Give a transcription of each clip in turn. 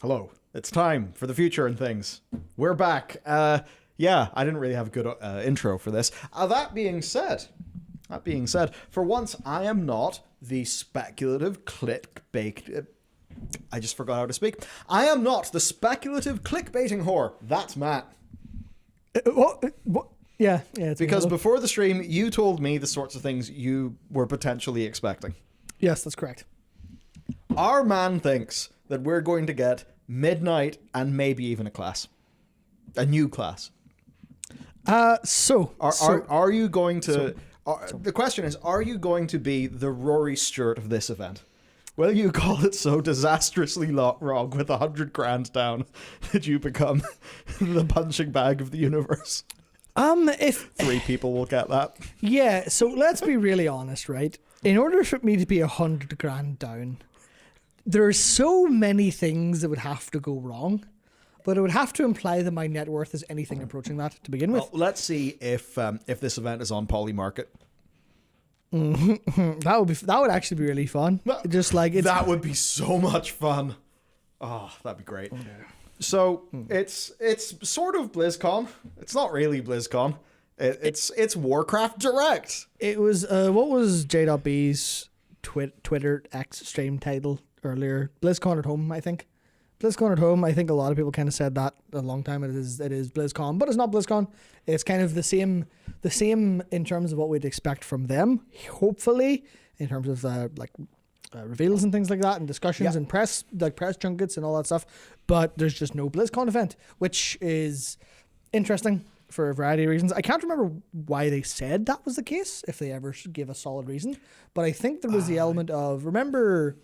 Hello. It's time for the future and things. We're back. I didn't really have a good intro for this. That being said, for once, I am not the speculative clickbait. I just forgot how to speak. I am not the speculative clickbaiting whore. That's Matt. What? Yeah. Because before the stream, you told me the sorts of things you were potentially expecting. Yes, that's correct. Our man thinks that we're going to get midnight and maybe even a new class. Are you going to? The question is, are you going to be the Rory Stewart of this event? Will you call it so disastrously wrong with $100,000 down that you become the punching bag of the universe? If 3 people will get that. Yeah, so let's be really honest, right? In order for me to be $100,000 down, there are so many things that would have to go wrong, but it would have to imply that my net worth is anything approaching that to begin with. Well, let's see if this event is on Polymarket. That would actually be really fun. That would be so much fun. Oh, that'd be great. Okay. So it's sort of BlizzCon. It's not really BlizzCon. It's Warcraft Direct. It was what was J.B's Twitter X stream title earlier? BlizzCon at home, I think. BlizzCon at home. I think a lot of people kind of said that a long time. It is BlizzCon, but it's not BlizzCon. It's kind of the same in terms of what we'd expect from them. Hopefully, in terms of reveals and things like that, and discussions and press junkets and all that stuff. But there's just no BlizzCon event, which is interesting for a variety of reasons. I can't remember why they said that was the case, if they ever gave a solid reason. But I think there was the element of, remember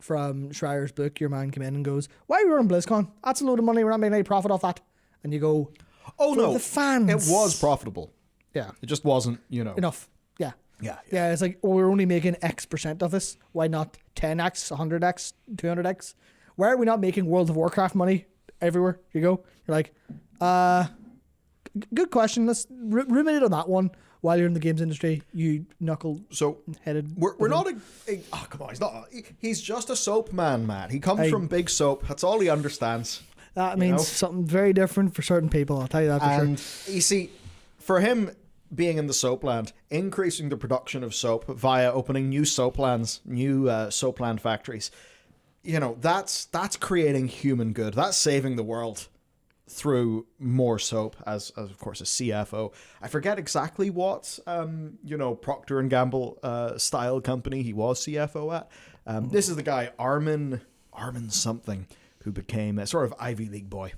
from Schreier's book, your man came in and goes, why are we running BlizzCon? That's a load of money. We're not making any profit off that. And you go, oh no, the fans. It was profitable. Yeah. It just wasn't, enough. Yeah. Yeah. It's like, we're only making X% of this. Why not 10X, 100X, 200X? Why are we not making World of Warcraft money everywhere you go? You're like, good question. Let's ruminate on that one while you're in the games industry, you knuckle-headed. We're not oh, come on. He's not. He's just a soap man, Matt. He comes from big soap. That's all he understands. That means something very different for certain people, I'll tell you that for sure. And you see, for him being in the soapland, increasing the production of soap via opening new soaplands, new soapland factories, that's creating human good. That's saving the world through more soap as of course a CFO. I forget exactly what Procter and Gamble style company he was CFO at. This is the guy Armin something, who became a sort of Ivy League boy,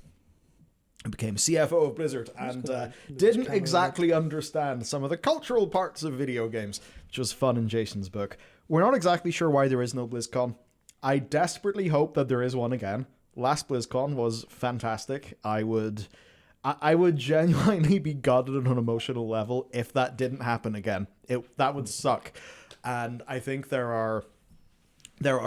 who became CFO of Blizzard and didn't exactly understand some of the cultural parts of video games, which was fun in Jason's book. We're not exactly sure why there is no BlizzCon. I desperately hope that there is one again. Last BlizzCon was fantastic. I would genuinely be gutted on an emotional level if that didn't happen again. That would suck. And I think there are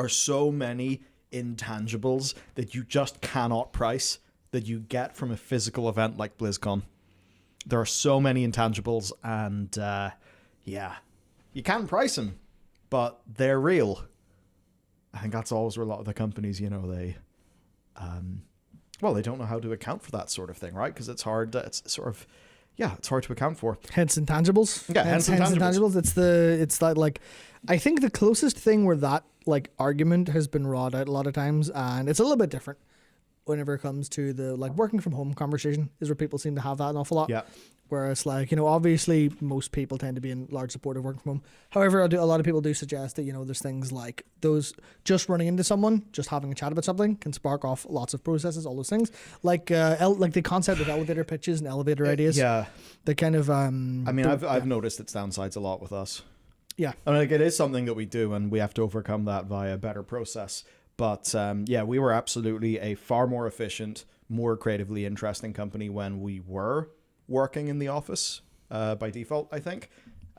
so many intangibles that you just cannot price that you get from a physical event like BlizzCon. There are so many intangibles, and you can't price them, but they're real. I think that's always where a lot of the companies, they don't know how to account for that sort of thing, right? Because it's hard. It's hard to account for. Hence intangibles. Yeah, hence intangibles. It's that I think the closest thing where that argument has been wrought out a lot of times, and it's a little bit different whenever it comes to the working from home conversation, is where people seem to have that an awful lot. Yeah. Where it's obviously most people tend to be in large support of working from home. However, a lot of people do suggest that, there's things like those, just running into someone, just having a chat about something can spark off lots of processes, all those things. Like the concept of elevator pitches and elevator ideas. Yeah. The kind of... I've noticed its downsides a lot with us. Yeah. It is something that we do, and we have to overcome that via a better process. But we were absolutely a far more efficient, more creatively interesting company when we were working in the office by default, I think.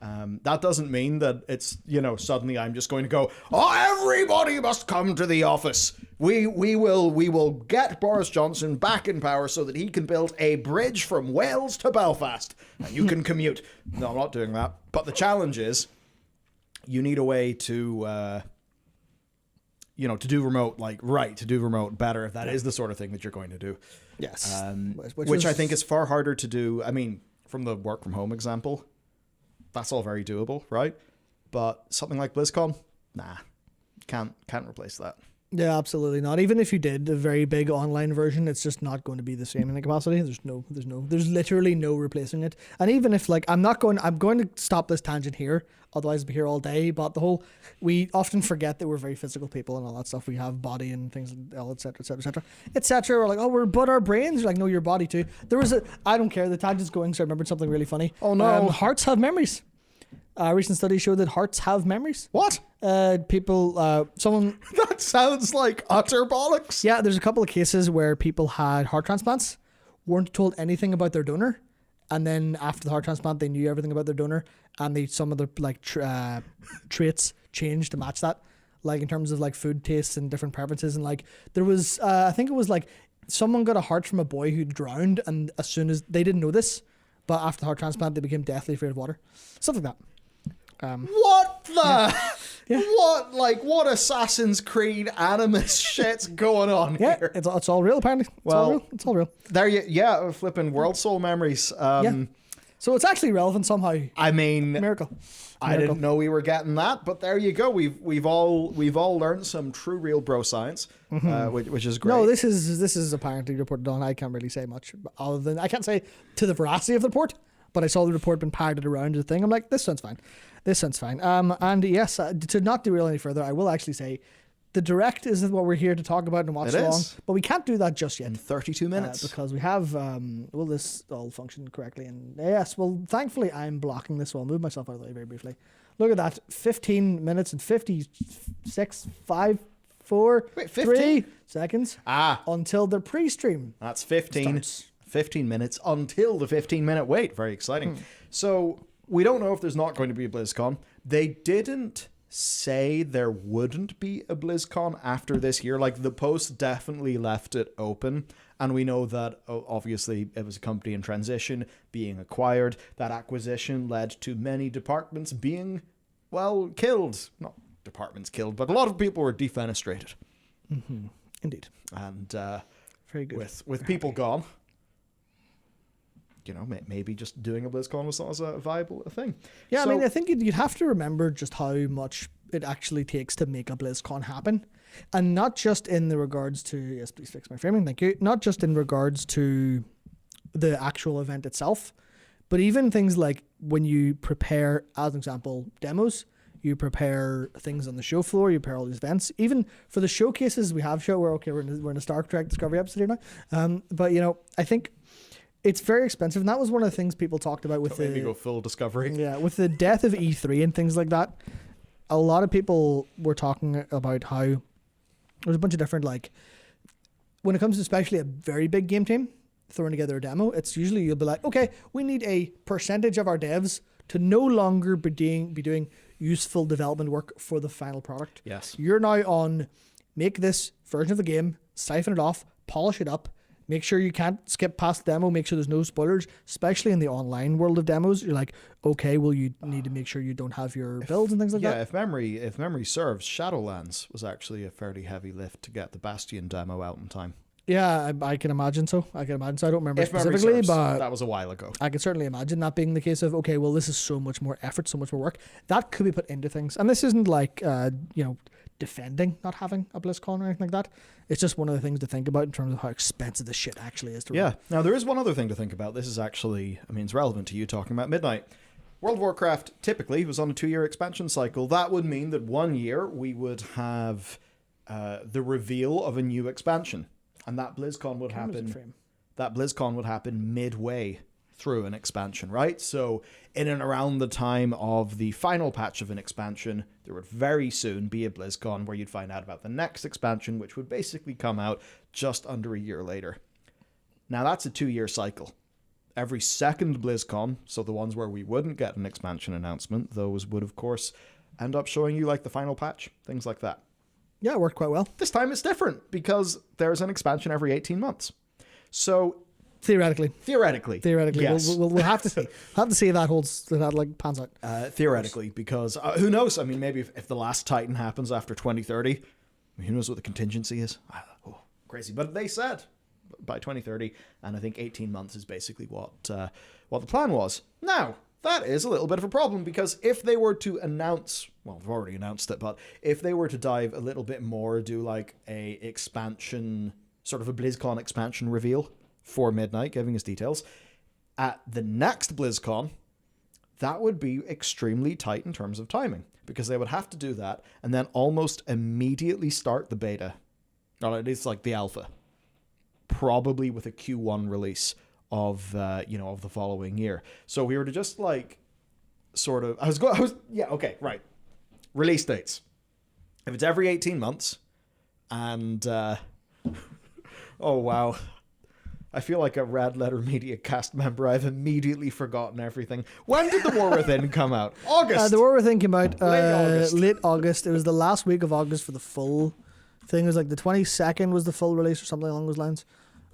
That doesn't mean that it's, suddenly I'm just going to go, everybody must come to the office. We will get Boris Johnson back in power so that he can build a bridge from Wales to Belfast and you can commute. No, I'm not doing that. But the challenge is you need a way to to do remote, to do remote better, if that is the sort of thing that you're going to do. Yes. Which I think is far harder to do. I mean, from the work from home example, that's all very doable, right? But something like BlizzCon, nah, can't replace that. Yeah, absolutely not. Even if you did a very big online version, it's just not going to be the same in the capacity. There's literally no replacing it. And even if I'm going to stop this tangent here, otherwise I'll be here all day. But we often forget that we're very physical people and all that stuff. We have body and things, et cetera, et cetera, et cetera, et cetera. We're like, but our brains. You're like, no, your body too. I don't care. The tangent's going, so I remembered something really funny. Oh no. Hearts have memories. A recent study showed that hearts have memories. What? Someone... That sounds like utter bollocks. Yeah, there's a couple of cases where people had heart transplants, weren't told anything about their donor, and then after the heart transplant, they knew everything about their donor, and some of their traits changed to match that, in terms of food tastes and different preferences, and there was, I think it was someone got a heart from a boy who drowned, and as soon as they didn't know this, but after the heart transplant, they became deathly afraid of water, stuff like that. What the? Yeah. What Assassin's Creed Animus shit's going on here? It's all real apparently. It's all real. There flipping world soul memories. So it's actually relevant somehow. I mean, Miracle. I didn't know we were getting that, but there you go. We've all learned some true real bro science, which is great. No, this is apparently reported on. I can't really say much other than I can't say to the veracity of the report, but I saw the report been parroted around as a thing. I'm like, this sounds fine. And yes, to not derail any further, I will actually say the direct is what we're here to talk about and watch along. But we can't do that just yet. In 32 minutes. Because we have, will this all function correctly? And yes, well, thankfully I'm blocking this, so I'll move myself out of the way very briefly. Look at that, 15 minutes and 56, 5, 4, 3 seconds. Until the pre-stream. That's 15 minutes until the 15-minute wait. Very exciting. So we don't know if there's not going to be a BlizzCon. They didn't say there wouldn't be a BlizzCon after this year. The post definitely left it open. And we know that, obviously, it was a company in transition, being acquired. That acquisition led to many departments being, killed. Not departments killed, but a lot of people were defenestrated. Mm-hmm. Indeed. And very good. With people gone, maybe just doing a BlizzCon was not as a viable thing. Yeah, so, I mean, I think you'd have to remember just how much it actually takes to make a BlizzCon happen. And not just in the regards to, yes, please fix my framing, thank you. Not just in regards to the actual event itself, but even things like when you prepare, as an example, demos, you prepare things on the show floor, you prepare all these events. Even for the showcases we have we're in a Star Trek Discovery episode here now. But, I think it's very expensive, and that was one of the things people talked about with maybe go full Discovery. Yeah, with the death of E3 and things like that. A lot of people were talking about how there's a bunch of different when it comes to especially a very big game team throwing together a demo. It's usually you'll be like, okay, we need a percentage of our devs to no longer be doing useful development work for the final product. Yes, you're now on make this version of the game, siphon it off, polish it up. Make sure you can't skip past the demo. Make sure there's no spoilers, especially in the online world of demos. You're like, okay, well, you need to make sure you don't have your builds and things like that. Yeah, if memory serves, Shadowlands was actually a fairly heavy lift to get the Bastion demo out in time. Yeah, I can imagine so. I don't remember specifically, serves, but that was a while ago. I can certainly imagine that being the case of, okay, well, this is so much more effort, so much more work. That could be put into things. And this isn't defending not having a BlizzCon or anything like that. It's just one of the things to think about in terms of how expensive this shit actually is to run. Now there is one other thing to think about. This is actually, it's relevant to you talking about Midnight. World of Warcraft typically was on a 2-year expansion cycle. That would mean that 1 year we would have the reveal of a new expansion, and that BlizzCon would happen. That BlizzCon would happen midway through an expansion, right? So in and around the time of the final patch of an expansion, there would very soon be a BlizzCon where you'd find out about the next expansion, which would basically come out just under a year later. Now that's a 2-year cycle. Every second BlizzCon, so the ones where we wouldn't get an expansion announcement, those would of course end up showing you the final patch, things like that. Yeah, it worked quite well. This time it's different because there's an expansion every 18 months. So Theoretically, yes. We'll have to see. Have to see if that pans out. Theoretically, because who knows? Maybe if the last Titan happens after 2030, Who knows what the contingency is? Oh, crazy. But they said by 2030, and I think 18 months is basically what the plan was. Now, that is a little bit of a problem, because if they were to announce, well, they've already announced it, but if they were to dive a little bit more, do like a expansion, sort of a BlizzCon expansion reveal for Midnight, giving us details, at the next BlizzCon, that would be extremely tight in terms of timing, because they would have to do that and then almost immediately start the beta, or at least like the alpha, probably with a Q1 release of of the following year. So we were to just like sort of right. Release dates. If it's every 18 months, and oh wow. I feel like a Red Letter Media cast member. I've immediately forgotten everything. When did The War Within come out? August. The War Within came out August. late August. It was the last week of August for the full thing. It was like the 22nd was the full release or something along those lines.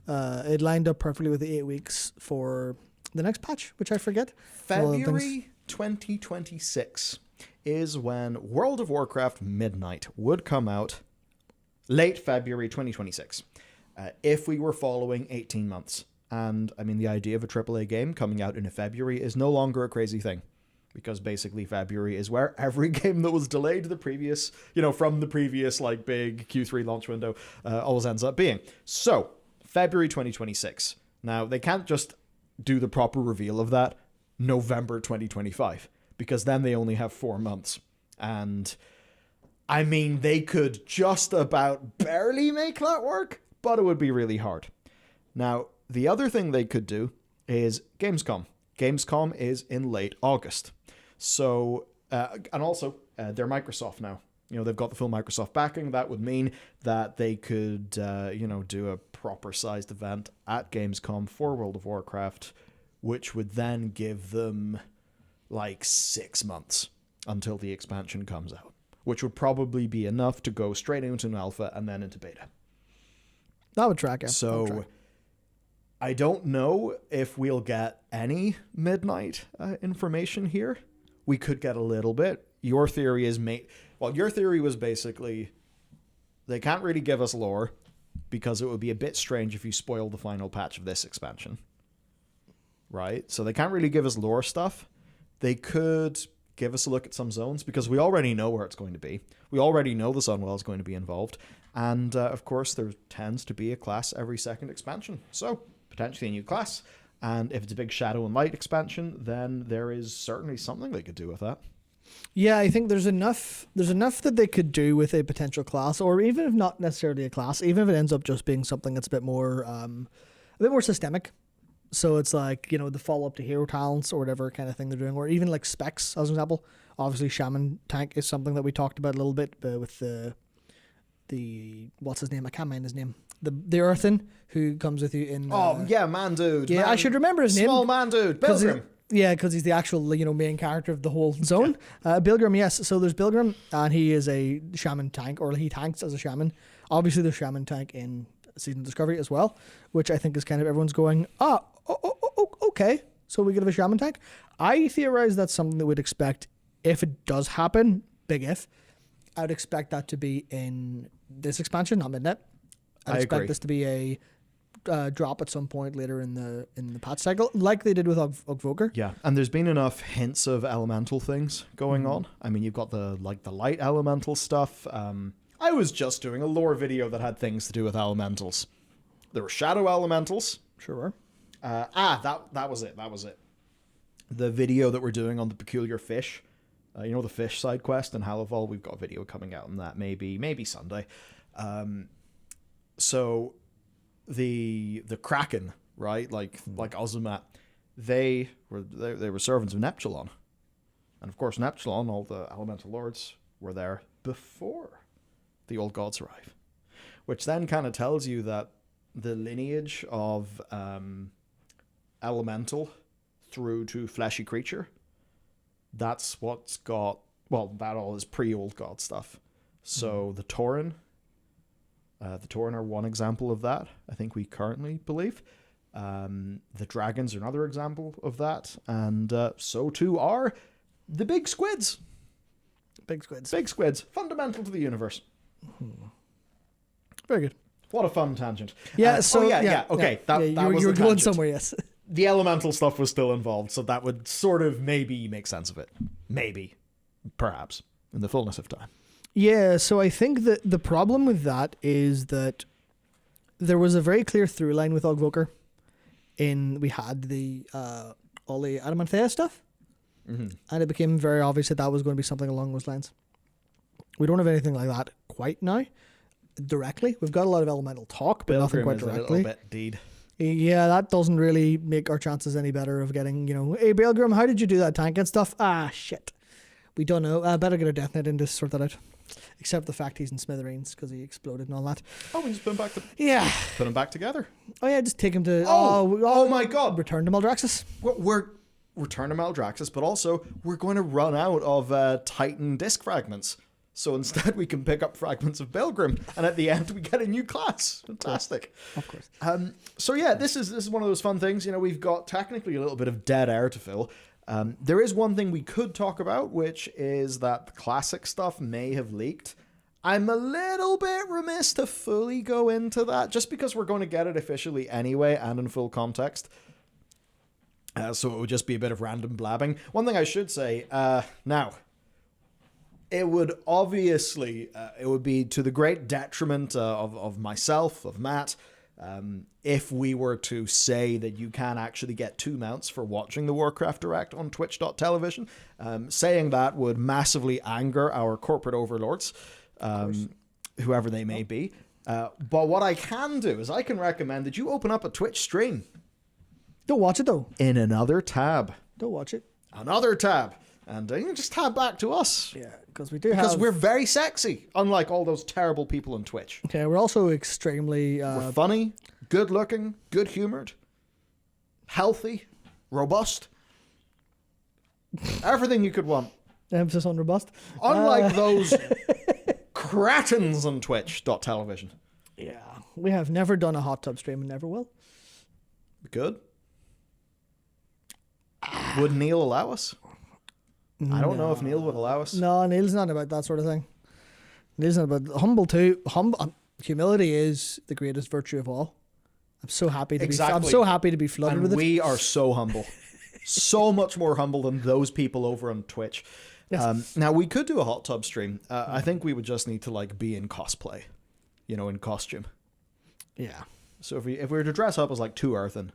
It lined up perfectly with the 8 weeks for the next patch, which I forget. February 2026 is when World of Warcraft Midnight would come out. Late February 2026. If we were following 18 months. And, I mean, the idea of a AAA game coming out in February is no longer a crazy thing. Because basically February is where every game that was delayed the previous, from the previous, like, big Q3 launch window always ends up being. So, February 2026. Now, they can't just do the proper reveal of that November 2025. Because then they only have 4 months. And, I mean, they could just about barely make that work. But it would be really hard. Now, the other thing they could do is Gamescom. Gamescom is in late August. So, and also, they're Microsoft now. They've got the full Microsoft backing. That would mean that they could, do a proper-sized event at Gamescom for World of Warcraft, which would then give them, 6 months until the expansion comes out, which would probably be enough to go straight into an alpha and then into beta. That would track it. So, I don't know if we'll get any Midnight information here. We could get a little bit. Your theory is your theory was basically they can't really give us lore because it would be a bit strange if you spoiled the final patch of this expansion. Right? So they can't really give us lore stuff. They could give us a look at some zones because we already know where it's going to be. We already know the Sunwell is going to be involved. And, of course, there tends to be a class every second expansion. So, potentially a new class. And if it's a big Shadow and Light expansion, then there is certainly something they could do with that. Yeah, I think there's enough that they could do with a potential class, or even if not necessarily a class, even if it ends up just being something that's a bit more systemic. So it's like, the follow-up to hero talents or whatever kind of thing they're doing, or even like specs, as an example. Obviously, Shaman Tank is something that we talked about a little bit with the what's his name? I can't mind his name. The Earthen who comes with you in. Man dude. Yeah, I should remember his name. Small man dude. Pilgrim. Because he's the actual main character of the whole zone. Pilgrim, yes. So there's Pilgrim, and he is a shaman tank, or he tanks as a shaman. Obviously, there's shaman tank in Season of Discovery as well, which I think is kind of everyone's going, okay. So we get a shaman tank. I theorize that's something that we'd expect if it does happen. Big if. I would expect that to be in this expansion, not Midnight. I expect this to be a drop at some point later in the patch cycle, like they did with Ogvoker. Yeah, and there's been enough hints of elemental things going on. I mean, you've got the light elemental stuff. I was just doing a lore video that had things to do with elementals. There were shadow elementals. Sure were. That was it. That was it. The video that we're doing on the peculiar fish. The fish side quest in Halifal, we've got a video coming out on that, maybe Sunday. So the Kraken, right? Like Ozumat, they were servants of Neptulon. And of course Neptulon, all the elemental lords, were there before the old gods arrive. Which then kind of tells you that the lineage of elemental through to fleshy creature, that's what's got, that all is pre-old god stuff. So the Tauren are one example of that, I think we currently believe. The dragons are another example of that. And so too are the big squids. Big squids. Big squids, fundamental to the universe. Very good. What a fun tangent. Yeah. Okay. That you was were the going tangent. somewhere. Yes. The elemental stuff was still involved, so that would sort of maybe make sense of it. Maybe. Perhaps. In the fullness of time. Yeah, so I think that the problem with that is that there was a very clear through line with Ogvoker. We had the all the Adamanthea stuff, and it became very obvious that was going to be something along those lines. We don't have anything like that quite now, directly. We've got a lot of elemental talk, but nothing quite directly. A little bit deed. Yeah, that doesn't really make our chances any better of getting, hey, Belgrim, how did you do that tank and stuff? Ah, shit. We don't know. I better get a death net in to sort that out. Except the fact he's in smithereens because he exploded and all that. Oh, we just put him back put him back together. Oh yeah, just take him to. Oh my God! Return to Maldraxxus. We're return to Maldraxxus, but also we're going to run out of Titan disc fragments. So instead, we can pick up fragments of Belgrim, and at the end, we get a new class. Fantastic. Of course. So yeah, this is one of those fun things. We've got technically a little bit of dead air to fill. There is one thing we could talk about, which is that the classic stuff may have leaked. I'm a little bit remiss to fully go into that, just because we're going to get it officially anyway and in full context. So it would just be a bit of random blabbing. One thing I should say, now, it would obviously, it would be to the great detriment of myself, of Matt, if we were to say that you can actually get 2 mounts for watching the Warcraft Direct on twitch.tv. Saying that would massively anger our corporate overlords, whoever they may be. But what I can do is I can recommend that you open up a Twitch stream. Don't watch it though. In another tab. Don't watch it. Another tab. And you can just tab back to us. Yeah, because we do Because we're very sexy, unlike all those terrible people on Twitch. Okay, we're also extremely... we're funny, good-looking, good-humoured, healthy, robust. Everything you could want. Emphasis on robust. Unlike those cretins on twitch.tv. Yeah, we have never done a hot tub stream and never will. Good. Would Neil allow us? I don't know if Neil would allow us. No, Neil's not about that sort of thing. Neil's not about humble too. Humility is the greatest virtue of all. I'm so happy to be. I'm so happy to be flooded with it. We are so humble, so much more humble than those people over on Twitch. Yes. Now we could do a hot tub stream. I think we would just need to be in cosplay, in costume. Yeah. So if we were to dress up as two earthen.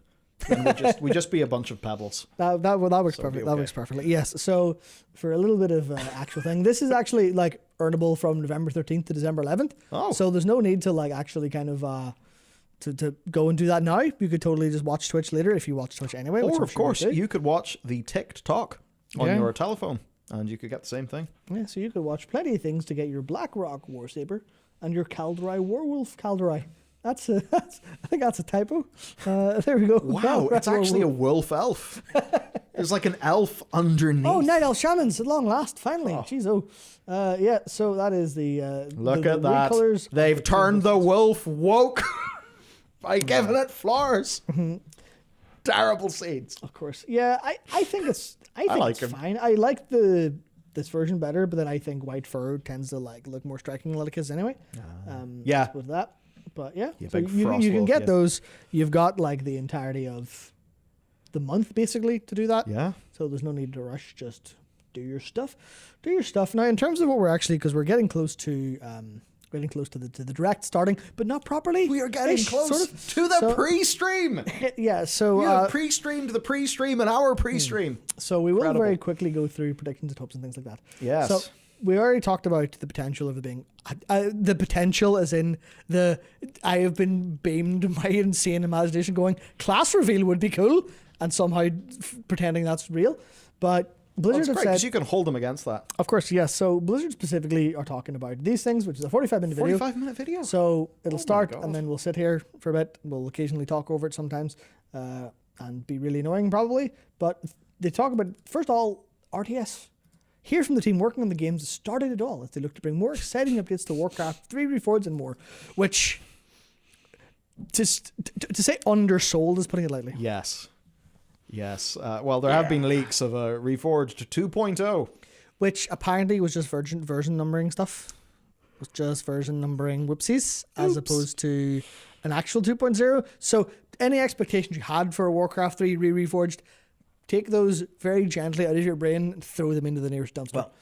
Then we just be a bunch of pebbles. That works perfectly. Okay. That works perfectly. Yes. So for a little bit of actual thing, this is actually earnable from November 13th to December 11th. Oh. So there's no need to actually kind of to go and do that now. You could totally just watch Twitch later if you watch Twitch anyway. Or of course you could watch the TikTok on your telephone, and you could get the same thing. Yeah. So you could watch plenty of things to get your Blackrock Warsaber and your Kaldrai Warwolf Kaldrai. I think that's a typo. There we go. Wow, it's actually a wolf elf. There's an elf underneath. Oh, Night Elf Shamans at long last, finally. Oh. Jeez, yeah, so that is the... Look at that. Colors. They've turned the wolf woke by giving it flowers. Terrible seeds. Of course. Yeah, I think it's fine. I like this version better, but then I think white fur tends to look more striking than Leticus anyway. Yeah. With that. But yeah, so you can get those. You've got the entirety of the month basically to do that. Yeah. So there's no need to rush. Just do your stuff. Do your stuff. Now, in terms of what we're actually, because we're getting close to the direct starting, but not properly. We are getting close to the pre-stream. Yeah. So we have pre-streamed the pre-stream and our pre-stream. So we will very quickly go through predictions and hopes and things like that. Yes. So we already talked about the potential of it being the potential as in I have been beamed my insane imagination going class reveal would be cool and somehow pretending that's real, but Blizzard have said because you can hold them against that. Of course, yes. So Blizzard specifically are talking about these things, which is a 45-minute video. 45-minute video. So it'll start and then we'll sit here for a bit. We'll occasionally talk over it sometimes and be really annoying probably. But they talk about first of all RTS. Hear from the team working on the games that started it all as they look to bring more exciting updates to Warcraft 3 Reforged and more, which to say undersold is putting it lightly. Yes. Well, there have been leaks of a Reforged 2.0. Which apparently was just version numbering stuff. was just version numbering whoopsies as opposed to an actual 2.0. So any expectations you had for Warcraft 3 Reforged, take those very gently out of your brain and throw them into the nearest dumpster. Well,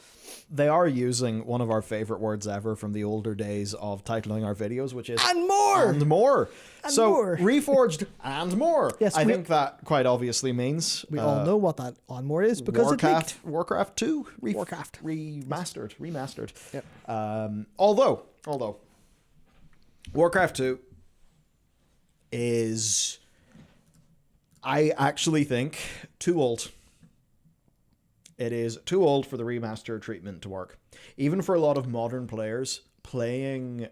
they are using one of our favorite words ever from the older days of titling our videos, which is and more. And more. And so more. Reforged and more. Yes, I think that quite obviously means we all know what that and more is because Warcraft 2 Warcraft remastered. Yep. Although Warcraft 2 is, I actually think, too old. It is too old for the remaster treatment to work. Even for a lot of modern players playing,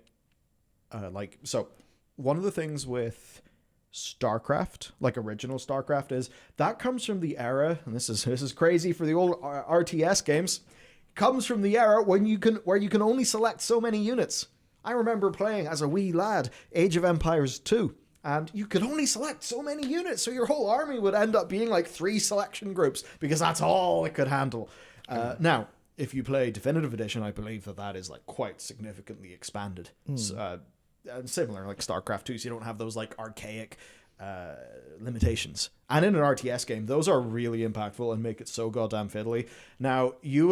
so one of the things with StarCraft, like original StarCraft, is that comes from the era, and this is crazy for the old RTS games, comes from the era where you can only select so many units. I remember playing as a wee lad Age of Empires 2. And you could only select so many units, so your whole army would end up being like 3 selection groups, because that's all it could handle. Now, if you play Definitive Edition, I believe that is like quite significantly expanded. And similar, like StarCraft 2, so you don't have those like archaic limitations. And in an RTS game, those are really impactful and make it so goddamn fiddly. Now, it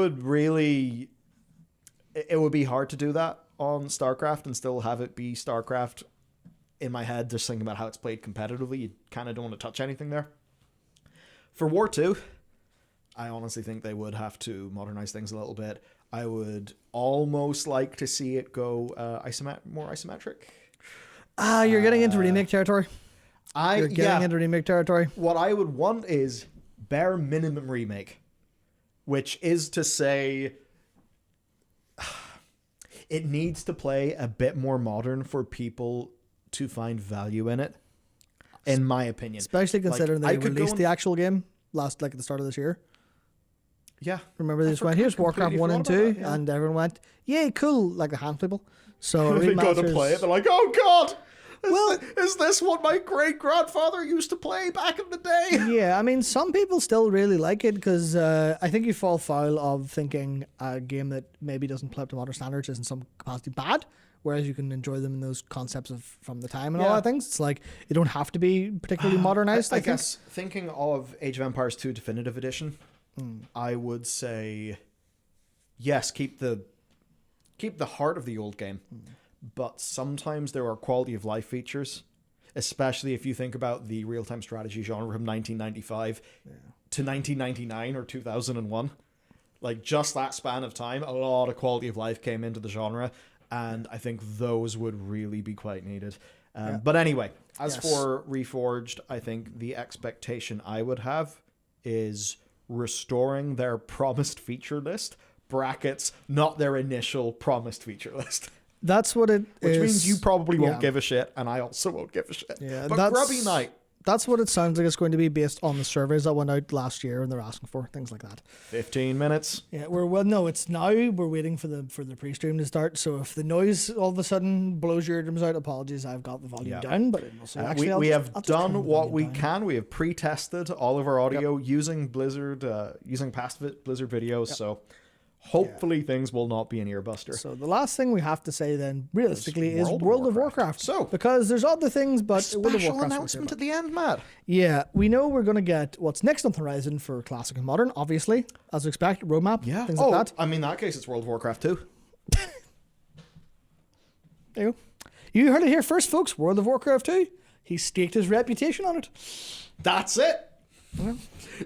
would be hard to do that on StarCraft and still have it be StarCraft. In my head, just thinking about how it's played competitively, you kind of don't want to touch anything there. For War 2, I honestly think they would have to modernize things a little bit. I would almost like to see it go more isometric. You're getting into remake territory. You're getting into remake territory. What I would want is bare minimum remake, which is to say it needs to play a bit more modern for people to find value in it, in my opinion. Especially considering they released the actual game at the start of this year. Yeah. Remember they just went, here's Warcraft 1 and 2, and everyone went, yay, cool, like the hand people. So they go to play it, they're like, oh god! Is this what my great-grandfather used to play back in the day? Yeah, I mean, some people still really like it because I think you fall foul of thinking a game that maybe doesn't play up to modern standards is in some capacity bad, whereas you can enjoy them in those concepts from the time and all that things. It's like, you don't have to be particularly modernized, I guess, thinking of Age of Empires 2 Definitive Edition, I would say, yes, keep the heart of the old game. But sometimes there are quality of life features, especially if you think about the real-time strategy genre from 1995 to 1999 or 2001. Like, just that span of time, a lot of quality of life came into the genre, and I think those would really be quite needed. But anyway, as for Reforged, I think the expectation I would have is restoring their promised feature list, brackets, not their initial promised feature list. That's what it Which is. means you probably won't give a shit, and I also won't give a shit. Yeah, but Grubby Knight. That's what it sounds like it's going to be based on the surveys that went out last year and they're asking for, things like that. 15 minutes. Yeah, no, it's now. We're waiting for the pre-stream to start. So if the noise all of a sudden blows your eardrums out, apologies, I've got the volume down. But it also we have done what we can. We have pre-tested all of our audio using Blizzard, using past Blizzard videos. So hopefully things will not be an earbuster. So the last thing we have to say then, realistically, is World of Warcraft. So because there's other things, but special announcement at the end, Matt. Yeah, we know we're going to get what's next on the horizon for Classic and Modern, obviously, as we expect, roadmap, things like that. I mean, in that case, it's World of Warcraft 2. There you go. You heard it here first, folks. World of Warcraft 2. He staked his reputation on it. That's it. Well,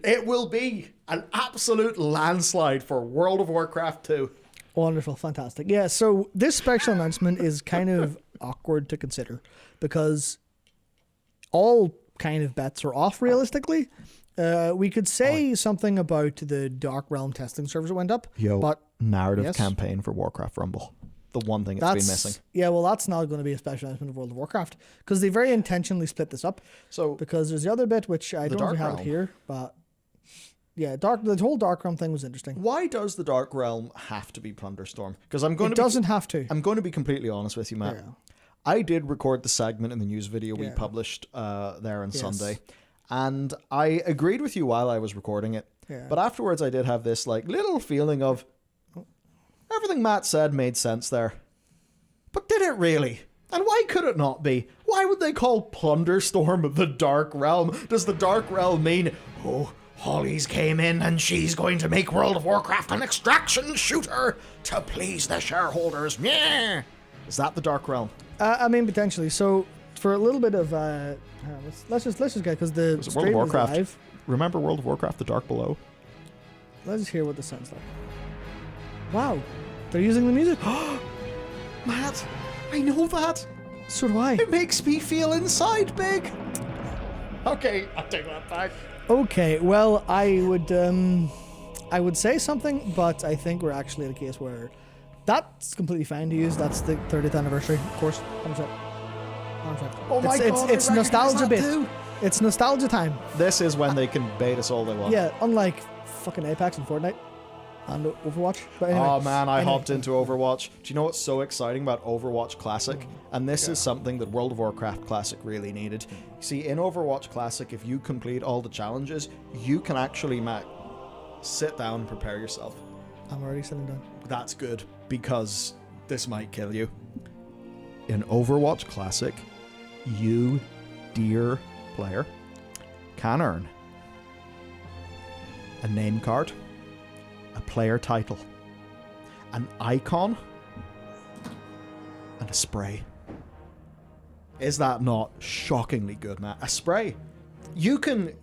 it will be an absolute landslide for World of Warcraft 2. Wonderful, fantastic. Yeah, so this special announcement is kind of awkward to consider because all kind of bets are off realistically. We could say something about the Dark Realm testing servers that went up. But narrative campaign for Warcraft Rumble. The one thing that's been missing. Yeah, well, that's not going to be a special announcement of World of Warcraft because they very intentionally split this up. So because there's the other bit which I don't know if we have it here, but yeah, the whole Dark Realm thing was interesting. Why does the Dark Realm have to be Plunderstorm? Because it doesn't have to. I'm going to be completely honest with you, Matt. Yeah. I did record the segment in the news video we published there on Sunday, and I agreed with you while I was recording it. Yeah. But afterwards, I did have this like little feeling of everything Matt said made sense there. it really? And why could it not be? Why would they call Plunderstorm the Dark Realm? Does the Dark Realm mean, oh, Holly's came in and she's going to make World of Warcraft an extraction shooter to please the shareholders? Yeah. Is that the Dark Realm? I mean, potentially. So, for a little bit of, let's just get, because the Was it World of stream is Warcraft? live. Remember World of Warcraft: The Dark Below? Let's just hear what this sounds like. Wow, they're using the music. Matt, I know that. So do I. It makes me feel inside big. Okay, I'll take that back. Okay, well, I would say something, but I think we're actually at a case where that's completely fine to use. That's the 30th anniversary, of course. 100%. Oh my God, it's I nostalgia recognise bit. that too. It's nostalgia time. This is when they can bait us all they want. Yeah, unlike fucking Apex and Fortnite and Overwatch. But anyway, Oh man, I hopped into Overwatch. Do you know what's so exciting about Overwatch Classic? And this is something that World of Warcraft Classic really needed. See, in Overwatch Classic, if you complete all the challenges, you can actually sit down and prepare yourself. I'm already sitting down. That's good, because this might kill you. In Overwatch Classic, you, dear player, can earn a name card, a player title, an icon, and a spray. Is that not shockingly good, Matt? A spray. You can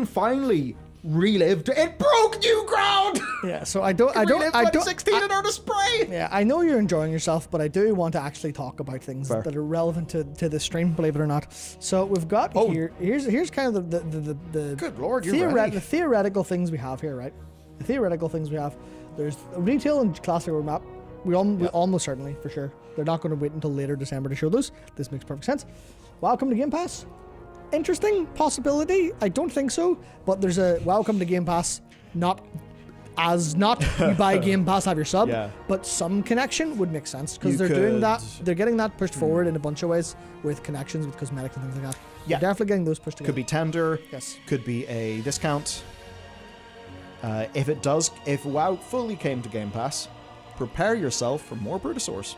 finally relive. It broke new ground. Yeah, so I don't. 2016 and earn a spray. Yeah, I know you're enjoying yourself, but I do want to actually talk about things Fair. that are relevant to the stream, believe it or not. So we've got here. Here's kind of the Good Lord, you're ready. the theoretical things we have here, right? The theoretical things we have. There's a retail and classic roadmap. We almost certainly, for sure. They're not going to wait until later December to show those. This makes perfect sense. Welcome to Game Pass. Interesting possibility. I don't think so, but there's a welcome to Game Pass. Not you buy Game Pass, have your sub, Yeah. but some connection would make sense because You they're doing could- that. They're getting that pushed forward in a bunch of ways with connections, with cosmetics and things like that. Yeah. They're definitely getting those pushed together. Could be tender. Yes. Could be a discount. If WoW fully came to Game Pass, prepare yourself for more Brutosaurs.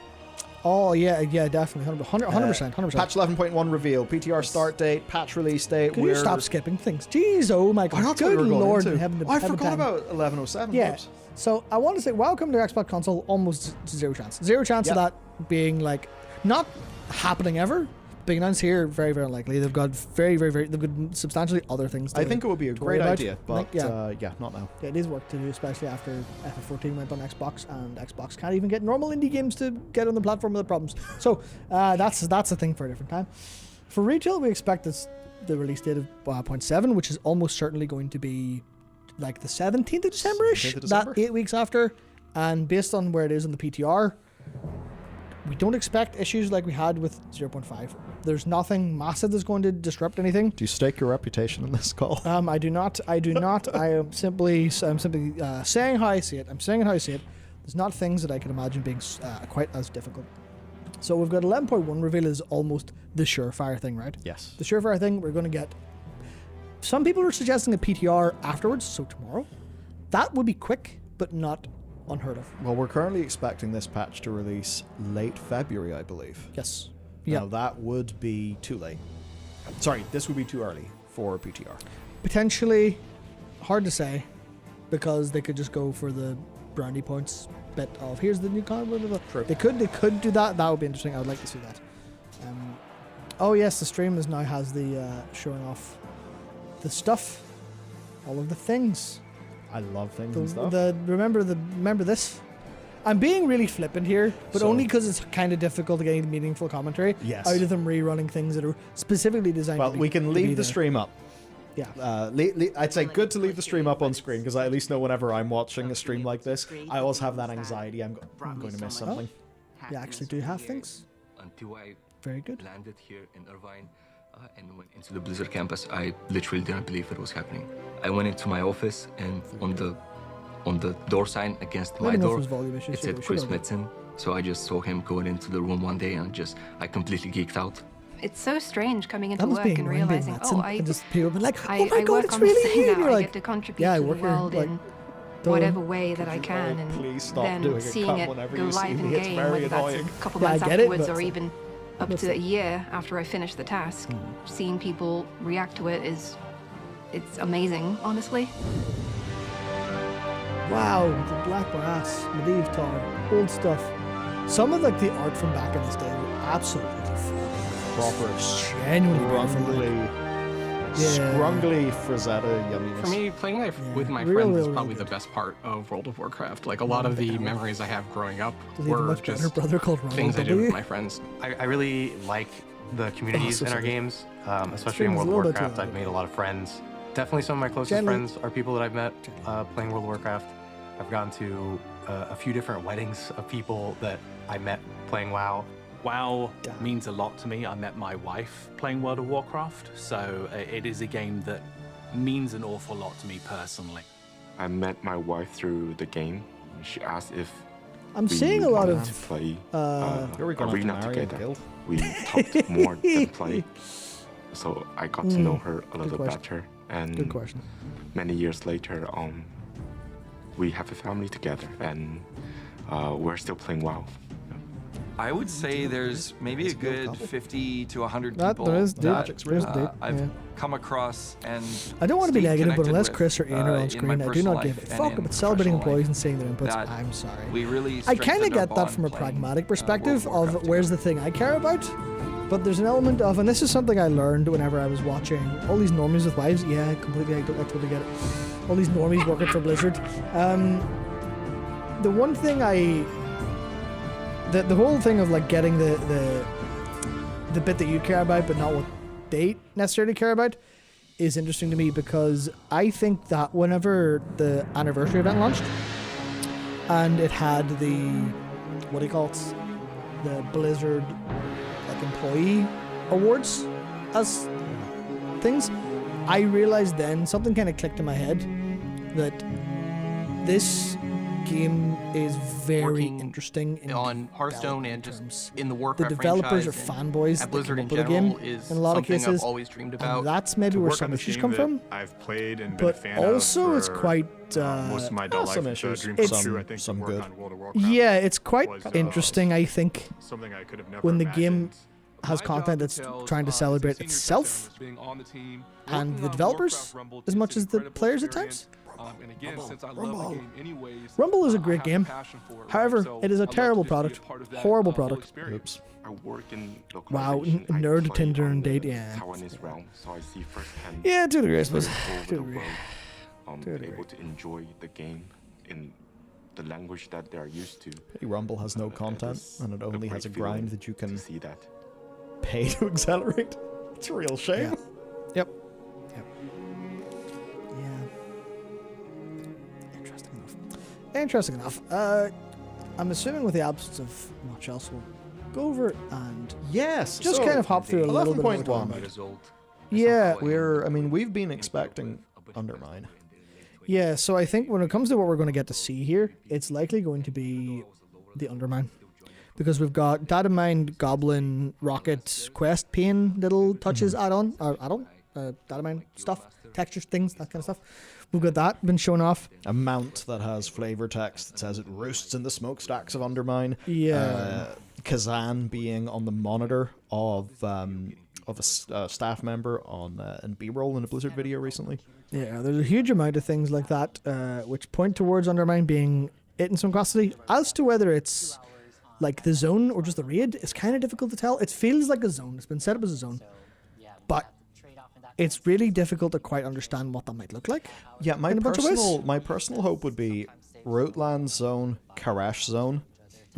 Oh yeah, definitely, 100%. Patch 11.1 reveal, PTR start date, patch release date. Could you stop skipping things? Jeez, oh my God, That's what good we were going Lord, into. in heaven, I heaven forgot time. about 1107. Yeah. Whoops. So I want to say, welcome to Xbox console. Almost zero chance. Zero chance of Yep. that being like not happening ever. Being announced here, very, very unlikely. They've got they've got substantially other things. I think it would be a to worry great about. idea, but yeah. not now. Yeah, it is work to do, especially after FF14 went on Xbox, and Xbox can't even get normal indie games to get on the platform without problems. So that's a thing for a different time. For retail, we expect the release date of 0.7, which is almost certainly going to be like the 17th of December-ish, 17th of December. that 8 weeks after. And based on where it is on the PTR, we don't expect issues like we had with 0.5. There's nothing massive that's going to disrupt anything. Do you stake your reputation in this call? I do not. I am simply saying how I see it. I'm saying it how I see it. There's not things that I can imagine being quite as difficult. So we've got 11.1 reveal is almost the surefire thing, right? Yes. The surefire thing, we're going to get. Some people are suggesting a PTR afterwards, so tomorrow. That would be quick, but not unheard of. Well, we're currently expecting this patch to release late February, I believe. Yes. Now, that would be too late. Sorry, this would be too early for PTR. Potentially, hard to say, because they could just go for the brownie points bit of here's the new con. True. They could do that. That would be interesting. I would like to see that. Oh yes, the stream now has the showing off the stuff, all of the things. I love things and stuff. Remember this. I'm being really flippant here, but So- only because it's kind of difficult to get any meaningful commentary Yes. out of them rerunning things that are specifically designed. Well, to be, we can to be leave the there. stream up. Yeah. I'd say good to leave the stream up on screen because I at least know whenever I'm watching a stream like this, I always have that anxiety I'm going to miss something. You actually do have things. Until I Very good. landed here in Irvine and went into the Blizzard campus, I literally didn't believe it was happening. I went into my office and on the door sign against Let my me know if door, there's volume issues. it said Should Chris be okay. Metzen. So I just saw him going into the room one day and I completely geeked out. It's so strange coming into That was work being and annoying, being realizing, nuts, and just people being like, oh I my god, work it's on this really thing you. now. And you're I like, get to contribute yeah, I to work the here, world like, in whatever way that I can, and please stop then doing it, seeing Come, it whenever go you see live in me, it's game, very whether that's annoying. a couple Yeah, I months get it, afterwards but- or even up to a year after I finish the task. Seeing people react to it it's amazing, honestly. Wow, the black brass, Medivh Tower, old stuff. Some of like the art from back in this day were absolutely Proper genuinely beautiful. scrungly, Yeah. scrungly Frazetta yumminess. For me, playing with my real, friends real, is real probably good. the best part of World of Warcraft. Like a lot of the memories I have growing up Does he have a were much better just brother called Ronald things I did W? with my friends. I really like the communities so in our sorry. games, especially in Stream's World a of little bit too Warcraft. loud. I've made a lot of friends. Definitely some of my closest Gently. friends are people that I've met playing World of Warcraft. I've gone to a few different weddings of people that I met playing WoW. WoW means a lot to me. I met my wife playing World of Warcraft, so it is a game that means an awful lot to me personally. I met my wife through the game. She asked if I'm we seeing a lot wanted of to play Here we go, have to arena marry a together. guild. We talked more than play, so I got to know her a little question. better. And Good question. many years later, we have a family together, and we're still playing WoW. I would say there's maybe a good 50 to 100 That people there is, dude. that There's dude. I've Yeah. come across and I don't want to be stayed negative, but connected unless with, Chris or Ian are on in my screen, I do personal not give a life and fuck in about celebrating professional employees life, and seeing their inputs. that I'm sorry. we really I kind of strengthened our get that bond from a playing, pragmatic World perspective of of Warcraft where's together. the thing I care about. But there's an element of, and this is something I learned whenever I was watching all these normies with wives. Yeah, completely, I totally get it. All these normies working for Blizzard. The one thing the whole thing of like getting the bit that you care about, but not what they necessarily care about, is interesting to me because I think that whenever the anniversary event launched, and it had the what do you call it, the Blizzard like employee awards as things, I realized then something kind of clicked in my head that this game is very Working interesting in on Hearthstone and development just terms. in the Warcraft The developers are franchise and fanboys at that Blizzard come in up with a general game is in a lot of something cases, I've always dreamed about. and that's maybe where work some on a issues game come that from. I've played and been a But fan also of it's for, quite most of my adult some life. issues. It's a dream It's- come true. I think some to work good. on World of Warcraft Yeah, it's quite was, interesting, I think, something I could have never when the game imagined. has content that's trying to celebrate itself and the developers as much as the players at times. Rumble is a great game. However, it is a terrible product. Horrible product. Oops. I work in Wow, localization. I nerd play Tinder on and the date, yeah. Taiwanese realm, so I see firsthand. Yeah, to a degree, I suppose. Over To a the degree. world, To a degree. able to enjoy the game in the language that they are used to. Rumble has no content, It's and it only has a great grind feeling that you can to see that. pay to accelerate. It's a real shame. Yep. Yep. Yeah. Interesting enough. Interesting enough. I'm assuming with the absence of much else, we'll go over it and Yes. just so kind of hop through a little bit. of what we're 11.1. talking about. Yeah. We've been expecting Undermine. Yeah, so I think when it comes to what we're going to get to see here, it's likely going to be the Undermine. Because we've got Data Mine, Goblin, Rocket, Quest, Pain, little touches add-on, Data Mine stuff, textures, things, that kind of stuff. We've got that been shown off. A mount that has flavor text that says it roosts in the smokestacks of Undermine. Yeah. Kazan being on the monitor of a staff member on in B-roll in a Blizzard video recently. Yeah, there's a huge amount of things like that, which point towards Undermine being it in some capacity. As to whether it's like the zone or just the raid, it's kind of difficult to tell. It feels like a zone. It's been set up as a zone. But it's really difficult to quite understand what that might look like. Yeah, my in a bunch of ways. personal hope would be Rootland Zone, Karash Zone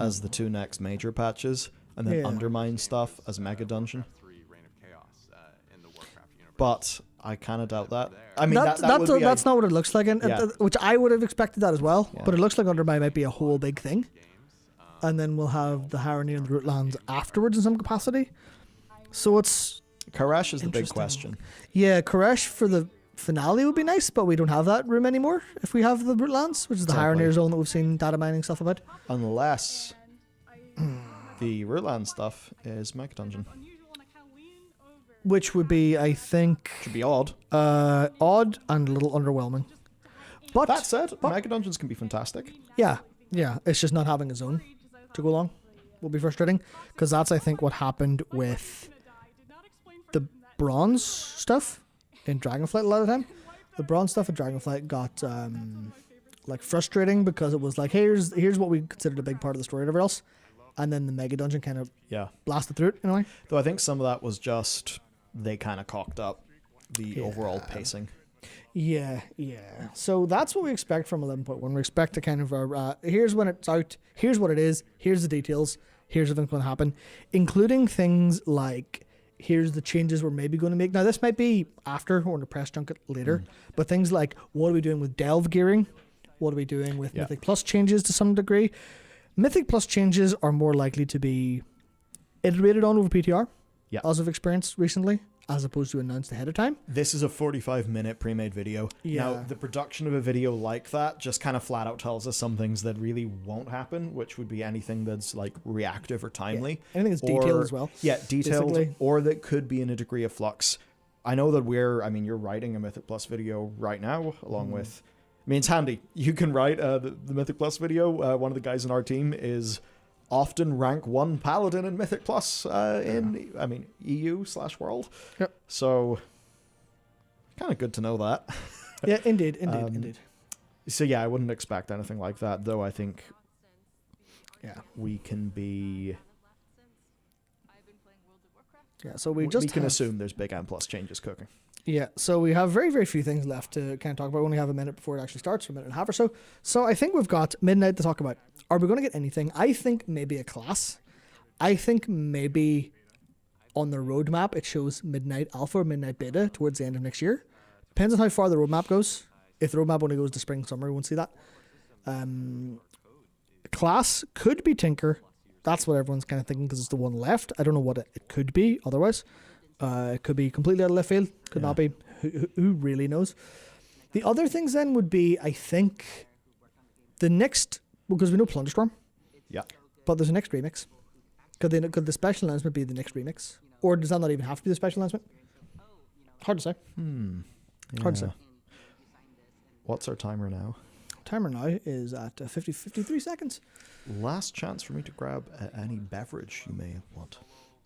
as the two next major patches, and then Yeah. Undermine stuff as Mega Dungeon. But I kind of doubt that. I mean, that would be that's not what it looks like, Yeah. which I would have expected that as well. Yeah. But it looks like Undermine might be a whole big thing. And then we'll have the Harony and the Rootlands afterwards in some capacity. So it's... Karash is the big Interesting. question. Yeah, Koresh for the finale would be nice, but we don't have that room anymore if we have the Rootlands, which is the Exactly. Harony zone that we've seen data mining stuff about. Unless the Rootland stuff is Mega Dungeon. Which would be, I think, Should be odd. odd and a little underwhelming. But That said, Mega Dungeons can be fantastic. yeah, it's just not having a zone to go along will be frustrating, because that's, I think, what happened with the bronze stuff in Dragonflight a lot of the time. The bronze stuff in Dragonflight got like frustrating because it was like, here's what we considered a big part of the story and everything else, and then the Mega Dungeon kind of blasted through it in a way. Though I think some of that was just they kind of cocked up the overall pacing. Yeah. So that's what we expect from 11.1. We expect to kind of, here's when it's out, here's what it is, here's the details, here's everything's going to happen, including things like, here's the changes we're maybe going to make. Now, this might be after or in the press junket later, but things like, what are we doing with Delve gearing? What are we doing with Mythic Plus changes to some degree? Mythic Plus changes are more likely to be iterated on over PTR, as I've experienced recently, as opposed to announced ahead of time. This is a 45-minute pre-made video. Now, the production of a video like that just kind of flat out tells us some things that really won't happen, which would be anything that's like reactive or timely. Anything that's detailed as well. Yeah, detailed, basically. or that could be in a degree of flux. I know that you're writing a Mythic Plus video right now, along with... I mean, it's handy. You can write the Mythic Plus video. One of the guys in our team is often rank 1 paladin in Mythic Plus in EU/world. Yep. So kind of good to know that. Yeah, indeed. So yeah, I wouldn't expect anything like that, though. I think we can be. Yeah, so we can assume there's big M plus changes cooking. Yeah, so we have very, very few things left to kind of talk about. We only have a minute before it actually starts, or a minute and a half or so. So I think we've got midnight to talk about. Are we going to get anything? I think maybe a class. I think maybe on the roadmap it shows midnight alpha or midnight beta towards the end of next year. Depends on how far the roadmap goes. If the roadmap only goes to spring, summer, we won't see that. Class could be Tinker. That's what everyone's kind of thinking because it's the one left. I don't know what it could be otherwise. It could be completely out of left field. Could not be. Who really knows? The other things then would be, I think, the next, because we know Plunderstorm. Yeah. But there's a next remix. Could the special announcement be the next remix? Or does that not even have to be the special announcement? Hard to say. Hard to say. What's our timer now? Timer now is at 53 seconds. Last chance for me to grab any beverage you may want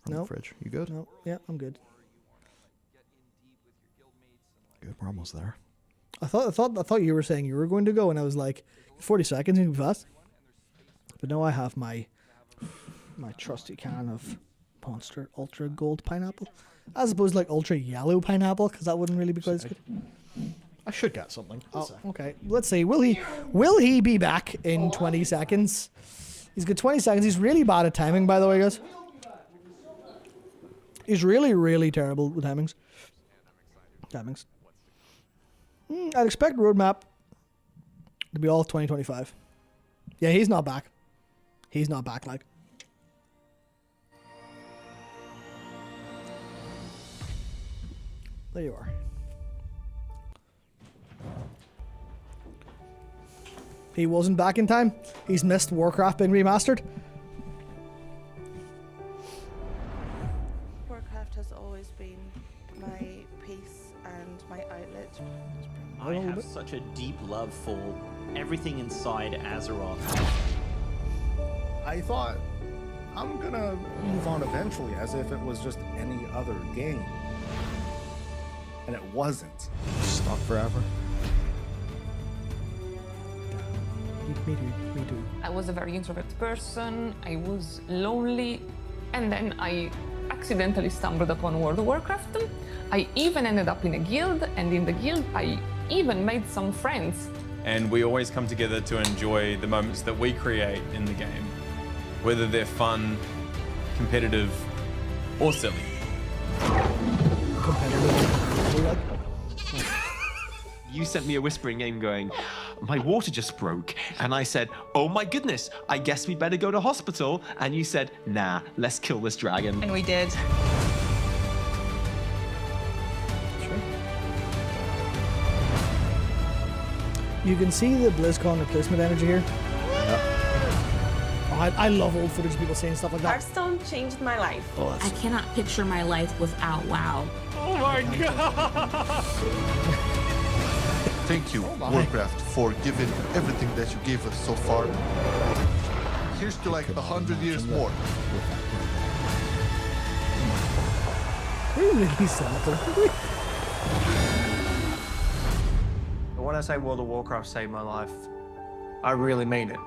from the fridge. You good? No. Yeah, I'm good. Good, we're almost there. I thought you were saying you were going to go, and I was like, 40 seconds, you can be fast. But now I have my trusty can of Monster Ultra Gold Pineapple, as opposed to like Ultra Yellow Pineapple, because that wouldn't really be quite as good. I should get something. Okay. Let's see. Will he be back in 20 seconds? He's got 20 seconds. He's really bad at timing, by the way, guys. He's really, really terrible with timings. I'd expect roadmap to be all 2025. Yeah, he's not back. Like. There you are. He wasn't back in time. He's missed Warcraft being remastered. Warcraft has always been my peace and my outlet. I have such a deep love for everything inside Azeroth. I thought I'm gonna move on eventually as if it was just any other game. And it wasn't. Stuck forever. Me too. I was a very introverted person, I was lonely, and then I accidentally stumbled upon World of Warcraft. I even ended up in a guild, and in the guild I even made some friends. And we always come together to enjoy the moments that we create in the game, whether they're fun, competitive, or silly. You sent me a whispering game going, my water just broke. And I said, oh my goodness, I guess we better go to hospital. And you said, nah, let's kill this dragon. And we did. You can see the BlizzCon replacement energy here. I love old footage of people saying stuff like that. Hearthstone changed my life. I cannot picture my life without WoW. Oh my god! Thank you, Warcraft, for giving everything that you gave us so far. Here's to like 100 years more. Really cynical. When I say World of Warcraft saved my life, I really mean it.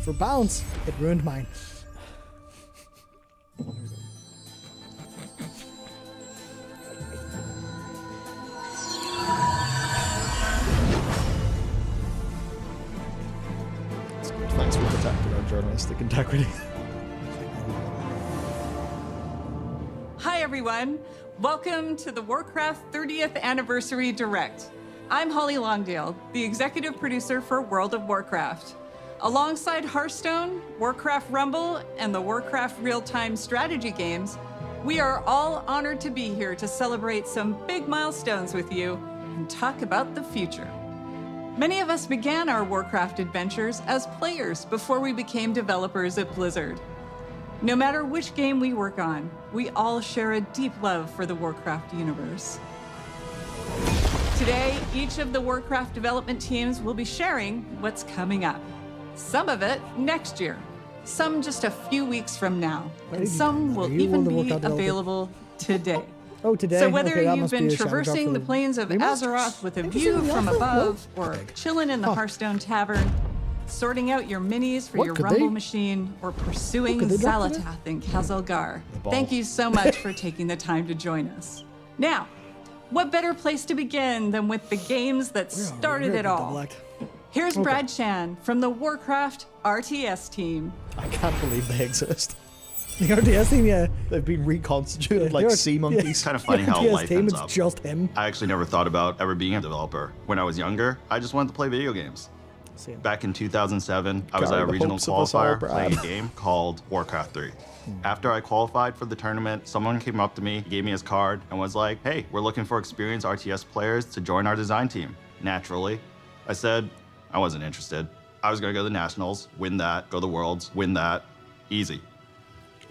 For balance, it ruined mine. Thanks for protecting our journalistic integrity. Hi everyone, welcome to the Warcraft 30th Anniversary Direct. I'm Holly Longdale, the executive producer for World of Warcraft. Alongside Hearthstone, Warcraft Rumble, and the Warcraft real-time strategy games, we are all honored to be here to celebrate some big milestones with you and talk about the future. Many of us began our Warcraft adventures as players before we became developers at Blizzard. No matter which game we work on, we all share a deep love for the Warcraft universe. Today, each of the Warcraft development teams will be sharing what's coming up. Some of it next year, some just a few weeks from now, and some will even be available today. Oh, today? So whether Okay, that you've must been be a shout out traversing for the plains of remasters. Azeroth with a Interesting, view the from alpha? above, No. or chilling in the Hearthstone Tavern, sorting out your minis for What, your could Rumble they- machine, or pursuing could they drop today? Xalatath in Kazalgar, ball. thank you so much for taking the time to join us. Now, what better place to begin than with the games that started it all? Here's Okay. Brad Chan from the Warcraft RTS team. I can't believe they exist. The RTS team, yeah. They've been reconstituted Yeah, like they're- sea monkeys. It's kind of funny how RTS life team, ends it's up. just him. I actually never thought about ever being a developer. When I was younger, I just wanted to play video games. Same. Back in 2007, I was God, at a the regional hopes of us all, qualifier Brad. playing a game called Warcraft 3. After I qualified for the tournament, someone came up to me, gave me his card, and was like, "Hey, we're looking for experienced RTS players to join our design team." Naturally, I said I wasn't interested. I was gonna go to the Nationals, win that, go to the Worlds, win that, easy.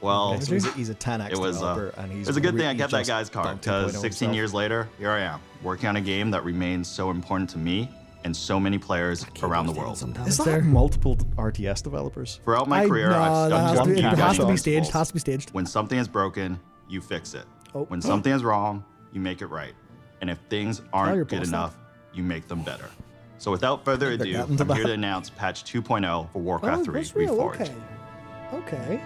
Well, Okay, so he's a 10x it was developer, and he's it was a good thing I really kept that just guy's card, done because 2.0 16 himself. years later, here I am, working on a game that remains so important to me and so many players around the world. Is that multiple RTS developers? Throughout my career, I've that done has just to be, two it has to be guiding staged. principles. Has to be staged. When something is broken, you fix it. Oh. When something is wrong, you make it right. And if things your aren't boss good now. enough, you make them better. So without further They're ado, getting to I'm here that. to announce patch 2.0 for Warcraft 3 that's real. Reforged. Okay. Okay.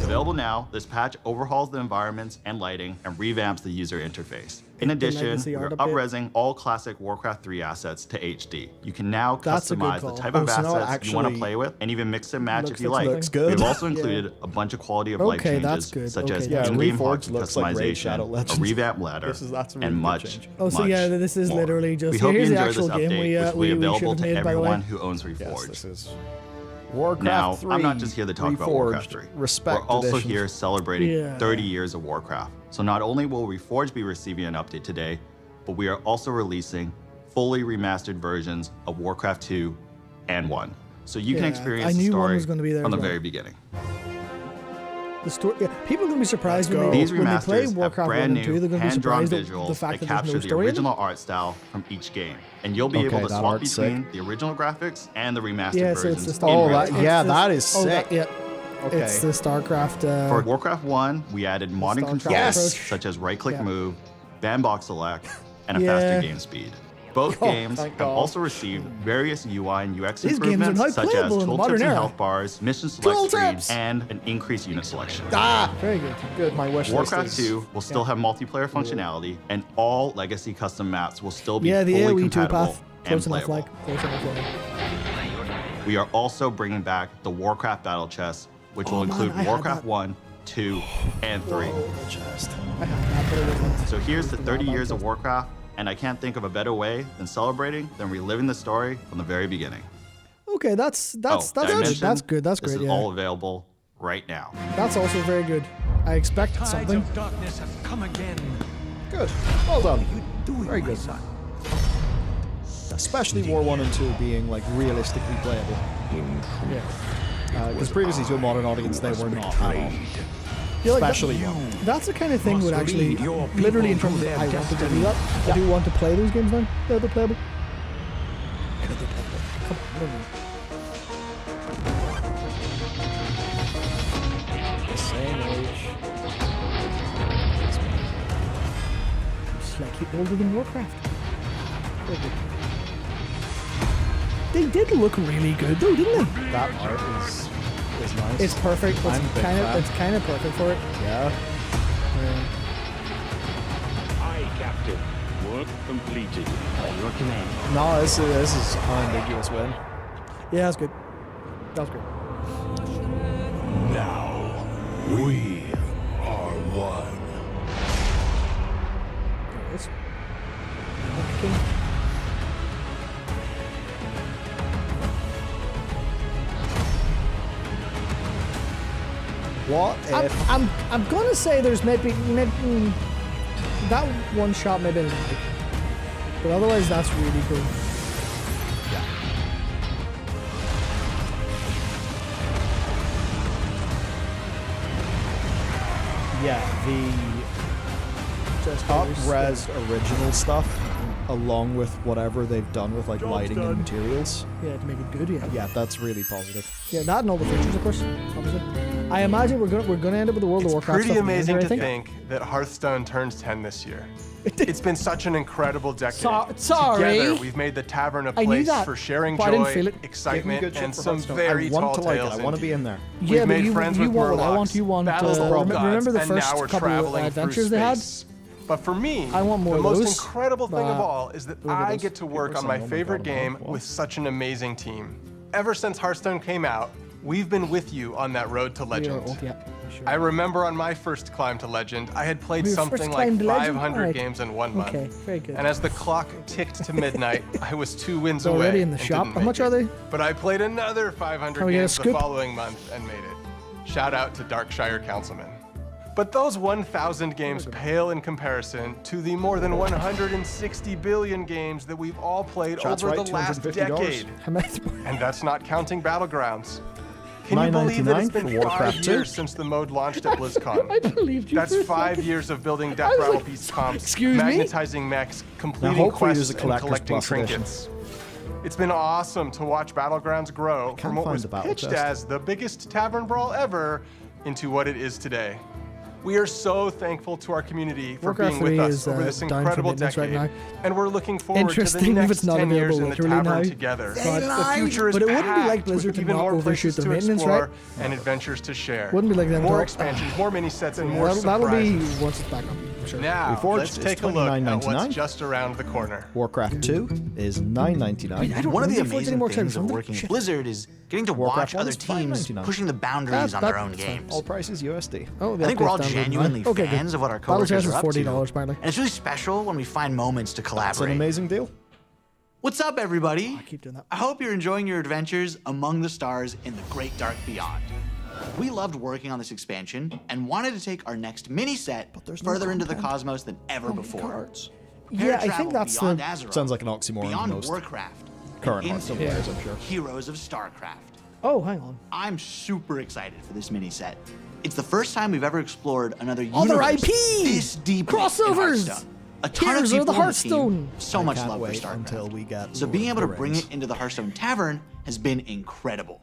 Available now, this patch overhauls the environments and lighting and revamps the user interface. In addition, legacy we're art update. up-resing all classic Warcraft 3 assets to HD. You can now That's a good customize the call. type Oh, of so now it assets you want to actually play with and even mix and match if looks you like like. Looks good. We've also Yeah. included a bunch of quality of life Okay, that's changes, good. such as Okay, that's in-game good. Reforged hotkey looks like Raid Shadow customization, a Legends. revamp ladder, That's a really and good much, change. Oh, so much yeah, this is more. literally just. We hope here's you the enjoy this actual game update, we, which will be we available should to have made, by the way. everyone who owns Reforged. Yes, this is Warcraft Now, 3. I'm not just here to talk about Warcraft 3. Respect We're also edition. here celebrating Yeah. 30 years of Warcraft. So not only will Reforged be receiving an update today, but we are also releasing fully remastered versions of Warcraft 2 and 1. So you can Yeah, experience I the knew one story was gonna be there from as the well. very beginning. The story, yeah, people are gonna be surprised when These they play remasters have Warcraft 1 brand and 2. new They're gonna be hand-drawn surprised at visuals the fact that that there's capture no the story in it. original art style from each game. And you'll be Okay, able to that swap art's between sick. the original graphics and the remastered Yeah, so versions it's the in Oh, real that, time. yeah, It's the- that is oh, sick. yeah. Okay. It's the StarCraft. For Warcraft 1, we added modern StarCraft controls approach. such as right-click Yeah. move, bandbox select, and a Yeah. faster game speed. Both Oh, games thank have God. also received various UI and UX These games are improvements, now such as playable in the tooltips modern and era. health bars, mission select Tooltips! screens, and an increased unit selection. Ah, Very good. good. My wish Warcraft list is 2 will still have multiplayer functionality, and all legacy custom maps will still be Yeah, the fully AoE 2 compatible path. and Close enough, playable. Close enough, We are also bringing back the Warcraft Battle Chest, which will Oh, man, include I had Warcraft that. 1, 2, and 3. I had that, but it wasn't. So here's to 30 years of Warcraft, and I can't think of a better way than celebrating than reliving the story from the very beginning. Okay, that's Did I good. mention That's good. That's This great. is Yeah. all available right now. That's also very good. I expected something. darkness have come again. good. Well done. Very good. Especially War 1 and 2 being like realistically playable. Yeah. Because previously to a modern audience they were not at all. Yeah, like especially young. That's the kind of thing would Must actually, lead your literally in people terms to of their I want to do destiny. that. I do want to play those games now. They're playable. Come on. The same age. Slightly older than Warcraft. Very good. They did look really good though, didn't they? That art is nice. It's perfect. I'm a big fan. It's kind of perfect for it. Yeah. Aye, Captain. Work completed. At your command. No, this is an unambiguous win. Yeah, that's good. That was good. Now, we are one. There it is. What if I'm gonna say there's maybe that one shot maybe didn't like, but otherwise that's really cool. Yeah, the up-res original stuff, along with whatever they've done with like lighting and materials. Yeah, to make it good. Yeah. Yeah, that's really positive. Yeah, that and all the features, of course. Obviously. I imagine we're gonna end up with the World of Warcraft. Pretty stuff amazing later, to I think. that Hearthstone turns 10 this year. It's been such an incredible decade. Sorry. Together, we've made the tavern a I knew place that, for sharing but I didn't joy, feel it. excitement, Give me good and shit for some Hearthstone. very I want tall to like it. tales. I want to be in there. Yeah, We've but made you friends with want what I Murlocs, want. You want battles of remember gods, the and first now we're couple of traveling adventures through they had? space. But for me, I want more the of most those. incredible thing of But all is that look at I those. get to work People on my saying, "Oh my favorite God, game what?" with such an amazing team. Ever since Hearthstone came out, we've been with you on that road to legend. Yeah, sure. I remember on my first climb to legend, I had played Your first something climb like to legend? 500 Alright. games in 1 month. Okay, very good. And as the clock ticked to midnight, I was 2 wins They're away. already in the and shop. didn't How make much it. are they? But I played another 500 Can we get a games the scoop? following month and made it. Shout out to Darkshire Councilman. But those 1,000 games pale in comparison to the more than 160 billion games that we've all played That's over right, the last $250. decade. And that's not counting Battlegrounds. Can you believe that it's $9.99 been for 5 Warcraft 2? years since the mode launched at BlizzCon? I believed you. That's for a 5 second. years of building I death was rattle like, piece comps, excuse me? magnetizing mechs, completing hopefully quests, there's a and Collector's collecting Plus edition. trinkets. It's been awesome to watch Battlegrounds grow from what find was the battle pitched chest. as the biggest tavern brawl ever into what it is today. We are so thankful to our community for Warcraft being with 3 us is, over this down for incredible maintenance right decade, now. and we're looking forward to the Interesting if next it's not 10 years available in the literally tavern now. together. But The future is it wouldn't be packed like Blizzard with to even not more overshoot places the to maintenance, explore right? and adventures to share. Wouldn't be like them more to- expansions, more mini sets, and more That'll be surprises. once it's back up. I'm sure. Now, Reforged let's is take a look at what's $29.99. just around the corner. Warcraft 2 is $9.99. One of the remember if it's amazing anymore, things of something. working at Shit. Blizzard is getting to Warcraft watch 1 other is teams $5.99. pushing the boundaries on their own games. All prices USD. Oh, I think we're all update's down to genuinely 9. Okay, good. fans of what our Battle coworkers Chest are is up $40 to, apparently. and it's really special when we find moments to That's an collaborate. amazing deal. What's up, everybody? I keep doing that. I hope you're enjoying your adventures among the stars in the Great Dark Beyond. We loved working on this expansion and wanted to take our next mini set further into the cosmos than ever before. Cards. Prepare Yeah, to I think travel that's beyond the- Azeroth, Sounds like an oxymoron to beyond most Warcraft, current and Hearthstone into players, I'm sure. Heroes of StarCraft. Oh, hang on. I'm super excited for this mini set. It's the first time we've ever explored another Other universe IP! this deeply in Crossovers! Hearthstone. A ton Heroes of of the people on the Hearthstone! team, so I much can't love for wait StarCraft. until we get So being Lord able of to the bring Rings. it into the Hearthstone Tavern has been incredible.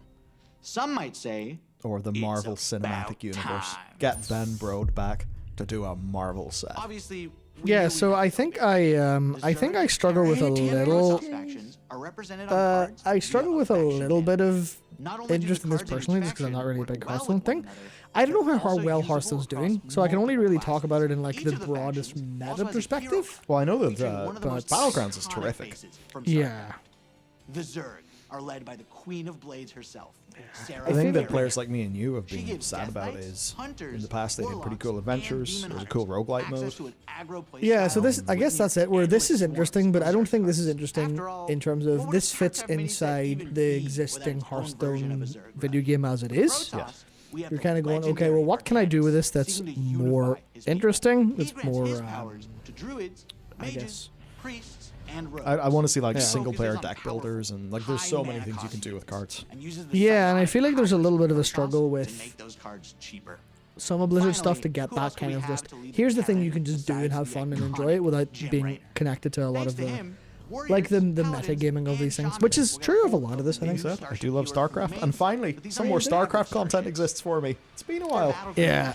Some might say Or the Marvel Cinematic Universe. Get Ben Brode back to do a Marvel set. obviously Yeah, so I think I struggle with a little. I struggle with a little bit of interest in this personally, just because I'm not really a big Hearthstone thing. I don't know how well Hearthstone's doing, so I can only really talk about it in like the broadest meta perspective. Well, I know that Battlegrounds is terrific. Yeah. The Zerg are led by the Queen of Blades herself, Sarah The thing that Ferrier. players like me and you have She been gives sad Death about Knights, is Hunters, in the past they did pretty cool Warlocks, adventures. and There's a Demon cool roguelite Hunters. mode. Access to an aggro play Yeah, so style this, I with guess that's it. Where this is interesting, but I don't think this is interesting After all, in terms of this fits inside the existing Hearthstone video game as it is. You're kind of going, okay, well, what can I do with this that's more interesting? That's more, to druids, I mages, guess. priests, and rogues. I want to see like Yeah. single player deck builders and like there's so many things you can do with cards. And uses the Yeah, and I feel like there's a little bit of a cost struggle to with make those cards cheaper. some of Blizzard stuff to get that kind of just, here's the thing you can just do and have fun and enjoy it without being connected to a lot of the, like the metagaming of these things, which is true of a lot of this, I think. So I do love StarCraft, and finally, some more StarCraft content exists for me. It's been a while. Yeah.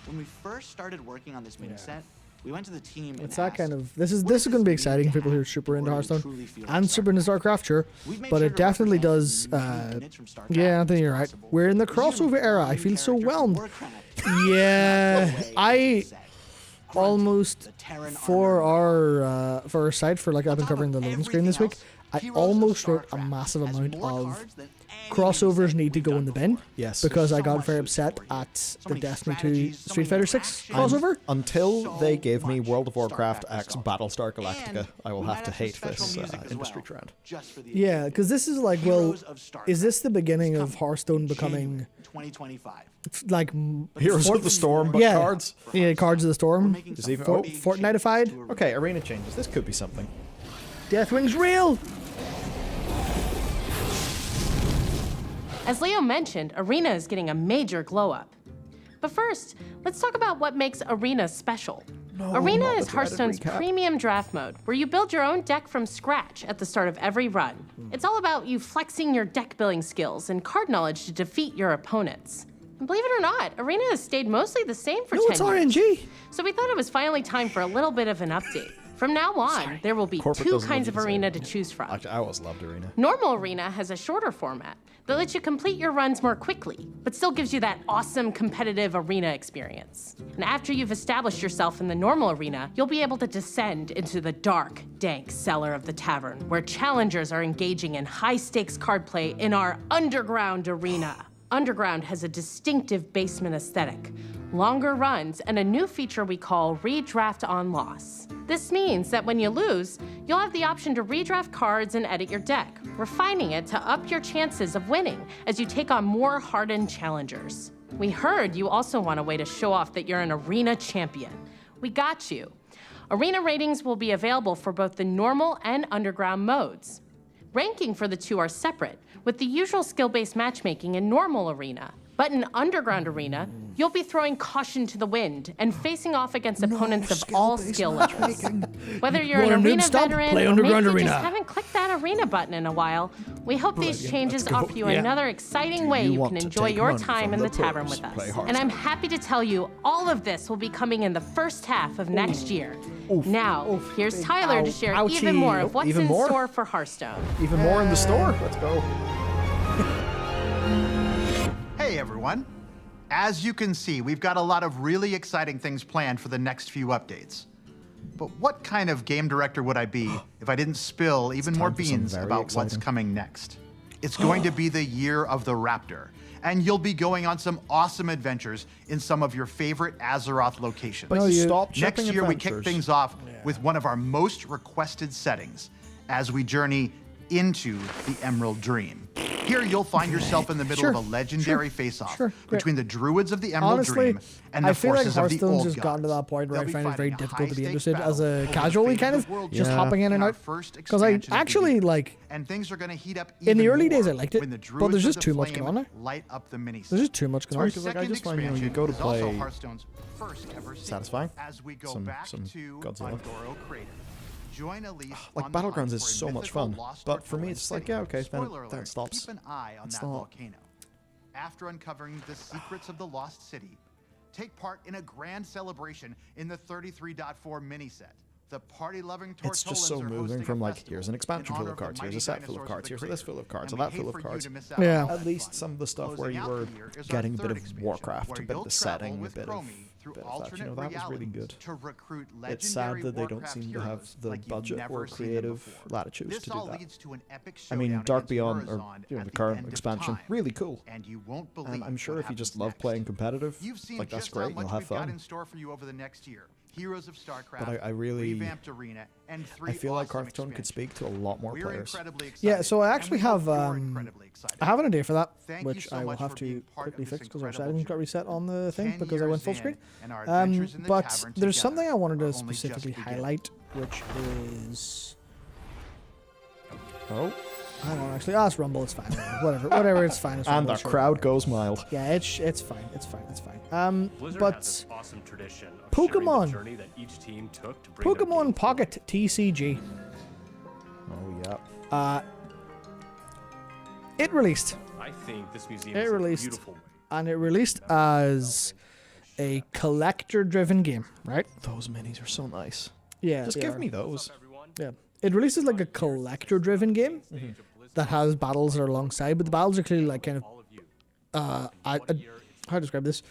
When we first started working on this mini set, we went to the team. It's that kind of, this is going to be exciting for people who are super into Hearthstone and super into StarCraft, sure, but it definitely does. Yeah, I think you're right. We're in the crossover era. I feel so whelmed. Yeah, I almost for our site for like I've been covering the loading screen this week. I almost wrote a massive amount of crossovers need to go in the bin. Yes. Because I got very upset at the Destiny 2 Street Fighter 6 crossover. Until they gave me World of Warcraft x Battlestar Galactica, I will have to hate this industry trend. Yeah, because this is like, well, is this the beginning of Hearthstone becoming 2025? Like Heroes of the Storm, but cards? Yeah, Cards of the Storm. Is even Fortnite-ified. Okay, arena changes. This could be something. Deathwing's real! As Leo mentioned, Arena is getting a major glow-up. But first, let's talk about what makes Arena special. Arena is Hearthstone's premium draft mode, where you build your own deck from scratch at the start of every run. It's all about you flexing your deck-building skills and card knowledge to defeat your opponents. And believe it or not, Arena has stayed mostly the same for 10 years. It's RNG! So we thought it was finally time for a little bit of an update. From now on, there will be two kinds of Arena to choose from. I always loved Arena. Normal Arena has a shorter format that lets you complete your runs more quickly, but still gives you that awesome competitive Arena experience. And after you've established yourself in the normal Arena, you'll be able to descend into the dark, dank cellar of the tavern, where challengers are engaging in high-stakes card play in our Underground Arena. Underground has a distinctive basement aesthetic, longer runs, and a new feature we call Redraft on Loss. This means that when you lose, you'll have the option to redraft cards and edit your deck, refining it to up your chances of winning as you take on more hardened challengers. We heard you also want a way to show off that you're an Arena champion. We got you. Arena ratings will be available for both the normal and underground modes. Ranking for the two are separate, with the usual skill-based matchmaking in normal Arena. But in Underground Arena, you'll be throwing caution to the wind and facing off against opponents of all skill levels. Whether you're an Arena veteran or maybe you just haven't clicked that Arena button in a while, we hope these changes offer you another exciting way you can enjoy your time in the tavern with us. And I'm happy to tell you all of this will be coming in the first half of next year. Now, here's Tyler to share even more of what's in store for Hearthstone. Even more in the store? Let's go. Hey everyone. As you can see, we've got a lot of really exciting things planned for the next few updates. But what kind of game director would I be if I didn't spill even more beans about what's coming next? It's going to be the year of the Raptor, and you'll be going on some awesome adventures in some of your favorite Azeroth locations. But stop next year we kick things off with one of our most requested settings as we journey into the Emerald Dream. Here you'll find yourself in the middle of a legendary face-off between the druids of the Emerald Dream and the forces of the Hearthstone's old just gotten to that point where I find it very difficult to be interested as a for casually kind of just hopping in and out. Because I actually like, and things are going to heat up in the early days I liked it, but there's just too much going on there. Light up the mini There's just too much going on. Because like, I just find, you go to play satisfying, some Godzilla. Like Battlegrounds is so much fun, but for me it's just like, yeah, okay, then it stops. Keep an eye on that volcano. After uncovering the secrets of the Lost City, take part in a grand celebration in the 33.4 mini set. The party-loving Tortolans it's just so moving from like, here's an expansion full of cards, here's a set full of cards, here's this full of cards, and that full of cards. Yeah. At least some of the stuff where you were getting a bit of Warcraft, a bit of the setting, a bit of that, you know, that was really good. It's sad that they don't seem to have the budget or creative latitudes to do that. I mean, Dark Beyond, or you know, the current expansion, really cool. And I'm sure if you just love playing competitive, like that's great, and you'll have fun. Heroes of StarCraft, but I really, revamped Arena, and I feel like Hearthstone could speak to a lot more players. Yeah, so I actually have I have an idea for that, which I will have to quickly fix because our settings got reset on the thing because I went full screen. But there's something I wanted to specifically highlight, which is hang on, actually, it's Rumble, it's fine. Whatever, it's fine. And the crowd goes mild. Yeah, it's fine. Blizzard but has this awesome tradition of Pokemon. sharing the journey that each team took to bring their Pokemon Pocket TCG. Oh yeah. It released. I think this museum It is released, a beautiful way. and it released as a collector-driven game, right? Those minis are so nice. Yeah, Just they give are. me those. Yeah, it releases like a collector-driven game that has battles that are alongside, but the battles are clearly like kind of how to describe this?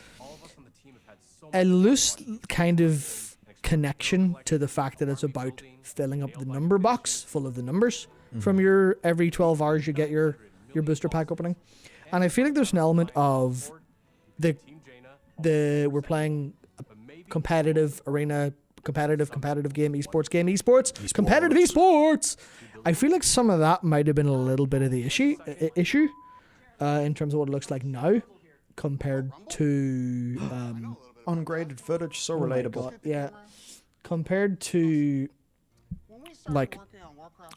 A loose kind of connection to the fact that it's about filling up the number box full of the numbers from your every 12 hours you get your booster pack opening, and I feel like there's an element of the we're playing a competitive arena, competitive game, esports, competitive esports. I feel like some of that might have been a little bit of the issue in terms of what it looks like now compared to ungraded footage, so oh my relatable. God, yeah, compared to like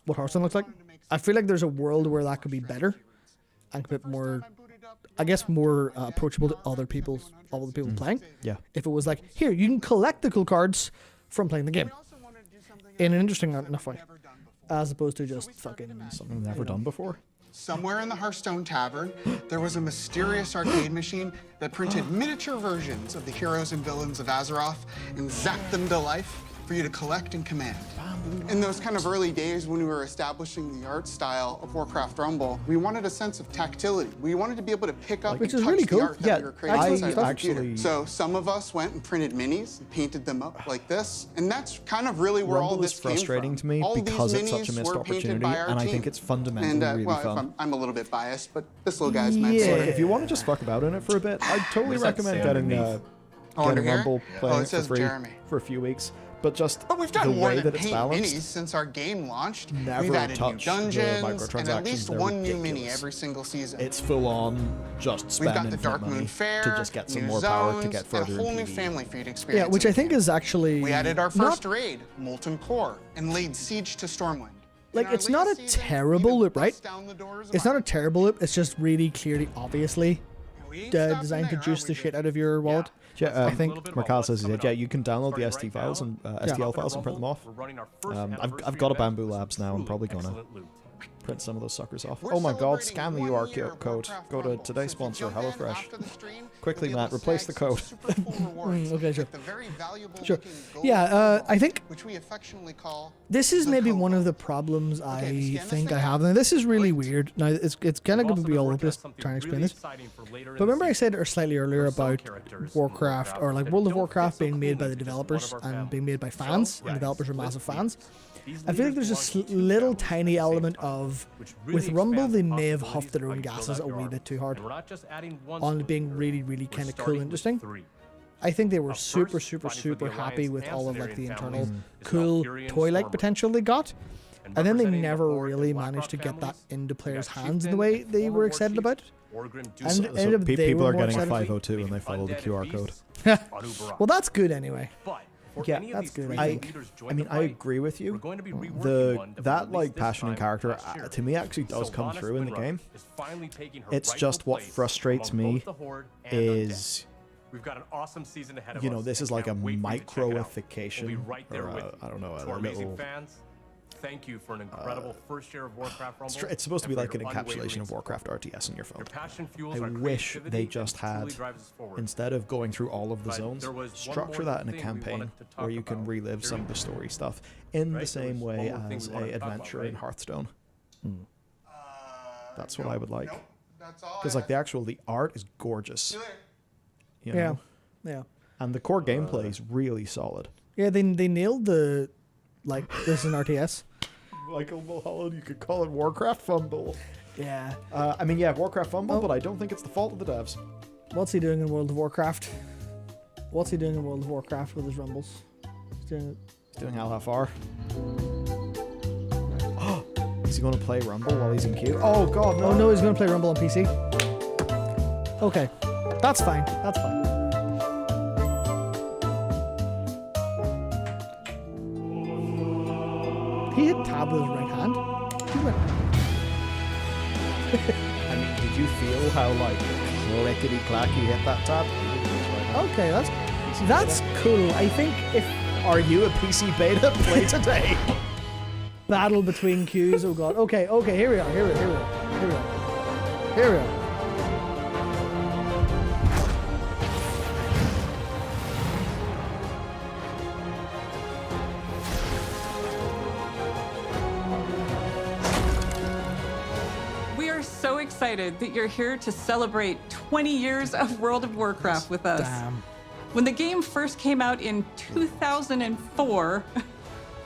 what Hearthstone looks like. I feel like there's a world where that could be better and a bit more, I guess, more approachable to all the people playing. Yeah. If it was like, here, you can collect the cool cards from playing the game in an interesting enough way, as opposed to just fucking something never done before. Somewhere in the Hearthstone Tavern, there was a mysterious arcade machine that printed miniature versions of the heroes and villains of Azeroth and zapped them to life for you to collect and command. In those kind of early days when we were establishing the art style of Warcraft Rumble, we wanted a sense of tactility. We wanted to be able to pick up Which and is touch really the cool. art that Yeah, we were creating I inside the actually- computer. So some of us went and printed minis and painted them up like this, and that's kind of really where all Rumble this is frustrating came to from. me All because these it's such a minis missed were painted opportunity, by our and I team. think it's fundamentally And, really well, fun. I'm a little bit biased, but this little guy's meant So, to. like, if you want to just fuck about in it for a bit, I'd totally Where's that recommend say getting underneath? Under getting here? Rumble, Oh, playing it it for says free Jeremy. for a few weeks. But just But we've the done more way than that it's paint balanced, minis since our game launched. Never We've added new touched the dungeons and microtransactions. at least They're one new mini ridiculous. every single season. it's full on just We've spend got the infinite Dark money Moon Fair, to just get some new more power to zones, get and further a whole in new PvE. family feud experience. yeah, which I think is actually We added our first not, raid, Molten Core, and laid siege to Stormwind. like it's not a terrible loop, right? It's not a terrible loop. It's just really clearly, obviously designed to juice the shit out of your wallet. Yeah, I think Marcal says he said, yeah, you can download the ST files and STL files and print them off. I've got a Bamboo Labs now. I'm probably gonna print some of those suckers off. Oh my God! Scan the UR code. Go to today's sponsor, HelloFresh. Quickly, Matt, replace the code. Okay, sure. Sure. Yeah, I think which we affectionately call this is maybe one of the problems I think I have. Now, this is really weird. Now, it's kind of going to be all over this trying to explain this. But remember I said slightly earlier about Warcraft, or like World of Warcraft being made by the developers and being made by fans, and developers are massive fans. I feel like there's this little tiny element of, with Rumble, they may have huffed their own gases a wee bit too hard on being really, really kind of cool and interesting. I think they were super happy with all of like the internal cool toy-like potential they got, and then they never really managed to get that into players' hands in the way they were excited about it. And ended up they people were are more getting a excited. 502 and they follow the QR code. Well, that's good anyway. Yeah, that's good. I mean, I agree with you. That like passion and character to me actually does come through in the game. It's just what frustrates me is, we've got an awesome season ahead of us. you know, this is like a microification. We'll be right there or with I don't know, to a our amazing little. fans. Thank you for an incredible first year of Warcraft Rumble. It's supposed to be and like for an your encapsulation unwavering of Warcraft RTS in your phone. Your passion fuels I our wish creativity they and just truly had, drives us forward. instead of going through all of the But zones, there was one structure more that in a thing we campaign wanted to talk where you can about relive some of the story stuff in the same way as a adventure in Hearthstone. That's what I would like. Because like the art is gorgeous. You know? Yeah. And the core gameplay is really solid. Yeah, they nailed the, like, this is an RTS. Michael Mulholland, you could call it Warcraft Fumble. Yeah. I mean, yeah, Warcraft Fumble, but I don't think it's the fault of the devs. What's he doing in World of Warcraft? What's he doing in World of Warcraft with his rumbles? He's doing LFR. Is he going to play Rumble while he's in queue? Oh God, no! Oh no, he's going to play Rumble on PC. Okay, that's fine. That's fine. He hit tab with his right hand. He went. I mean, did you feel how like clickety clack he hit that tab? He did with his right Okay, that's cool. I think if Are you a PC beta? Play today. battle between queues. Oh god. Okay, here we are. Here we are. We are so excited that you're here to celebrate 20 years of World of Warcraft with us. Damn. When the game first came out in 2004,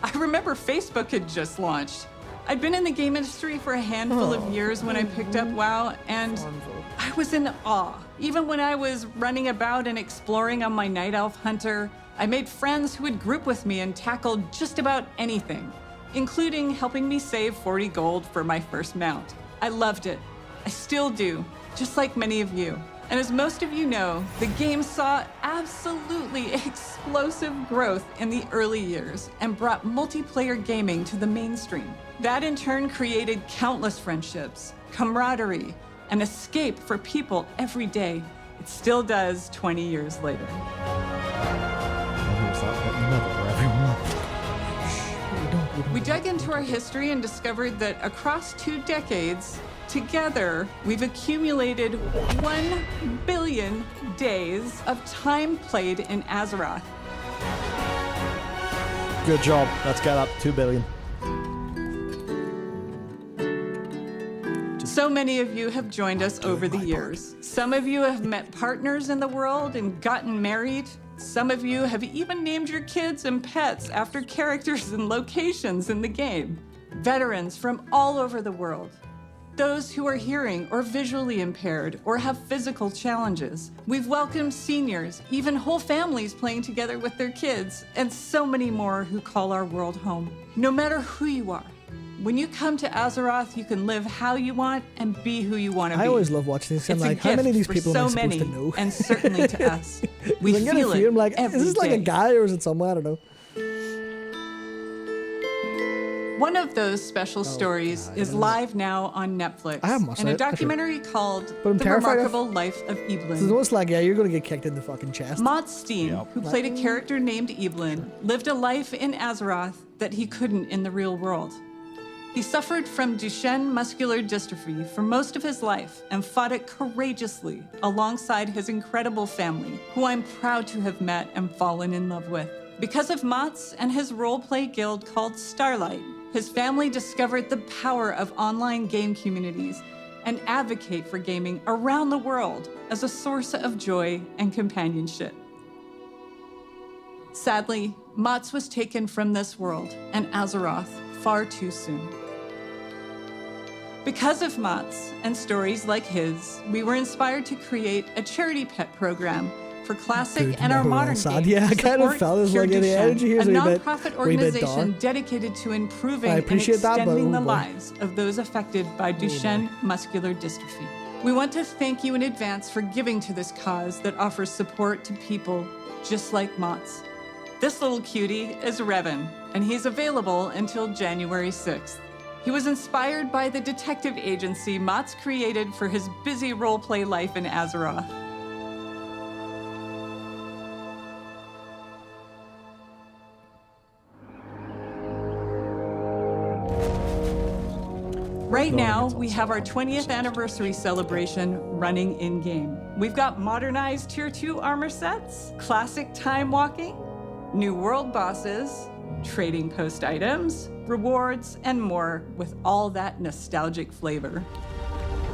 I remember Facebook had just launched. I'd been in the game industry for a handful of years when I picked up WoW, and I was in awe. Even when I was running about and exploring on my Night Elf Hunter, I made friends who would group with me and tackle just about anything, including helping me save 40 gold for my first mount. I loved it. I still do, just like many of you. And as most of you know, the game saw absolutely explosive growth in the early years and brought multiplayer gaming to the mainstream. That in turn created countless friendships, camaraderie, and escape for people every day. It still does 20 years later. We dug into our history and discovered that across 2 decades, together, we've accumulated 1 billion days of time played in Azeroth. Good job. Let's get up to 2 billion. So many of you have joined us over the years. Some of you have met partners in the world and gotten married. Some of you have even named your kids and pets after characters and locations in the game. Veterans from all over the world. Those who are hearing or visually impaired or have physical challenges. We've welcomed seniors, even whole families playing together with their kids, and so many more who call our world home. No matter who you are, when you come to Azeroth, you can live how you want and be who you want to be. I always love watching this. I'm It's a like, how many of these gift people for am I so supposed to many, know? and certainly to us. We I'm getting feel a few. it I'm like, every is this like a day. guy or is it someone? I don't know. One of those special stories is live now on Netflix I haven't watched in a it, actually. documentary called But I'm The terrified of- Remarkable Life of Evelyn. So it's almost like, yeah, you're going to get kicked in the fucking chest. Mott Steen, who played a character named Evelyn, lived a life in Azeroth that he couldn't in the real world. He suffered from Duchenne muscular dystrophy for most of his life and fought it courageously alongside his incredible family, who I'm proud to have met and fallen in love with. Because of Mott's and his roleplay guild called Starlight, his family discovered the power of online game communities and advocate for gaming around the world as a source of joy and companionship. Sadly, Mott's was taken from this world and Azeroth far too soon. Because of Mott's and stories like his, we were inspired to create a charity pet program for classic Dude, and our no, modern sad. games Yeah, I to kind of support felt as Cure like the Duchenne, energy here a is a wee bit- nonprofit wee bit organization dark. dedicated to improving I and appreciate that, but extending oh the boy. lives of those affected by Duchenne muscular dystrophy. We want to thank you in advance for giving to this cause that offers support to people just like Mott's. This little cutie is Revan, and he's available until January 6th. He was inspired by the detective agency Mott's created for his busy roleplay life in Azeroth. Right now, we have our 20th anniversary celebration running in-game. We've got modernized Tier 2 armor sets, classic time walking, new world bosses, trading post items, rewards, and more with all that nostalgic flavor.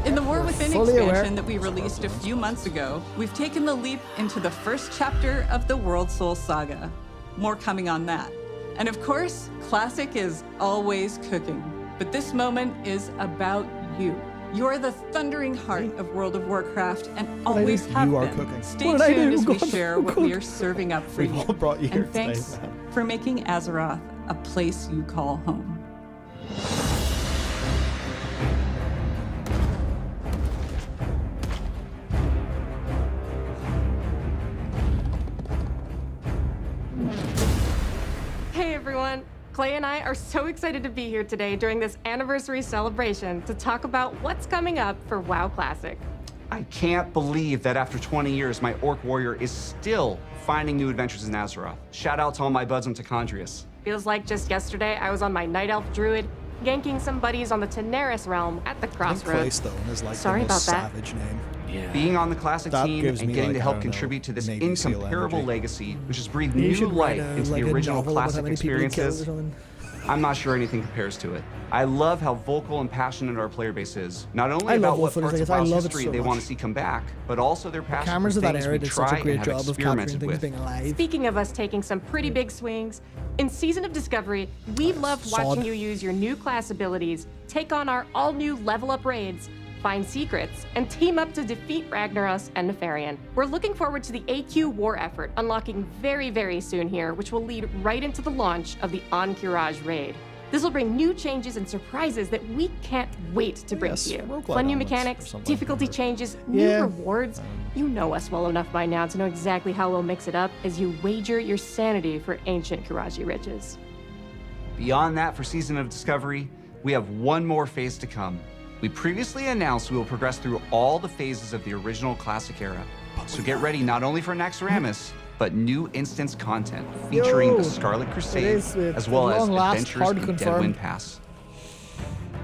In the War Within fully aware. expansion that we released a few months ago, we've taken the leap into the first chapter of the World Soul Saga. More coming on that. And of course, Classic is always cooking. But this moment is about you. You're the thundering heart of World of Warcraft and What did I always do? have You are been. cooking. Stay What did I tuned do? as we God, share what we are serving up for We've you. all brought you here And thanks today, man. for making Azeroth a place you call home. Hey everyone! Clay and I are so excited to be here today during this anniversary celebration to talk about what's coming up for WoW Classic. I can't believe that after 20 years, my Orc Warrior is still finding new adventures in Azeroth. Shout out to all my buds in Tacondrius. Feels like just yesterday I was on my Night Elf Druid, ganking some buddies on the Teneris realm at the crossroads. Claystone is like Sorry the most about that. savage name. Yeah. Being on the Classic That team gives and me, getting like, to I help don't know, contribute to this Navy SEAL incomparable energy. legacy, which has breathed You new should light write a, into like the a original novel about how Classic many people he killed or experiences, something. I'm not sure anything compares to it. I love how vocal and passionate our player base is. Not only I love about what Wolf parts of Footage, I WoW's love it history so they much. want to see come back, but also their passion Cameras for of that things era we did try such a great and have job of capturing experimented things with. being alive. Speaking of us taking some pretty big swings, in Season of Discovery, we've loved watching you use your new class abilities, take on our all-new level-up raids, find secrets, and team up to defeat Ragnaros and Nefarian. We're looking forward to the AQ war effort unlocking very, very soon here, which will lead right into the launch of the Encourage raid. This will bring new changes and surprises that we can't wait to bring to you. Fun new mechanics, difficulty changes, new rewards. You know us well enough by now to know exactly how we'll mix it up as you wager your sanity for ancient Kiraji riches. Beyond that, for Season of Discovery, we have one more phase to come. We previously announced we will progress through all the phases of the original Classic era. So get ready not only for Naxxramas, but new instance content featuring the Scarlet Crusade, as well as adventures in Deadwind Pass.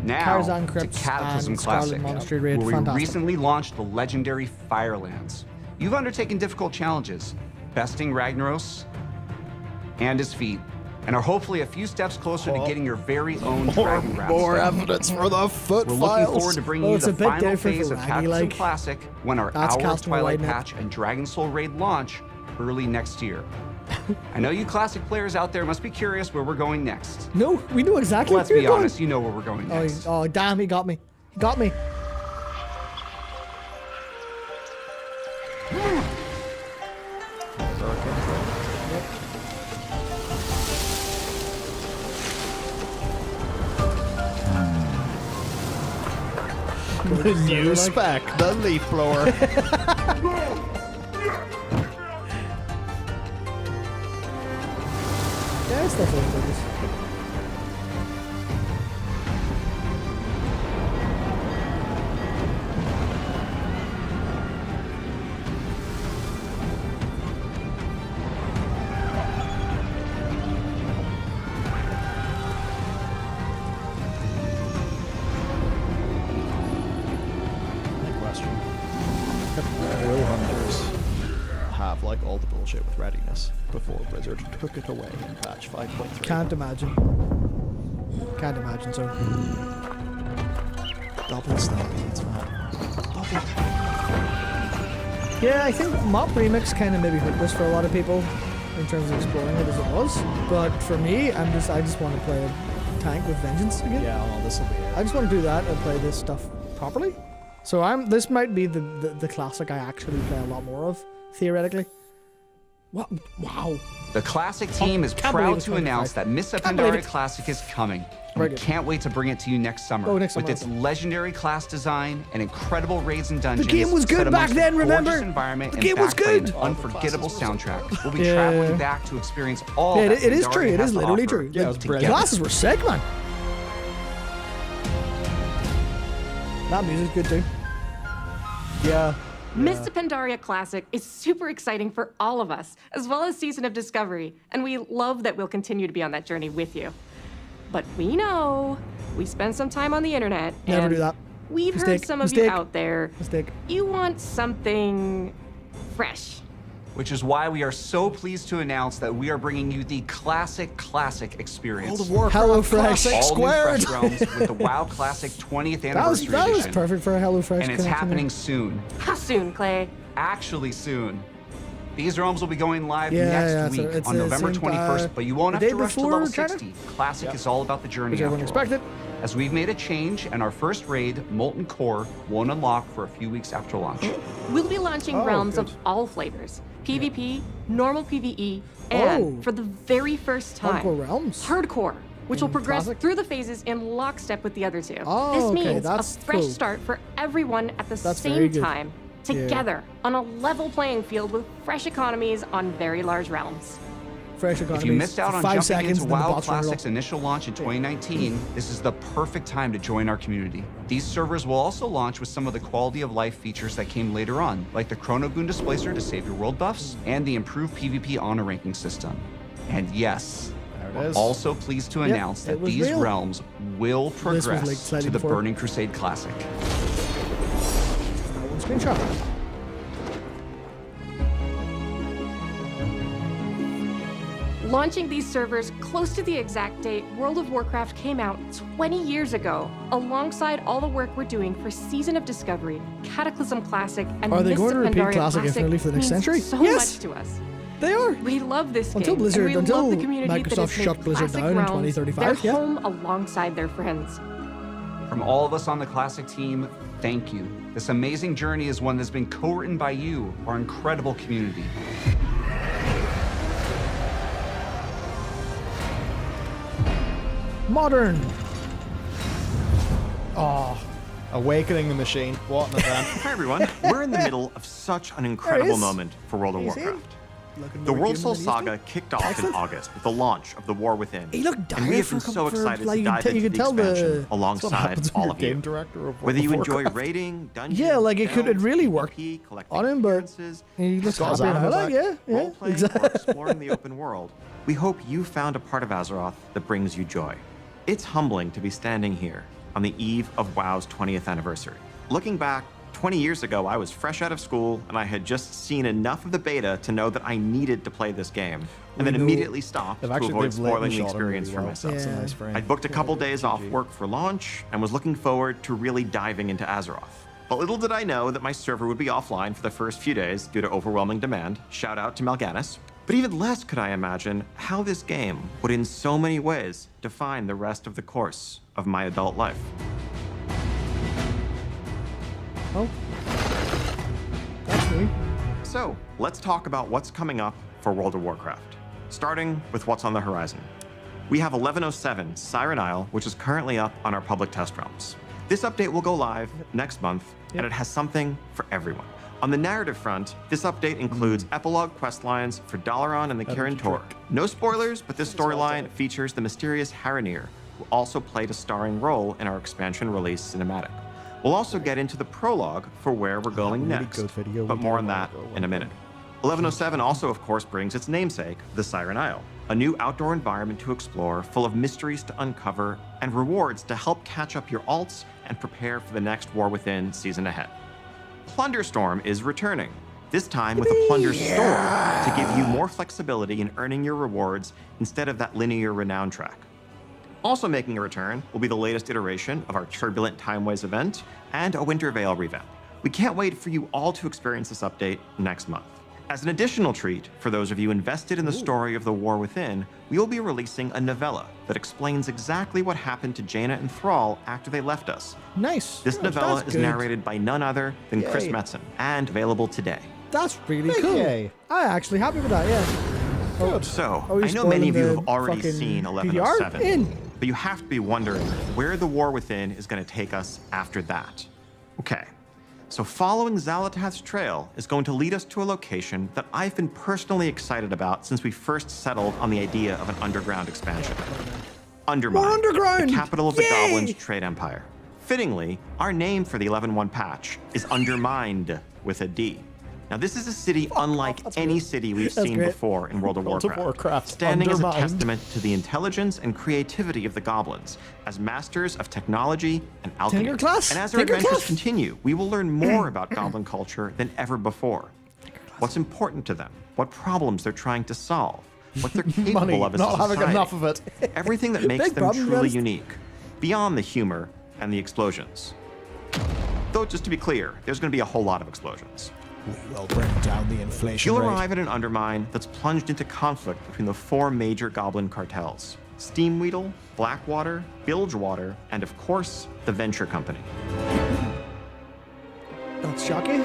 Now, Tarzan to Crypts Cataclysm and Scarlet Classic, Monastery where Raid, we fantastic. recently launched the legendary Firelands. You've undertaken difficult challenges, besting Ragnaros and his feet, and are hopefully a few steps closer to getting your very own Dragon Wrath More stone. evidence for the foot We're files. looking forward to bringing you the final phase of Cataclysm Classic when our That's Hour of casting a Twilight wide net. patch and Dragon Soul raid launch early next year. I know you Classic players out there must be curious where we're going next. No, we know exactly Let's where be you're going. honest, you know where we're going Oh, next. oh, damn, he got me. He got me. The new spec, the leaf blower. Yeah, it's definitely good. Question. Will hunters have like all the bullshit with readiness before Blizzard took it away in patch 5.3? Can't imagine. Can't imagine, so. Double stampedes, man. Yeah, I think Mop Remix kind of maybe hurt this for a lot of people in terms of exploring it as it was. But for me, I just want to play a tank with vengeance again. Yeah, well, this will be it. I just want to do that and play this stuff properly. So this might be the classic I actually play a lot more of, theoretically. What? Wow. The Classic team is can't believe proud it's to 25. announce that Mists of Can't believe Pandaria it. Classic is coming. Very We good. can't wait to bring it to you next summer. Oh, next with summer, its okay. legendary class design and incredible raids and dungeons. game was good set back amongst a then, gorgeous remember? environment The and game was backed by an good. unforgettable soundtrack. We'll be Yeah. traveling back to experience all Yeah, that it is Pandaria true. It has is to literally offer. true. Yeah, it was The brilliant. glasses were sick, man. That music's good too. Yeah. Mists of Pandaria Classic is super exciting for all of us, as well as Season of Discovery, and we love that we'll continue to be on that journey with you. But we know we spend some time on the internet. Never and do that. We've heard Mistake. some of Mistake. you out there. Mistake. You want something fresh. Which is why we are so pleased to announce that we are bringing you the Classic experience. World of Warcraft HelloFresh Classic All squared. new Fresh Realms with the WoW Classic 20th That Anniversary was Edition. perfect for a HelloFresh And it's connection happening there. soon. How soon, Clay? Actually soon. These realms will be going live Yeah, next yeah, week it's on November soon, 21st, but you won't the have to day rush to before level China? 60. Classic is all about the journey Which everyone after all. expected. As we've made a change, and our first raid, Molten Core, won't unlock for a few weeks after launch. We'll be launching Oh, realms good. of all flavors. PvP, normal PvE, and Oh. for the very first time, Hardcore realms. Hardcore, which will In progress Classic? through the phases in lockstep with the other two. Oh, this okay, means that's a fresh cool. start for everyone at the That's very same good. time, Yeah. together on a level playing field with fresh economies on very large realms. fresh economies. If you missed out on 5 jumping seconds, into then the WoW bots run it Classic's up. initial launch in 2019, this is the perfect time to join our community. These servers will also launch with some of the quality of life features that came later on, like the Chronogoon Displacer to save your world buffs, and the improved PvP honor ranking system. And yes, we're also pleased to announce that these realms will progress to the Burning Crusade Classic. One screenshot. Launching these servers close to the exact date World of Warcraft came out 20 years ago, alongside all the work we're doing for Season of Discovery, Cataclysm Classic, and Are they Mists going to of repeat Pandaria Classic infinitely for the next means century? So Yes. much to us. They are. We love this Until game, Blizzard- and we until love the community that Microsoft has made shut Blizzard classic down in realms 2035, their yeah. home alongside their friends. From all of us on the Classic team, thank you. This amazing journey is one that's been co-written by you, our incredible community. Modern. Oh, Awakening the Machine. What an event. Hi, everyone. We're in the middle of such an incredible moment for World of You see him? Warcraft. The World Soul Saga kicked off in August with the launch of the War Within. He looked And we have been dire so for, excited like, to dive you into could the tell the- expansion That's what alongside happens when all you're of you. game director of World Whether of you enjoy Warcraft. raiding, dungeons, Yeah, like it could. It really worked collecting on him, but appearances, he looks got his happy now. anime Like, back. yeah, role-playing, exactly. or exploring the open world, we hope you found a part of Azeroth that brings you joy. It's humbling to be standing here on the eve of WoW's 20th anniversary. Looking back, 20 years ago, I was fresh out of school, and I had just seen enough of the beta to know that I needed to play this game, and then immediately stopped to avoid spoiling the experience for myself. That's a nice frame. I'd booked a couple days off work for launch and was looking forward to really diving into Azeroth. But little did I know that my server would be offline for the first few days due to overwhelming demand. Shout out to Mal'Ganis. But even less could I imagine how this game would in so many ways define the rest of the course of my adult life. Oh. That's me. So, let's talk about what's coming up for World of Warcraft, starting with what's on the horizon. We have 1107 Siren Isle, which is currently up on our public test realms. This update will go live next month, and it has something for everyone. On the narrative front, this update includes epilogue quest lines for Dalaran and the Kirin Tor. No spoilers, but this storyline features the mysterious Haranir, who also played a starring role in our expansion release cinematic. We'll also get into the prologue for where we're going next, but more on that in a minute. 1107 also, of course, brings its namesake, the Siren Isle, a new outdoor environment to explore full of mysteries to uncover and rewards to help catch up your alts and prepare for the next War Within season ahead. Plunderstorm is returning, this time with a Plunder Store to give you more flexibility in earning your rewards instead of that linear renown track. Also making a return will be the latest iteration of our Turbulent Timeways event and a Winter Veil revamp. We can't wait for you all to experience this update next month. As an additional treat for those of you invested in the story of the War Within, we will be releasing a novella that explains exactly what happened to Jaina and Thrall after they left us. Nice. This Oh, novella that's is good. narrated by none other than Chris Yay. Metzen and available today. That's really Big cool. yay. I'm actually happy with that. Yeah. Oh, So, are we I know many of you spoiling have the already fucking seen PDR? 1107, In. but you have to be wondering where the War Within is going to take us after that. Okay, so following Xalatath's trail is going to lead us to a location that I've been personally excited about since we first settled on the idea of an underground expansion. Undermine, More underground! the capital of the Yay! Goblins' trade empire. Fittingly, our name for the 11.1 patch is Undermined with a D. Now, this is a city unlike any city we've That's seen great. before in World of World of Warcraft, Warcraft, standing as a Undermined. testament to the intelligence and creativity of the goblins as masters of technology and alchemy. Tinker class? And as our Tinker adventures class? continue, we will learn more about goblin culture than ever before. What's important to them, what problems they're trying to solve, what they're capable Money, of as a not having society. enough of it. Everything that makes Big them problem, truly guys. unique, beyond the humor and the explosions. Though, just to be clear, there's going to be a whole lot of explosions. We will bring down the inflation You'll rate. arrive at an Undermine that's plunged into conflict between the four major goblin cartels: Steamweedle, Blackwater, Bilgewater, and of course, the Venture Company. That's shocking.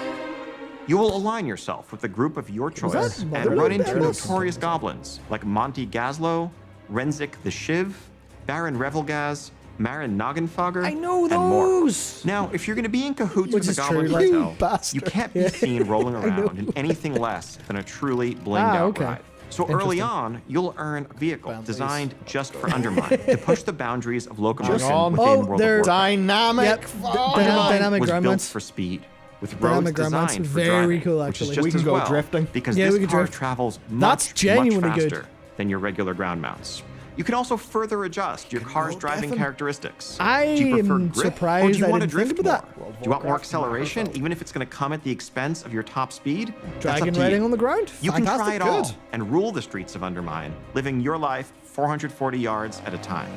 You will align yourself with a group of your choice that and Motherlode run into Barrels? notorious goblins like Monty Gazlo, Renzik the Shiv, Baron Revelgaz, Marin Noggenfogger, I know and more. those. Now, if you're going to be in cahoots Which with is the Goblin true, like, Cartel, bastard. you can't be Yeah. seen rolling I know. around in anything less than a truly blinged out okay. ride. So early on, you'll earn a vehicle designed just for Undermine to push the boundaries of locomotion within World of Warcraft. Dynamic. Yep. Undermine was ground built mounts. for speed, with Dynamic roads ground mounts. designed for Very driving, cool, which is actually. just We can as go well, drifting. because Yeah, we this can car drift. travels That's much genuinely faster good. than your regular ground mounts. You can also further adjust your car's driving characteristics. I Do you prefer am grip, surprised or do you I want to didn't think drift about more? that. Do you want more acceleration, even if it's going to come at the expense of your top speed? That's Dragon up to riding you. on the ground. You can try Fantastic, it all good. and rule the streets of Undermine, living your life 440 yards at a time.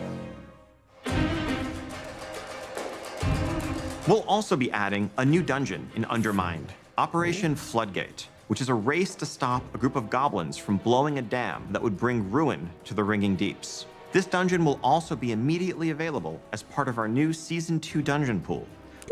We'll also be adding a new dungeon in Undermined, Operation Floodgate, which is a race to stop a group of goblins from blowing a dam that would bring ruin to the Ringing Deeps. This dungeon will also be immediately available as part of our new Season 2 dungeon pool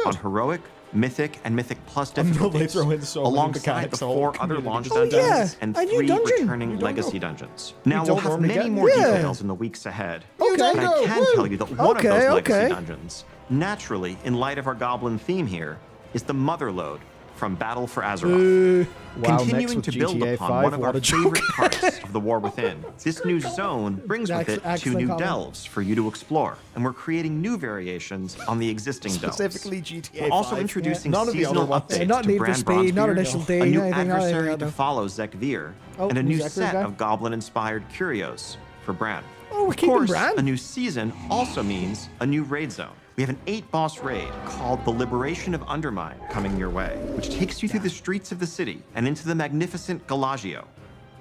on Heroic, Mythic, and Mythic Plus I know they difficulties, throw in so many alongside the mechanics, the whole 4 other community launch just dungeons does. and A new 3 dungeon. returning You don't legacy know. dungeons. You Now, don't we'll have normally many get. more Yeah. details in the weeks ahead, Okay. but I can Woo. tell you that one of Okay, those legacy okay. dungeons, naturally, in light of our goblin theme here, is the Motherlode from Battle for Azeroth. Wow, Continuing mixed with to build GTA upon 5, one of what our a joke. favorite parts of the War Within, this new zone brings with it 2 Excellent new comment. delves for you to explore, and we're creating new variations on the existing delves. Specifically GTA We're also 5. introducing None of the seasonal other ones. updates Not to Need for Brand Speed, not Bronzebeard, Initial D, a new anything, adversary nothing. to follow Zekvir, Oh, and a new new Zekvir set guy. of goblin-inspired curios for Bran. Oh, we're Of keeping course, Bran. a new season also means a new raid zone. We have an 8-boss raid called The Liberation of Undermine coming your way, which takes you through the streets of the city and into the magnificent Galagio,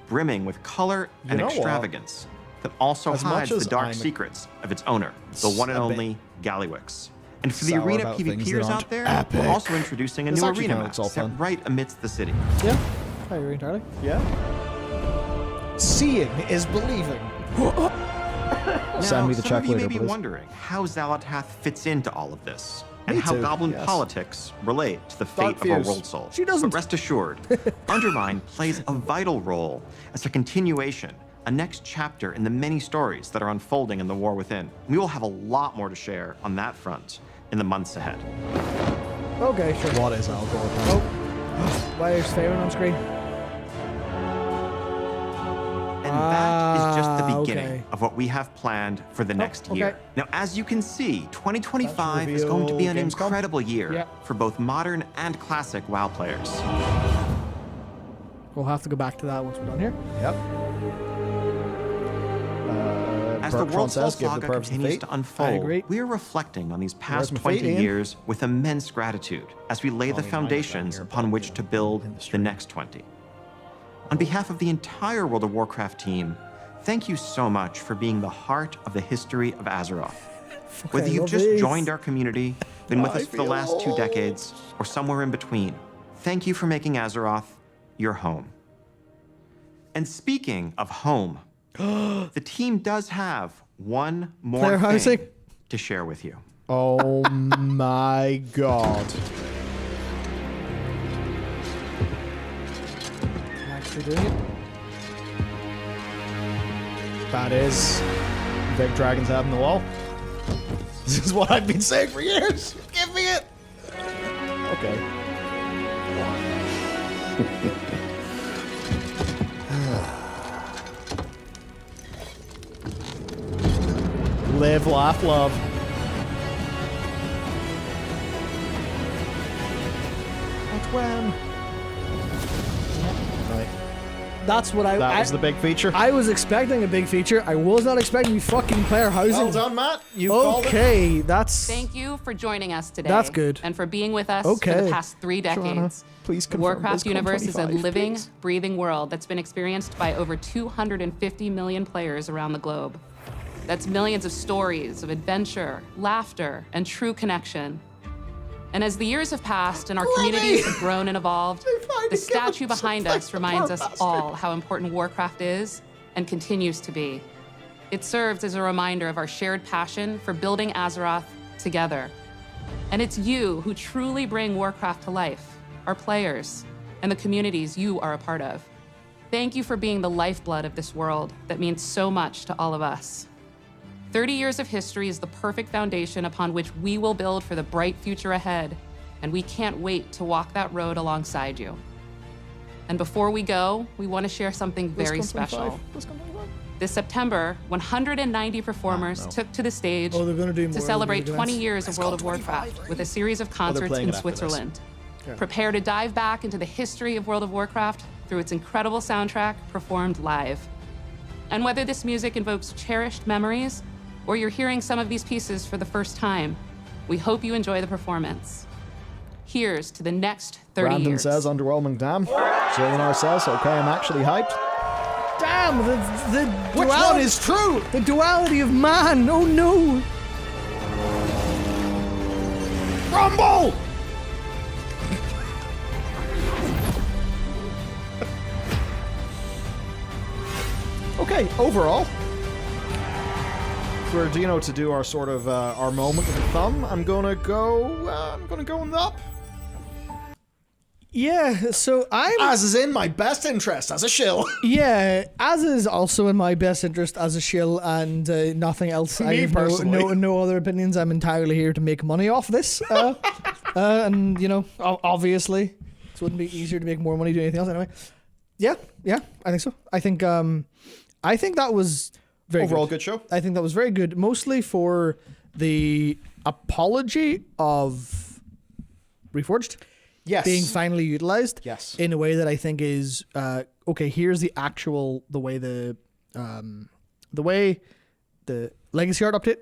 brimming with color and know what? extravagance that also As much hides as the dark I'm secrets of its owner, the one and a bit only Gallywix. And for the sour arena about things that PvPers aren't out there, epic. we're also introducing a It's new actually arena kinda map looks all set fun. right amidst the city. Yeah. I agree entirely. Yeah. Seeing is believing. Send me the some check of you later, may be please. wondering how Xalatath fits into all of this, and Me how too, goblin yes. politics relate to the Dark fate of our fears. world soul. She doesn't. But rest assured, Undermine plays a vital role as a continuation, a next chapter in the many stories that are unfolding in the War Within. We will have a lot more to share on that front in the months ahead. Okay, sure. What is algorithm? Oh. Why is Faerun on screen? And that is just the beginning okay. of what we have planned for the next okay. year. Now, as you can see, 2025 is going to be an reveal Gamescom. incredible year Yeah. for both modern and classic WoW players. We'll have to go back to that once we're done here. Yep. As the World Soul says, give the Saga purpose of continues fate. to I unfold, agree. we are reflecting on these past Where's my fate, 20 Ian? years with immense gratitude as we lay the foundations upon which to build the next 20. On behalf of the entire World of Warcraft team, thank you so much for being the heart of the history of Azeroth. Whether I you've love just these. joined our community, been with I us for the feel last 2 old. decades, or somewhere in between, thank you for making Azeroth your home. And speaking of home, the team does have one more Player thing housing? to share with you. Oh my god. I'm actually doing it. That is big dragon's head in the wall. This is what I've been saying for years. Give me it. Okay. Live, laugh, love. That's when. Right. That's what That was the big feature. I was expecting a big feature. I was not expecting fucking player housing. Well done, Matt. You called it. Okay, that's Thank you for joining us today. That's good. And for being with us for Okay. the past 3 decades. Joanna, please The confirm Warcraft BlizzCon universe is a 25, living, please. breathing world that's been experienced by over 250 million players around the globe. That's millions of stories of adventure, laughter, and true connection. And as the years have passed and our communities have grown and evolved, the statue behind us reminds us all how important Warcraft is and continues to be. It serves as a reminder of our shared passion for building Azeroth together. And it's you who truly bring Warcraft to life, our players, and the communities you are a part of. Thank you for being the lifeblood of this world that means so much to all of us. 30 years of history is the perfect foundation upon which we will build for the bright future ahead, and we can't wait to walk that road alongside you. And before we go, we want to share something very BlizzCon special. 25. This September, 190 performers took to the stage Oh, they're gonna do more to of celebrate these 20 events. years of World of Warcraft with a series of concerts playing in it after this. Switzerland. Okay. Prepare to dive back into the history of World of Warcraft through its incredible soundtrack performed live. And whether this music invokes cherished memories or you're hearing some of these pieces for the first time, we hope you enjoy the performance. Here's to the next 30 Brandon years. says, underwhelming, damn. Zillionaire says, okay, I'm actually hyped. Damn, the Which duality one is true? The duality of man. Oh no. Rumble! Okay, overall, for Dino to do our sort of our moment with the thumb, I'm gonna go in the up. Yeah, so As is in my best interest as a shill. Yeah, as is also in my best interest as a shill and nothing else. I Me have personally. no other opinions. I'm entirely here to make money off this. And, you know, obviously, it wouldn't be easier to make more money doing anything else anyway. Yeah, I think so. I think that was very Overall good show. I think that was very good, mostly for the apology of Reforged. Yes. Being finally utilized. Yes. In a way that I think is okay. Here's the actual the way the legacy art update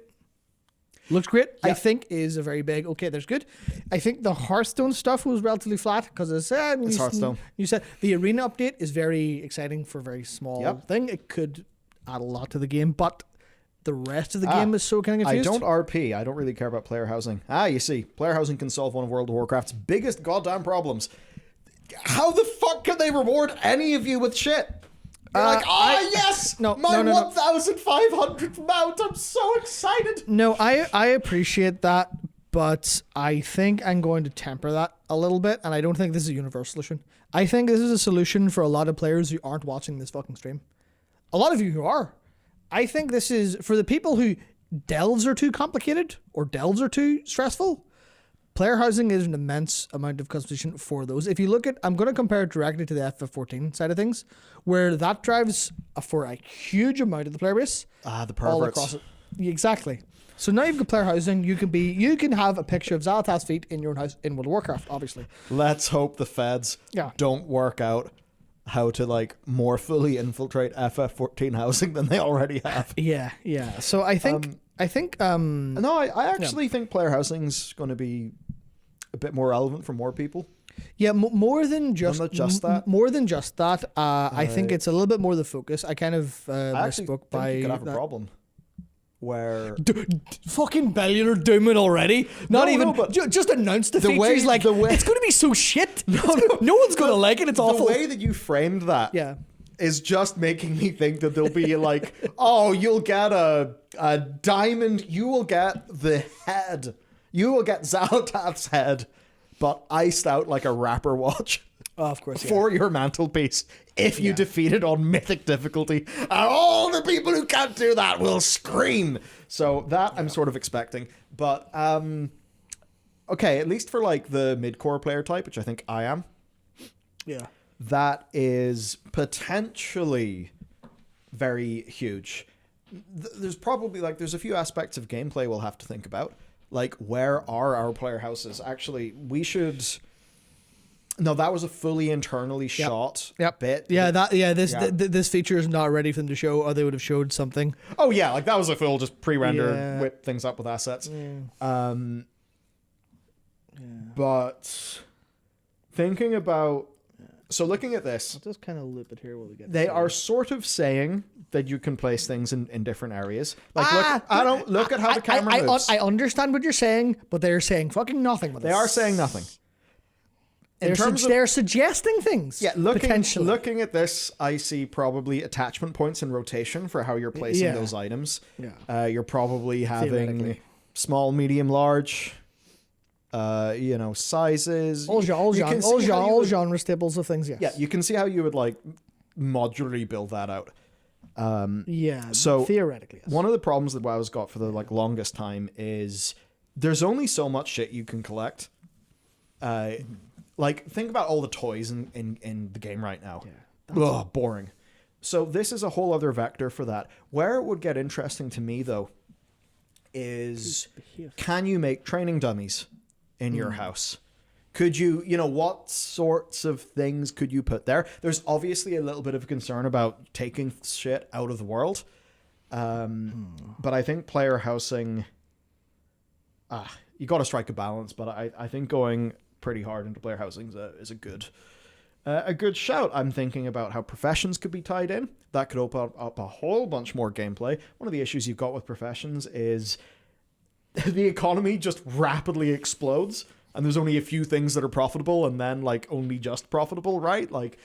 looks great. Yeah. I think is a very big. Okay, there's good. I think the Hearthstone stuff was relatively flat because it's Hearthstone. You said the arena update is very exciting for a very small thing. It could add a lot to the game, but the rest of the game is so kind of confused. I don't RP. I don't really care about player housing. You see, player housing can solve one of World of Warcraft's biggest goddamn problems. How the fuck can they reward any of you with shit? You're like, yes! No, my no. 1,500th mount! I'm so excited! No, I appreciate that, but I think I'm going to temper that a little bit, and I don't think this is a universal solution. I think this is a solution for a lot of players who aren't watching this fucking stream. A lot of you who are. I think this is for the people who delves are too complicated or delves are too stressful. Player housing is an immense amount of customization for those. If you look at, I'm going to compare it directly to the FF14 side of things, where that drives for a huge amount of the player base. The perverts. All across it. Exactly. So now you've got player housing. You can have a picture of Xal'atath's feet in your own house in World of Warcraft, obviously. Let's hope the feds don't work out how to like more fully infiltrate FF14 housing than they already have. Yeah. So I think no, I actually think player housing's going to be a bit more relevant for more people. Yeah, more than just that. More than just that. I think it's a little bit more the focus. I kind of misspoke by. You could have a problem where fucking Bellular dooming already. Not even just announced the features. way- Like the way- it's going to be so shit. No one's going to like it. It's awful. The way that you framed that, Yeah. is just making me think that there'll be like, oh, you'll get a diamond. You will get the head. You will get Xal'atath's head, but iced out like a rapper watch. Oh, of course, yeah. For your mantelpiece if you defeat it on mythic difficulty. And all the people who can't do that will scream. So that I'm sort of expecting. But, okay, at least for like the mid-core player type, which I think I am. Yeah. That is potentially very huge. There's probably like, there's a few aspects of gameplay we'll have to think about. Like, where are our player houses? Actually, we should... No, that was a fully internally shot bit. Yeah, this feature is not ready for them to show, or they would have showed something. Oh yeah, like that was a full just pre-rendered whip things up with assets. But thinking about looking at this, I'll just kind of loop it here while we get. They are sort of saying that you can place things in different areas. Like look at how the camera moves. I understand what you're saying, but they're saying fucking nothing with They are saying nothing. They're suggesting things. Yeah, potentially. looking at this, I see probably attachment points in rotation for how you're placing those items. Yeah. You're probably having Theoretically. small, medium, large, sizes. all genre staples of things. Yes. Yeah, you can see how you would like modularly build that out. So theoretically, yes. one of the problems that WoW's got for the like longest time is there's only so much shit you can collect. Like, think about all the toys in the game right now. Ugh, boring. So this is a whole other vector for that. Where it would get interesting to me, though, is can you make training dummies in your house? Could you, what sorts of things could you put there? There's obviously a little bit of concern about taking shit out of the world. But I think player housing, you got to strike a balance, but I think going pretty hard into player housing is a good shout. I'm thinking about how professions could be tied in. That could open up a whole bunch more gameplay. One of the issues you've got with professions is the economy just rapidly explodes, and there's only a few things that are profitable, and then like only just profitable, right? Like,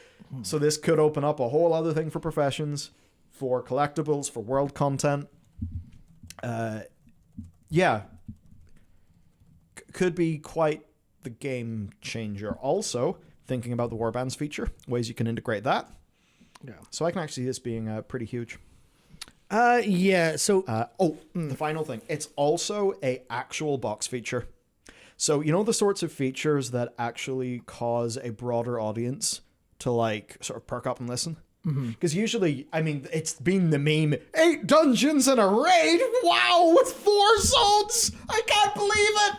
so this could open up a whole other thing for professions, for collectibles, for world content. Could be quite the game changer. Also, thinking about the warbands feature, ways you can integrate that. Yeah. So I can actually see this being pretty huge. So the final thing, it's also a actual box feature. So the sorts of features that actually cause a broader audience to like sort of perk up and listen. Because usually, I mean, it's been the meme, 8 dungeons in a raid, wow, with 4 zones, I can't believe it.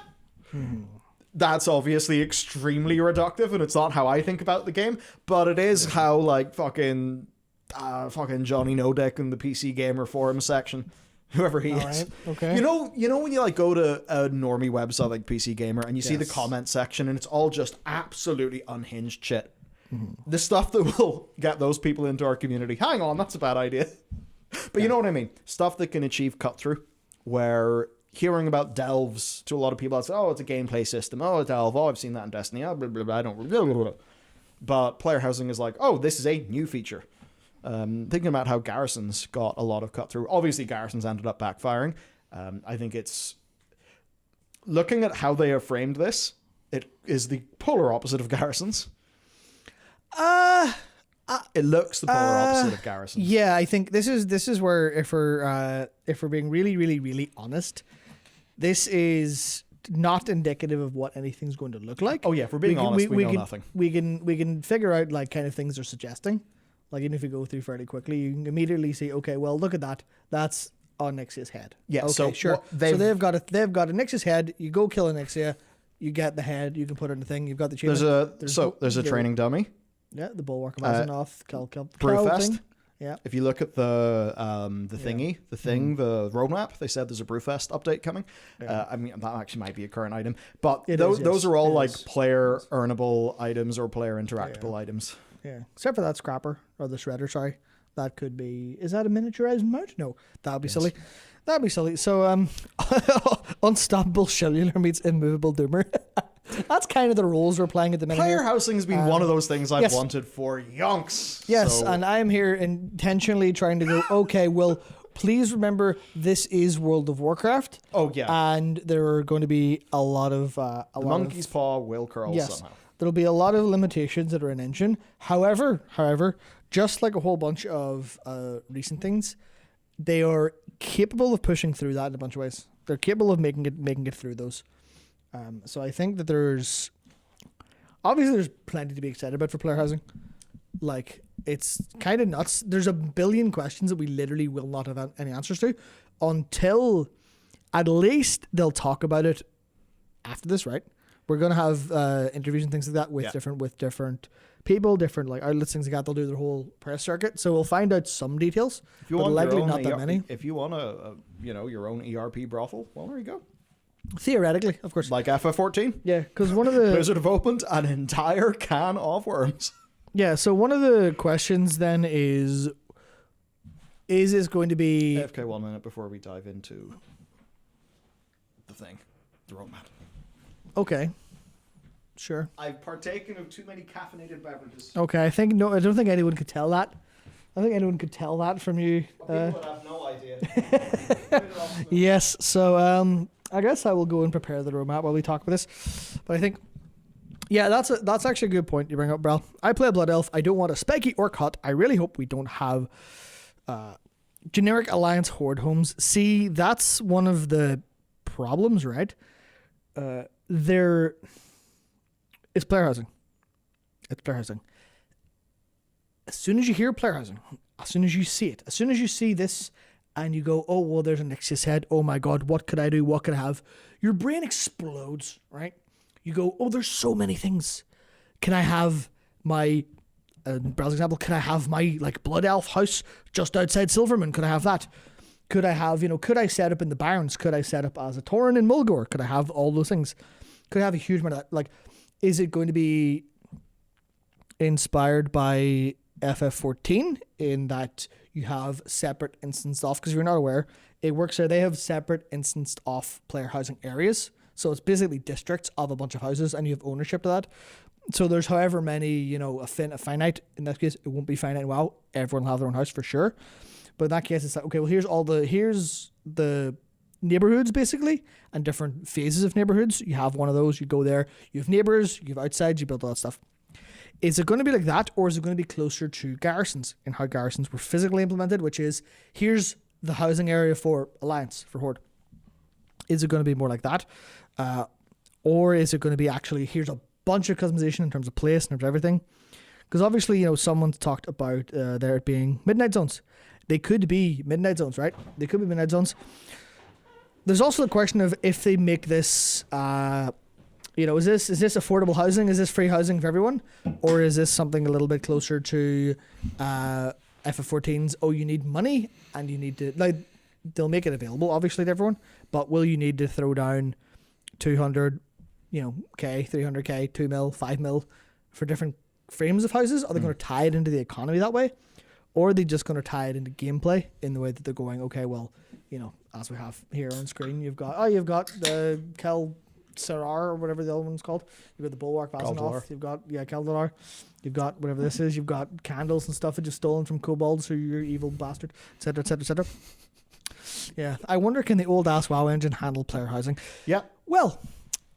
That's obviously extremely reductive, and it's not how I think about the game, but it is how like fucking Johnny Nodick in the PC Gamer forum section, whoever he is. Right, okay. You know when you like go to a normie website like PC Gamer and you see the comment section and it's all just absolutely unhinged shit. The stuff that will get those people into our community. Hang on, that's a bad idea. But you know what I mean? Stuff that can achieve cut through, where hearing about delves to a lot of people, it's it's a gameplay system. Oh, a delve. Oh, I've seen that in Destiny. Oh, blah, blah, blah. I don't. Blah, blah, blah. But player housing is like, oh, this is a new feature. Thinking about how Garrisons got a lot of cut through. Obviously, Garrisons ended up backfiring. I think it's looking at how they have framed this. It is the polar opposite of Garrisons. It looks the polar opposite of Garrisons. Yeah, I think this is where if we're being really, really, really honest, this is not indicative of what anything's going to look like. Oh yeah, if we're being honest, we know nothing. We can figure out like kind of things they're suggesting. Like even if you go through fairly quickly, you can immediately see, okay, well look at that. That's on Nixia's head. Yeah, okay, so sure. So they've got a Nixia's head. You go kill a Nixia, you get the head, you can put it in the thing. You've got the achievement. There's a training dummy. Yeah, the Bulwark of Azzinoth, Brewfest. Yeah. If you look at the roadmap, they said there's a Brewfest update coming. I mean, that actually might be a current item, but those are all like player earnable items or player interactable items. Yeah, except for that scrapper or the shredder. Sorry, that could be. Is that a miniaturized mount? No, that'd be silly. That'd be silly. So, unstoppable cellular meets immovable doomer. That's kind of the roles we're playing at the minute. Player housing has been one of those things I've wanted for yonks. Yes, so. And I'm here intentionally trying to go, okay, well, please remember this is World of Warcraft. Oh, yeah. And there are going to be a lot of... the monkey's paw will curl somehow. There'll be a lot of limitations that are in engine. However, just like a whole bunch of recent things, they are capable of pushing through that in a bunch of ways. They're capable of making it through those. So I think that there's plenty to be excited about for player housing. Like, it's kind of nuts. There's a billion questions that we literally will not have any answers to until at least they'll talk about it after this, right? We're going to have interviews and things like that with different people, different like outlets, things like that. They'll do their whole press circuit. So we'll find out some details, but likely not that many. If you want your own ERP brothel, well, there you go. Theoretically, of course. Like FF14? Yeah, because one of the... Blizzard have opened an entire can of worms. Yeah, so one of the questions then is this going to be... AFK 1 minute before we dive into the roadmap. Okay. Sure. I've partaken of too many caffeinated beverages. Okay, I don't think anyone could tell that. I think anyone could tell that from you. People would have no idea. Yes, so... I guess I will go and prepare the roadmap while we talk about this. But I think, yeah, that's actually a good point you bring up, Brel. I play a Blood Elf. I don't want a spiky or cut. I really hope we don't have generic Alliance Horde homes. See, that's one of the problems, right? It's player housing. It's player housing. As soon as you hear player housing, as soon as you see it, as soon as you see this and you go, oh, well, there's a Nexus head. Oh my God, what could I do? What could I have? Your brain explodes, right? You go, oh, there's so many things. Can I have my, browser example, can I have my like Blood Elf house just outside Silverman? Could I have that? Could I have, could I set up in the Barrens? Could I set up as a Tauren in Mulgore? Could I have all those things? Could I have a huge amount of that? Like, is it going to be inspired by FF14 in that you have separate instanced off? Because if you're not aware, it works there. They have separate instanced off player housing areas. So it's basically districts of a bunch of houses and you have ownership to that. So there's however many, a finite. In this case, it won't be finite in WoW. Everyone will have their own house for sure. But in that case, it's like, okay, well, here's the neighborhoods basically and different phases of neighborhoods. You have one of those, you go there, you have neighbors, you have outsides, you build all that stuff. Is it going to be like that, or is it going to be closer to garrisons and how garrisons were physically implemented, which is here's the housing area for Alliance, for Horde? Is it going to be more like that? Or is it going to be actually here's a bunch of customization in terms of place, in terms of everything? Because obviously, someone's talked about there being midnight zones. They could be midnight zones, right? They could be midnight zones. There's also the question of if they make this, is this affordable housing? Is this free housing for everyone? Or is this something a little bit closer to FF14's, oh, you need money and you need to, like, they'll make it available, obviously, to everyone, but will you need to throw down 200, K, 300K, 2 mil, 5 mil for different frames of houses? Are they going to tie it into the economy that way? Or are they just going to tie it into gameplay in the way that they're going, okay, well, as we have here on screen, you've got the Kel Sarar or whatever the other one's called. You've got the Bulwark Vazanoth. You've got, Keldalar. You've got whatever this is. You've got candles and stuff that you've stolen from kobolds, so you're evil bastard, etc., etc., etc. Yeah, I wonder, can the old-ass WoW engine handle player housing? Yeah. Well,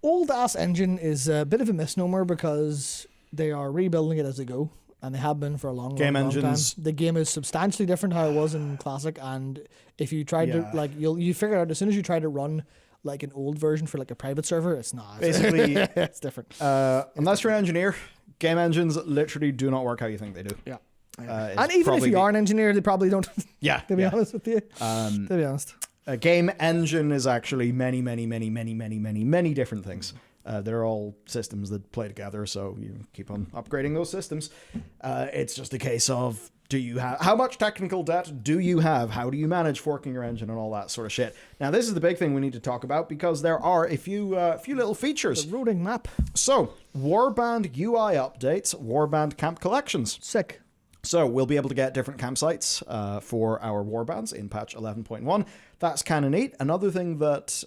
old-ass engine is a bit of a misnomer because they are rebuilding it as they go. And they have been for a long time. The game is substantially different how it was in Classic, and if you tried to you figure out as soon as you try to run like an old version for like a private server, it's not. Basically, it's different. Unless you're an engineer, game engines literally do not work how you think they do. Yeah. And even if you are an engineer, they probably don't. Yeah. To be honest with you. To be honest. A game engine is actually many, many, many, many, many, many, many different things. They're all systems that play together, so you keep on upgrading those systems. It's just a case of, how much technical debt do you have? How do you manage forking your engine and all that sort of shit? Now, this is the big thing we need to talk about because there are a few little features. The routing map. So, Warband UI updates, Warband camp collections. Sick. So we'll be able to get different campsites for our warbands in patch 11.1. That's kind of neat. Another thing that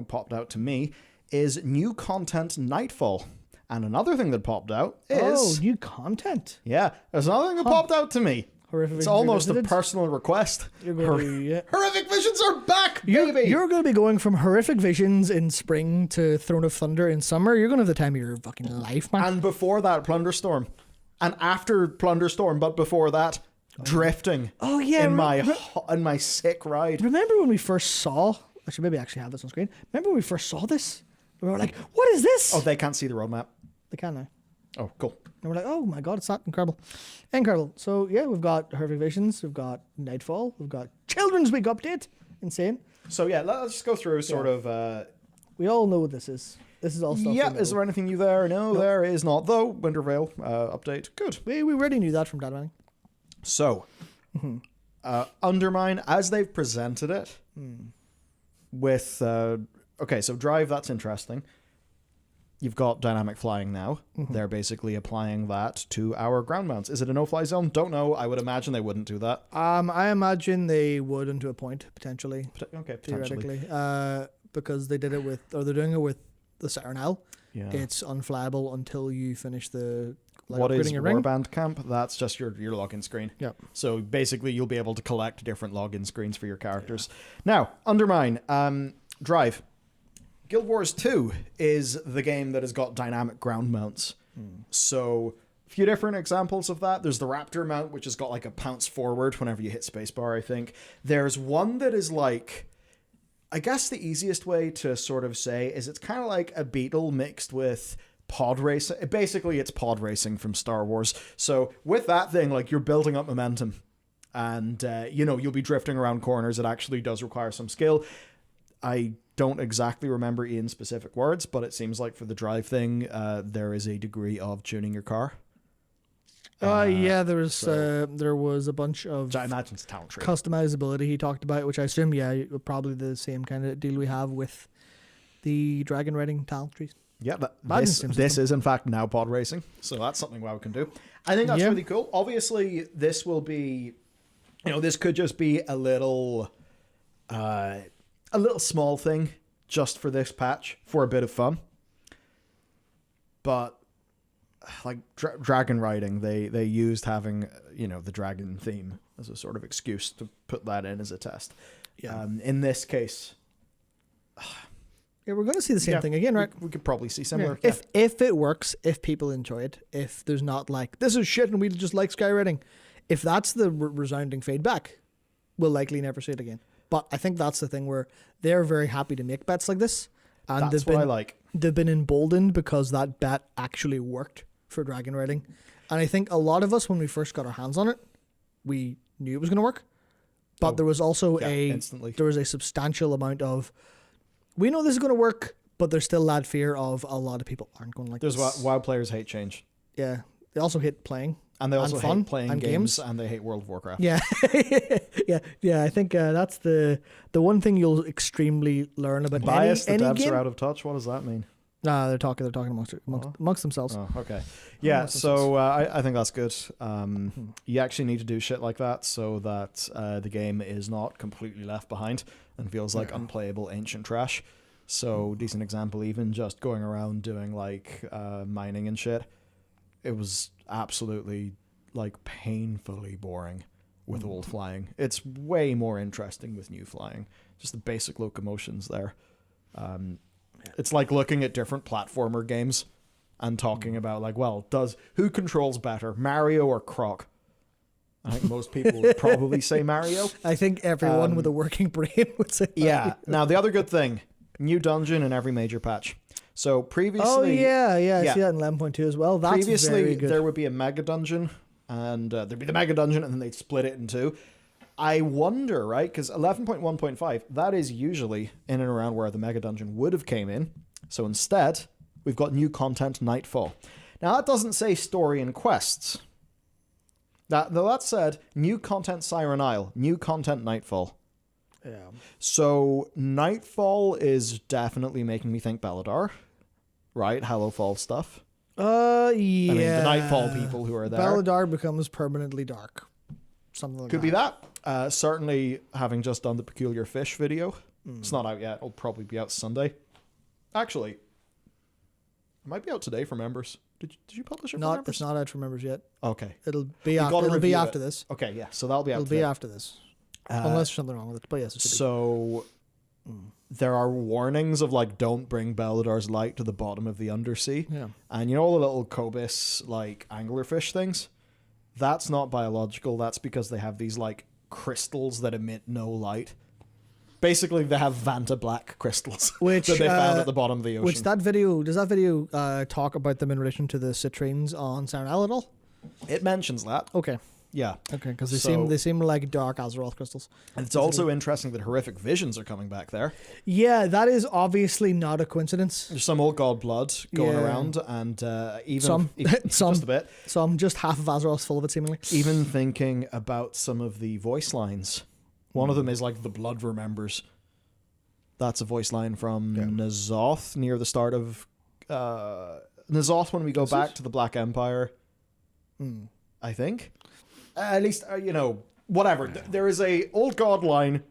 popped out to me is new content Nightfall. And another thing that popped out is... new content? Yeah, there's another thing that popped out to me. Horrific it's almost a personal request. Horrific Visions are back, baby! You're going to be going from Horrific Visions in spring to Throne of Thunder in summer. You're going to have the time of your fucking life, man. And before that, Plunderstorm. And after Plunderstorm, but before that, Drifting. Oh, yeah. In my sick ride. Remember when we first saw... I should maybe actually have this on screen. Remember when we first saw this? We were like, what is this? Oh, they can't see the roadmap. They can now. Oh, cool. And we're like, oh my god, it's not incredible. Incredible. So yeah, we've got Horrific Visions, we've got Nightfall, we've got Children's Week update. Insane. So yeah, let's just go through sort of... we all know what this is. This is all stuff. Yeah, is there anything new there? No, there is not, though. Winter Veil update. Good. We already knew that from data mining. So, Undermine, as they've presented it, with... okay, so Drive, that's interesting. You've got dynamic flying now. They're basically applying that to our ground mounts. Is it a no-fly zone? Don't know. I would imagine they wouldn't do that. I imagine they would into a point, potentially. Okay, potentially. Theoretically. Because they did it with... Or they're doing it with the Saturn L. Yeah. It's unflyable until you finish the... What is Warband Camp? That's just your login screen. Yep. So basically you'll be able to collect different login screens for your characters. Now, Undermine. Drive. Guild Wars 2 is the game that has got dynamic ground mounts. So a few different examples of that. There's the Raptor mount, which has got like a pounce forward whenever you hit spacebar, I think. There's one that is like... I guess the easiest way to sort of say is it's kind of like a beetle mixed with pod racing. Basically, it's pod racing from Star Wars. So with that thing, like, you're building up momentum, and you'll be drifting around corners. It actually does require some skill. I don't exactly remember Ian's specific words, but it seems like for the drive thing, there is a degree of tuning your car. There was a bunch of I imagine it's talent tree. customizability he talked about, which I assume, probably the same kind of deal we have with the dragon riding talent trees. Yeah, but this is in fact now pod racing, so that's something WoW can do. I think that's really cool. Obviously, this will be, this could just be a little small thing just for this patch for a bit of fun. But like dragon riding, they used having the dragon theme as a sort of excuse to put that in as a test. Yeah. In this case, we're going to see the same thing again, right? We could probably see similar. Yeah. If it works, if people enjoy it, if there's not like this is shit and we just like skywriting, if that's the resounding feedback, we'll likely never see it again. But I think that's the thing where they're very happy to make bets like this, and that's what I like. They've been emboldened because that bet actually worked for dragon riding, and I think a lot of us, when we first got our hands on it, we knew it was going to work, but there was also a substantial amount of, we know this is going to work, but there's still that fear of a lot of people aren't going to like this. There's WoW players hate change. Yeah, they also hate playing. And they also hate playing games, and they hate World of Warcraft. Yeah, yeah. I think that's the one thing you'll extremely learn about bias. any the devs game. are out of touch. What does that mean? Nah, they're talking amongst themselves. Oh, okay. Yeah, so I think that's good. You actually need to do shit like that so that the game is not completely left behind and feels like unplayable ancient trash. So, decent example, even just going around doing like mining and shit, it was absolutely like painfully boring with old flying. It's way more interesting with new flying. Just the basic locomotions there. It's like looking at different platformer games and talking about like, well, who controls better, Mario or Croc? I think most people would probably say Mario. I think everyone with a working brain would say Mario. Yeah. Now the other good thing, new dungeon in every major patch. So previously... Oh, yeah. I see that in 11.2 as well. That's previously, very good. There would be a mega dungeon, and there'd be the mega dungeon, and then they'd split it in two. I wonder, right, because 11.1.5, that is usually in and around where the mega dungeon would have came in. So instead, we've got new content Nightfall. Now, that doesn't say story and quests. Though that said, new content Siren Isle, new content Nightfall. Yeah. So Nightfall is definitely making me think Bellular, right? Hallowfall stuff. Yeah. I mean, the Nightfall people who are there. Bellular becomes permanently dark. Something like Could that. be that. Certainly, having just done the Peculiar Fish video, it's not out yet. It'll probably be out Sunday. Actually, it might be out today for members. Did you publish it for members? It's not out for members yet. Okay. It'll be after this. Okay, yeah. So that'll be out It'll be after this. Unless there's something wrong with it. But yes, it should so there are warnings of like, don't bring Bellular's light to the bottom of the undersea. Yeah. And you know all the little Cobus like anglerfish things? That's not biological. That's because they have these like crystals that emit no light. Basically, they have Vanta black crystals which that they found at the bottom of the ocean. Does that video talk about them in relation to the citrines on Siren Isle at all? It mentions that. Okay. Yeah. Okay, because they seem like dark Azeroth crystals. And it's also interesting that horrific visions are coming back there. Yeah, that is obviously not a coincidence. There's some old god blood going around, and even just a bit. Just half of Azeroth's full of it, seemingly. Even thinking about some of the voice lines. One of them is like, the blood remembers. That's a voice line from N'Zoth near the start of N'Zoth when we go back to the Black Empire. I think. At least, whatever. There is a old god line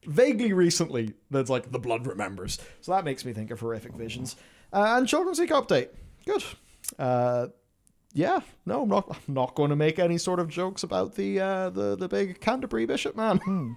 vaguely recently that's like, the blood remembers. So that makes me think of horrific visions. And Children's Week update. Good. Yeah, no, I'm not going to make any sort of jokes about the big Canterbury Bishop man.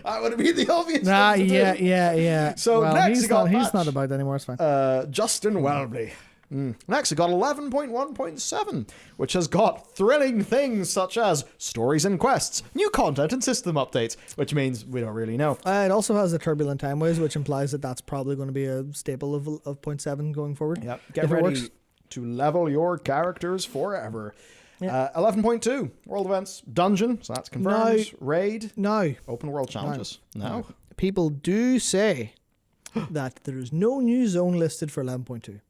That would be the obvious thing to do. Yeah. So well, next he's not about that anymore. It's fine. Justin Welby. Next, we got 11.1.7, which has got thrilling things such as stories and quests, new content and system updates, which means we don't really know. It also has the turbulent timeways, which implies that that's probably going to be a staple of 0.7 going forward. Yep. If it works. to level your characters forever. 11.2, world events, dungeon, so that's confirmed. Raid. No. Open world challenges. No. People do say that there is no new zone listed for 11.2.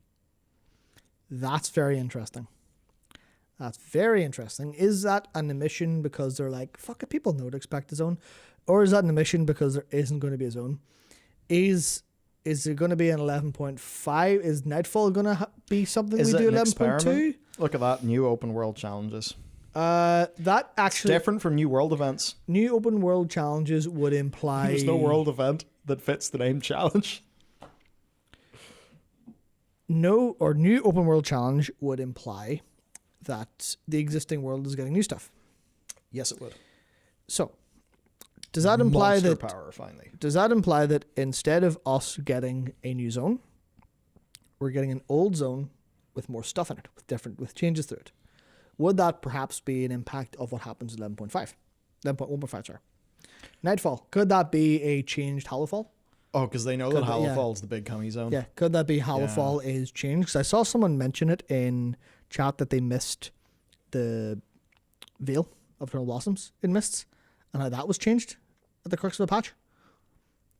That's very interesting. That's very interesting. Is that an omission because they're like, fuck it, people know to expect a zone? Or is that an omission because there isn't going to be a zone? Is there going to be an 11.5? Is Nightfall going to be something we do 11.2? Look at that, new open world challenges. That actually... It's different from new world events. New open world challenges would imply... There's no world event that fits the name challenge. New open world challenge would imply that the existing world is getting new stuff. Yes, it would. So, does that imply Monster that power, finally. Does that imply that instead of us getting a new zone, we're getting an old zone with more stuff in it, with changes through it? Would that perhaps be an impact of what happens in 11.1.5, sorry. Nightfall, could that be a changed Hallowfall? Oh, because they know that Hallowfall is the big coming zone. Yeah, could that be Hallowfall is changed? Because I saw someone mention it in chat that they missed the Veil of Eternal Blossoms in Mists, and how that was changed at the crux of the patch.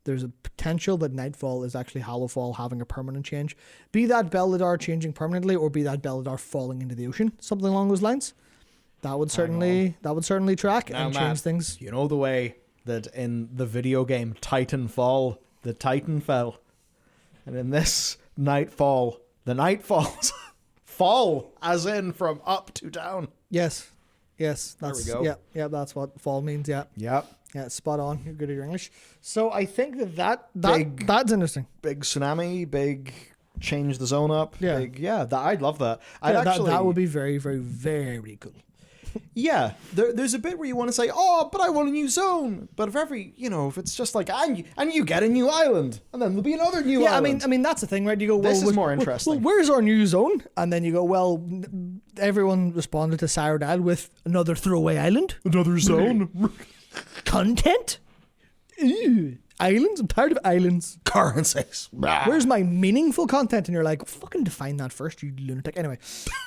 There's a potential that Nightfall is actually Hallowfall having a permanent change. Be that Bellular changing permanently, or be that Bellular falling into the ocean, something along those lines. That would certainly track Now, and Matt, change things. You know the way that in the video game Titanfall, the Titan fell, and in this Nightfall, the night falls. Fall, as in from up to down. Yes, that's, there we go. Yeah, that's what fall means. Yeah, yeah, spot on. You're good at your English. So I think that's interesting. Big tsunami, big change the zone up. Yeah, I'd love that. That would be very, very, very cool. Yeah, there's a bit where you want to say, oh, but I want a new zone. But if it's just like, and you get a new island, and then there'll be another new island. I mean that's the thing, right? You go, well, this is more interesting. Well, where's our new zone? And then you go, well, everyone responded to Cyrodiil with another throwaway island. Another zone. Content? Ew. Islands? I'm tired of islands. Currencies. Where's my meaningful content? And you're like, fucking define that first, you lunatic. Anyway,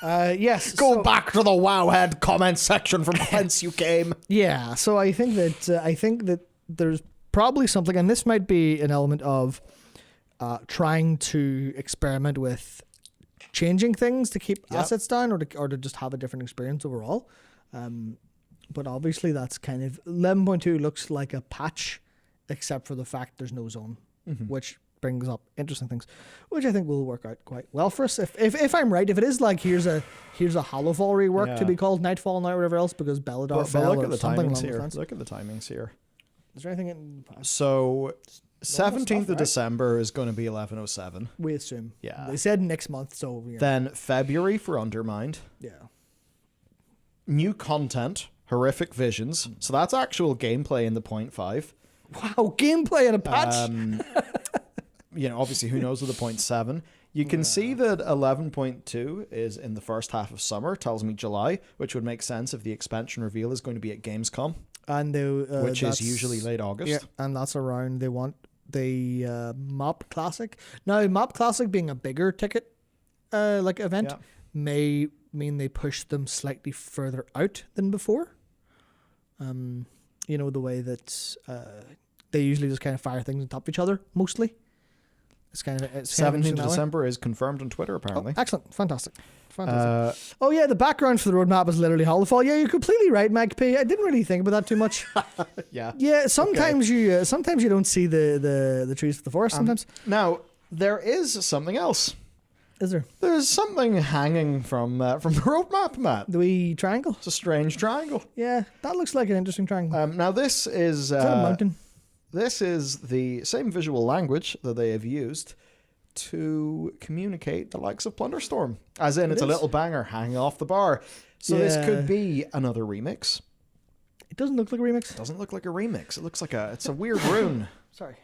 yes. Go back to the Wowhead comment section from whence you came. Yeah, so I think that there's probably something, and this might be an element of trying to experiment with changing things to keep assets down, or to just have a different experience overall. But obviously, that's kind of 11.2 looks like a patch, except for the fact there's no zone, which brings up interesting things, which I think will work out quite well for us. If I'm right, if it is like here's a Hallowfall rework to be called Nightfall now or whatever else because Belladar fell look at or the something timings along here. those lines. Look at the timings here. Is there anything in? So 17th of December is going to be 1107. We assume. Yeah. They said next month, so then February for Undermined. Yeah. New content, Horrific Visions. So that's actual gameplay in the 0.5. Wow, gameplay in a patch. Obviously, who knows with the 0.7. You can see that 11.2 is in the first half of summer. Tells me July, which would make sense if the expansion reveal is going to be at Gamescom, and which is usually late August. Yeah, and that's around. They want the Mop Classic. Now, Mop Classic being a bigger ticket event may mean they push them slightly further out than before. The way that they usually just kind of fire things on top of each other, mostly. It's kind of 17th of December is confirmed on Twitter, apparently. Oh, excellent. Fantastic. The background for the roadmap is literally Hallowfall. Yeah, you're completely right, Mag P. I didn't really think about that too much. Yeah, sometimes you don't see the trees for the forest sometimes. Now, there is something else. Is there? There's something hanging from the roadmap, Matt. The wee triangle? It's a strange triangle. Yeah, that looks like an interesting triangle. Now, this is that a mountain? This is the same visual language that they have used to communicate the likes of Plunderstorm. As in, it's a little banger hanging off the bar. So this could be another remix. It doesn't look like a remix. It doesn't look like a remix. It looks like it's a weird rune. Sorry.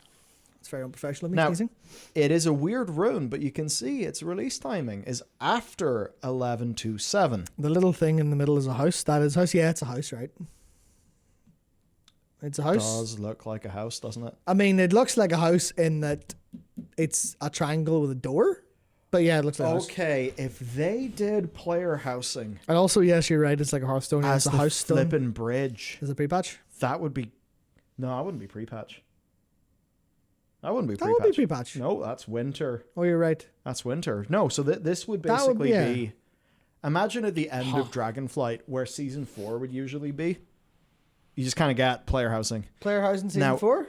It's very unprofessional of me now, sneezing. It is a weird rune, but you can see its release timing is after 11/27. The little thing in the middle is a house. That is a house. Yeah, it's a house, right? It's a house. It does look like a house, doesn't it? I mean, it looks like a house in that it's a triangle with a door. But yeah, it looks like a house. Okay, if they did player housing And also, yes, you're right. It's like a Hearthstone. as It's a the house stone. flipping bridge, Is it pre-patch? that would be... No, I wouldn't be pre-patch. I wouldn't be That pre-patch. would be pre-patch. No, that's winter. Oh, you're right. That's winter. No, so this would That would basically be, be... Imagine at the end of Dragonflight, where Season 4 would usually be. You just kind of get player housing. Player housing season Now, 4?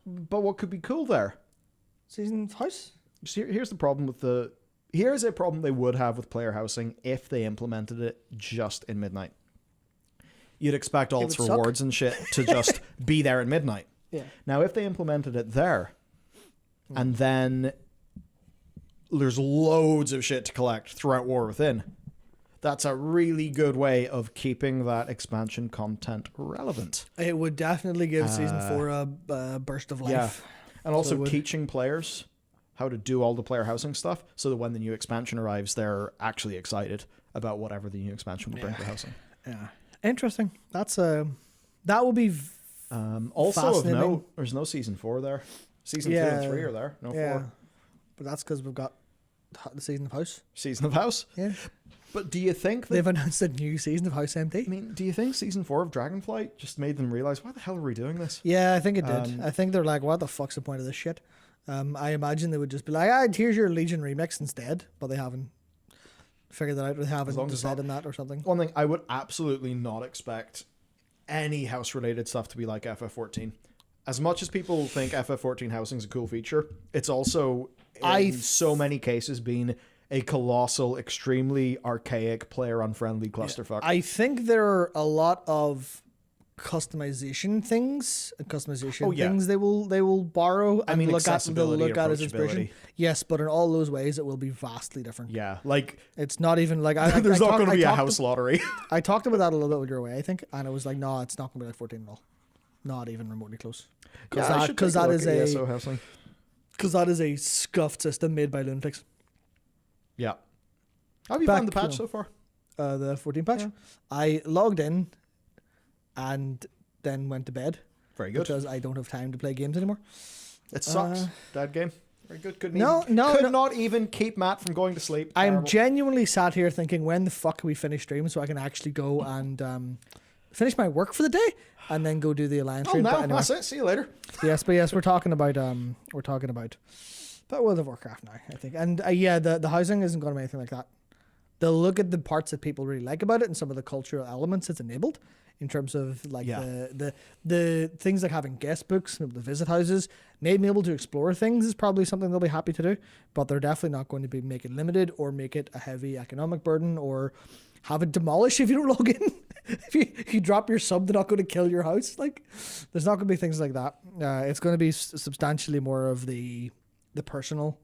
But what could be cool there? Season house? Here's the problem with the... Here's a problem they would have with player housing if they implemented it just in midnight. You'd expect would alts suck. rewards and shit to just be there at midnight. Yeah. Now, if they implemented it there, and then there's loads of shit to collect throughout War Within, that's a really good way of keeping that expansion content relevant. It would definitely give season 4 a burst of life. Yeah. And also So it would. teaching players how to do all the player housing stuff so that when the new expansion arrives, they're actually excited about whatever the new expansion will bring for housing. Yeah. Interesting. That's that will be Also of fascinating. note, there's no season 4 there. Season 2 and 3 are there. No 4. But that's because we've got the season of House. Season of House? Yeah. But do you think that... They've announced a new season of House MD. I mean, do you think season 4 of Dragonflight just made them realize, why the hell are we doing this? Yeah, I think it did. I think they're like, what the fuck's the point of this shit? I imagine they would just be like, here's your Legion remix instead, but they haven't figured that out. They haven't long as it's decided on that or something. One thing, I would absolutely not expect any house-related stuff to be like FF14. As much as people think FF14 housing is a cool feature, it's also, in so many cases, been a colossal, extremely archaic, player-unfriendly clusterfuck. I think there are a lot of customization things things they will borrow and mean, look at as inspiration. approachability. Yes, but in all those ways it will be vastly different. Yeah, like it's not even like there's not going to be a house lottery. I talked about that a little bit with your way, I think, and it was like, no, it's not going to be like 14 at all, not even remotely close. Because that is a scuffed system made by lunatics. Yeah. How have you found the patch so far? The 14 patch. Yeah. I logged in and then went to bed. Very good. Because I don't have time to play games anymore. It sucks. Bad game. Very good. Could not even keep Matt from going to sleep. I'm genuinely sat here thinking, when the fuck can we finish stream so I can actually go and finish my work for the day and then go do the Alliance stream. No, anyway. that's it. See you later. Yes, we're talking about World of Warcraft now, I think. And the housing isn't going to be anything like that. They'll look at the parts that people really like about it and some of the cultural elements it's enabled in terms of like the things like having guest books, able to visit houses, being able to explore things is probably something they'll be happy to do, but they're definitely not going to make it limited or make it a heavy economic burden or have it demolished if you don't log in. If you drop your sub, they're not going to kill your house. Like, there's not going to be things like that. It's going to be substantially more of the personal.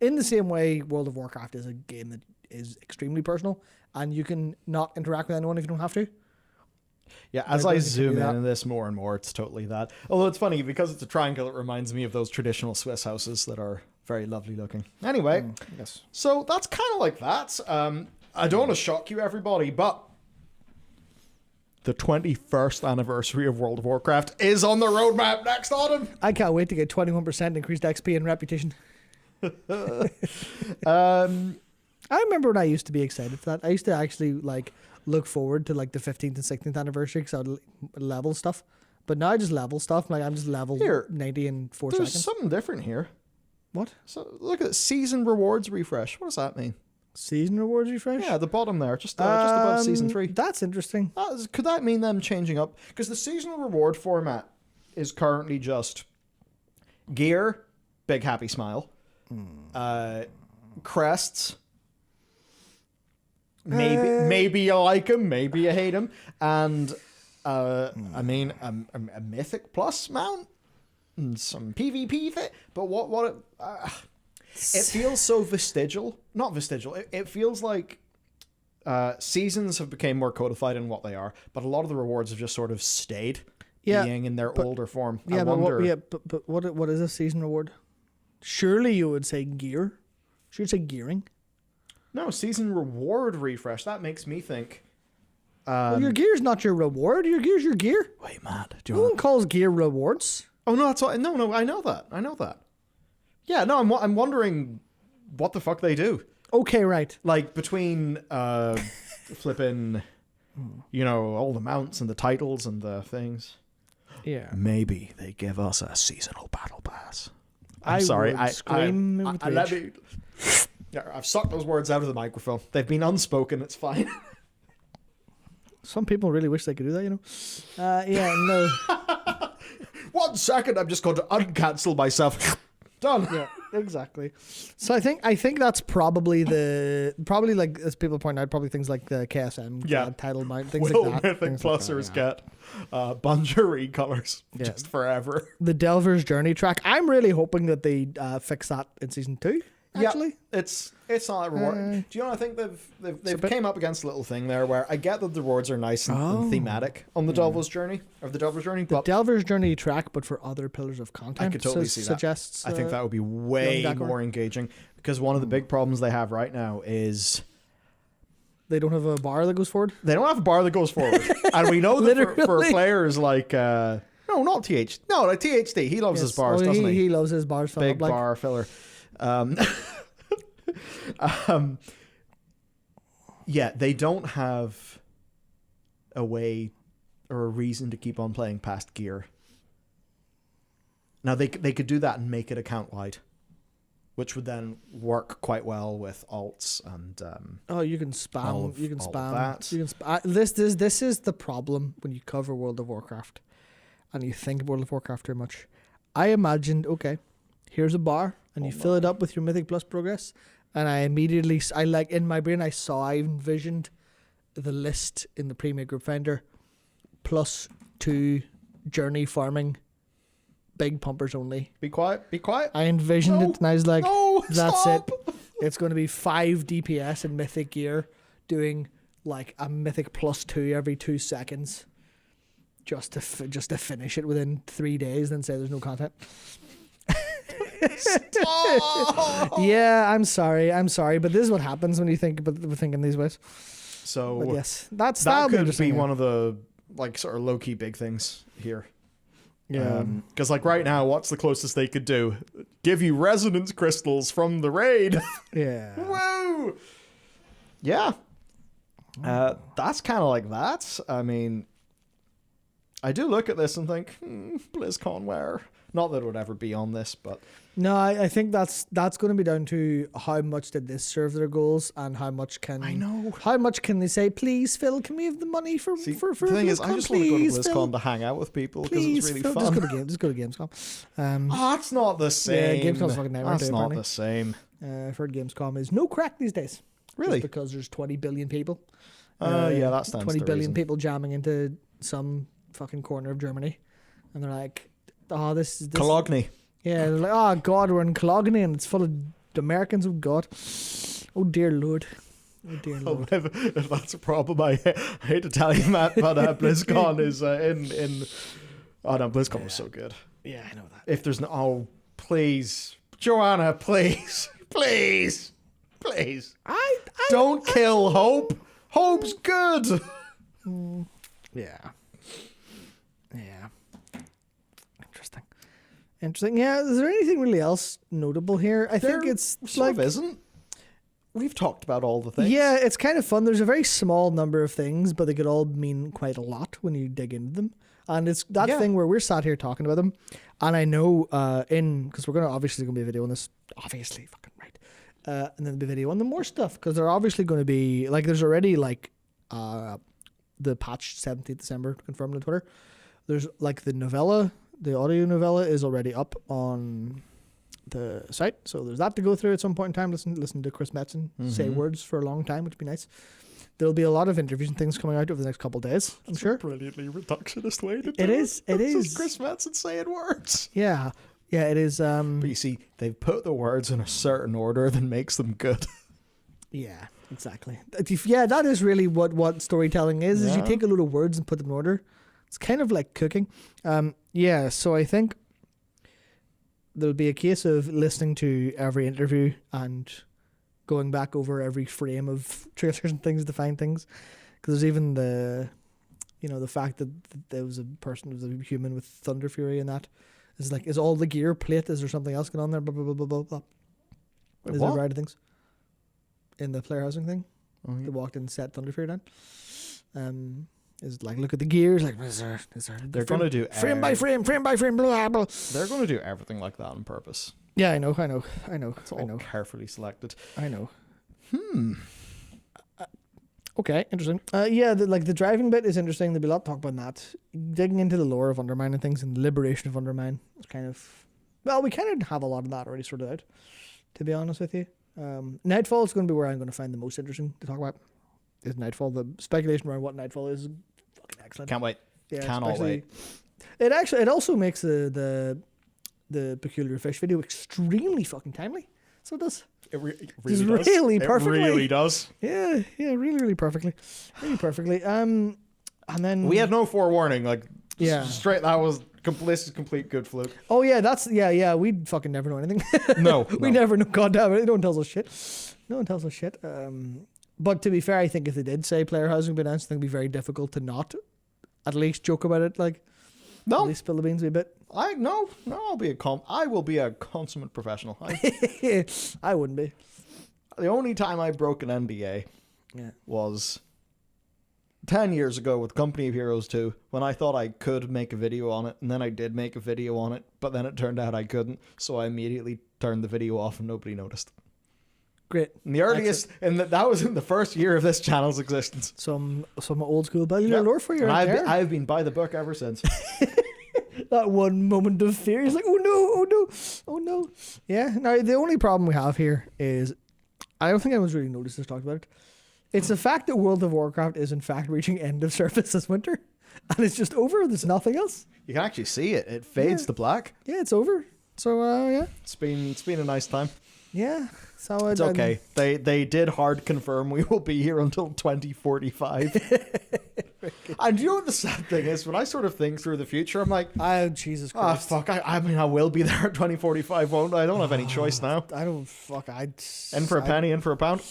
In the same way, World of Warcraft is a game that is extremely personal, and you can not interact with anyone if you don't have to. Yeah, as I zoom in on this more and more, it's totally that. Although it's funny, because it's a triangle, it reminds me of those traditional Swiss houses that are very lovely looking. Anyway, yes. So that's kind of like that. I don't want to shock you, everybody, but the 21st anniversary of World of Warcraft is on the roadmap next autumn. I can't wait to get 21% increased XP and reputation. I remember when I used to be excited for that. I used to actually look forward to the 15th and 16th anniversary because I would level stuff. But now I just level stuff. I'm just level 90 in 4 seconds. There's something different here. What? So look at season rewards refresh. What does that mean? Season rewards refresh? Yeah, the bottom there, just above season 3. That's interesting. Could that mean them changing up? Because the seasonal reward format is currently just gear, big happy smile, crests. Maybe you like them, maybe you hate them, and a mythic plus mount and some PvP fit. But it feels so vestigial. Not vestigial. It feels like seasons have become more codified in what they are, but a lot of the rewards have just sort of stayed being in their older form. Yeah, but what is a season reward? Surely you would say gear. Should you say gearing? No, season reward refresh. That makes me think. Well, your gear's not your reward. Your gear's your gear. Wait, Matt. No one calls gear rewards. Oh no, that's what. No, I know that. Yeah, no, I'm wondering what the fuck they do. Okay, right. Like between flipping, all the mounts and the titles and the things. Yeah. Maybe they give us a seasonal battle pass. I would scream with rage. I've sucked those words out of the microphone. They've been unspoken. It's fine. Some people really wish they could do that, Yeah, no. 1 second, I'm just going to uncancel myself. Done. Yeah, exactly. So I think that's probably like, as people point out, probably things like the KSM title mount, things Will like that. Mythic Plusers get Bungery colors just forever. The Delver's Journey track. I'm really hoping that they fix that in season 2. Actually, it's not that rewarding. Do you know? I think they've came up against a little thing there where I get that the rewards are nice and thematic on the Delver's Journey The Delver's Journey track, but for other pillars of content. I could totally see that. Suggests. I think that would be way more engaging because one of the big problems they have right now is they don't have a bar that goes forward. They don't have a bar that goes forward, and we know that for players like. No, not TH. No, like THD. He loves his bars, doesn't he? He loves his bars. Big bar filler. They don't have a way or a reason to keep on playing past gear. Now they could do that and make it account wide, which would then work quite well with alts and you can spam. You can spam. That. You can this is the problem when you cover World of Warcraft, and you think of World of Warcraft too much. I imagined, okay, here's a bar, and you fill it up with your Mythic Plus progress, and I immediately, in my brain, I envisioned the list in the Premier Group Finder, +2 journey farming, big pumpers only. Be quiet. I envisioned it, and I was like, that's stop. it. It's going to be 5 DPS in Mythic gear, doing like a Mythic +2 every 2 seconds, just to finish it within 3 days, then say there's no content. Yeah, I'm sorry, but this is what happens when you think in these ways. So but yes, that could be one of the sort of low key big things here. Yeah, because right now, what's the closest they could do? Give you resonance crystals from the raid. Yeah. Whoa. Yeah. That's kind of like that. I mean, I do look at this and think, BlizzCon where? Not that it would ever be on this, but no, I think that's going to be down to how much did this serve their goals and how much can they say, please Phil, can we have the money for the thing BlizzCon, is, I just want to go to BlizzCon to hang out with people because it's really Phil, fun. Just go to Gamescom. That's not the same. Yeah, Gamescom's fucking nightmare. That's not the same. I've heard Gamescom is no crack these days. Really? Just because there's 20 billion people. Yeah, that stands 20 to billion reason. people jamming into some fucking corner of Germany, and they're like, "Oh, this is Cologne." Yeah, they're like, "Oh God, we're in Cologne and it's full of Americans. Oh God, oh dear Lord, oh dear Lord." If that's a problem, I hate to tell you, Matt, but BlizzCon is in. Oh no, BlizzCon was so good. Yeah, I know that. If there's no, please, Joanna, please. I don't kill Hope. Hope's good. Yeah. Interesting. Yeah. Is there anything really else notable here? I think it's sort of isn't. We've talked about all the things. Yeah, it's kind of fun. There's a very small number of things, but they could all mean quite a lot when you dig into them. And it's that thing where we're sat here talking about them, and I know because we're obviously going to be a video on this, obviously, fucking right, and then there'll be a video on the more stuff because they're obviously going to be there's already the patch 17th December confirmed on Twitter. There's the novella, the audio novella is already up on the site, so there's that to go through at some point in time. Listen to Chris Metzen say words for a long time, which would be nice. There'll be a lot of interviews and things coming out over the next couple of days, I'm sure. Brilliantly reductionist way to do it. It is. Chris Metzen saying words. Yeah, it is. But you see, they've put the words in a certain order that makes them good. Yeah, exactly. Yeah, that is really what storytelling is. Is you take a load of words and put them in order. It's kind of like cooking. Yeah, so I think there'll be a case of listening to every interview and going back over every frame of trailers and things to find things, because there's even the fact that there was a human with Thunder Fury, and that is all the gear plate. Is there something else going on there? Blah blah blah blah blah blah. Wait, Is what? it Ride of Things? In the player housing thing, Oh, yeah. they walked in and set Thunderfury down. Is it like, look at the gears, like is there They're going to do frame by frame, blah blah blah. They're going to do everything like that on purpose. Yeah, I know. It's all carefully selected. I know. Okay, interesting. Yeah, the driving bit is interesting. There'll be a lot to talk about that. Digging into the lore of Undermine and things and the liberation of Undermine is kind of... Well, we kind of have a lot of that already sorted out, to be honest with you. Nightfall is going to be where I'm going to find the most interesting to talk about. Is Nightfall. The speculation around what Nightfall is fucking excellent. Can't wait. Yeah, Cannot wait. It also makes the Peculiar Fish video extremely fucking timely. So it does. It really Just does. really It perfectly. really does. Yeah, really perfectly. Really perfectly. And then We had no forewarning. Like, Yeah. straight. That was complete good fluke. Oh yeah, that's we fucking never know anything. No, we no. never know. God damn it, no one tells us shit. No one tells us shit. But to be fair, I think if they did say player housing been announced, I think it'd be very difficult to not at least joke about it. Like, no, at least spill the beans a bit. I will be a consummate professional. I wouldn't be. The only time I broke an NDA was 10 years ago with Company of Heroes 2 when I thought I could make a video on it, and then I did make a video on it, but then it turned out I couldn't, so I immediately turned the video off and nobody noticed. Great. And the earliest, and that was in the first year of this channel's existence. Some old school Bellular lore for you. And Right I've been by the book ever since. That one moment of fear. He's like, oh no. Yeah. Now, the only problem we have here is I don't think anyone's really noticed this, talked about it. It's the fact that World of Warcraft is in fact reaching end of service this winter. And it's just over. There's nothing else. You can actually see it. It fades to black. Yeah, it's over. So, yeah. It's been a nice time. Yeah. So It's okay. They did hard confirm we will be here until 2045. And you know what the sad thing is? When I sort of think through the future, I'm like, Jesus oh, Christ. fuck. I mean, I will be there at 2045, won't I? I don't have any choice now. In for a penny, in for a pound.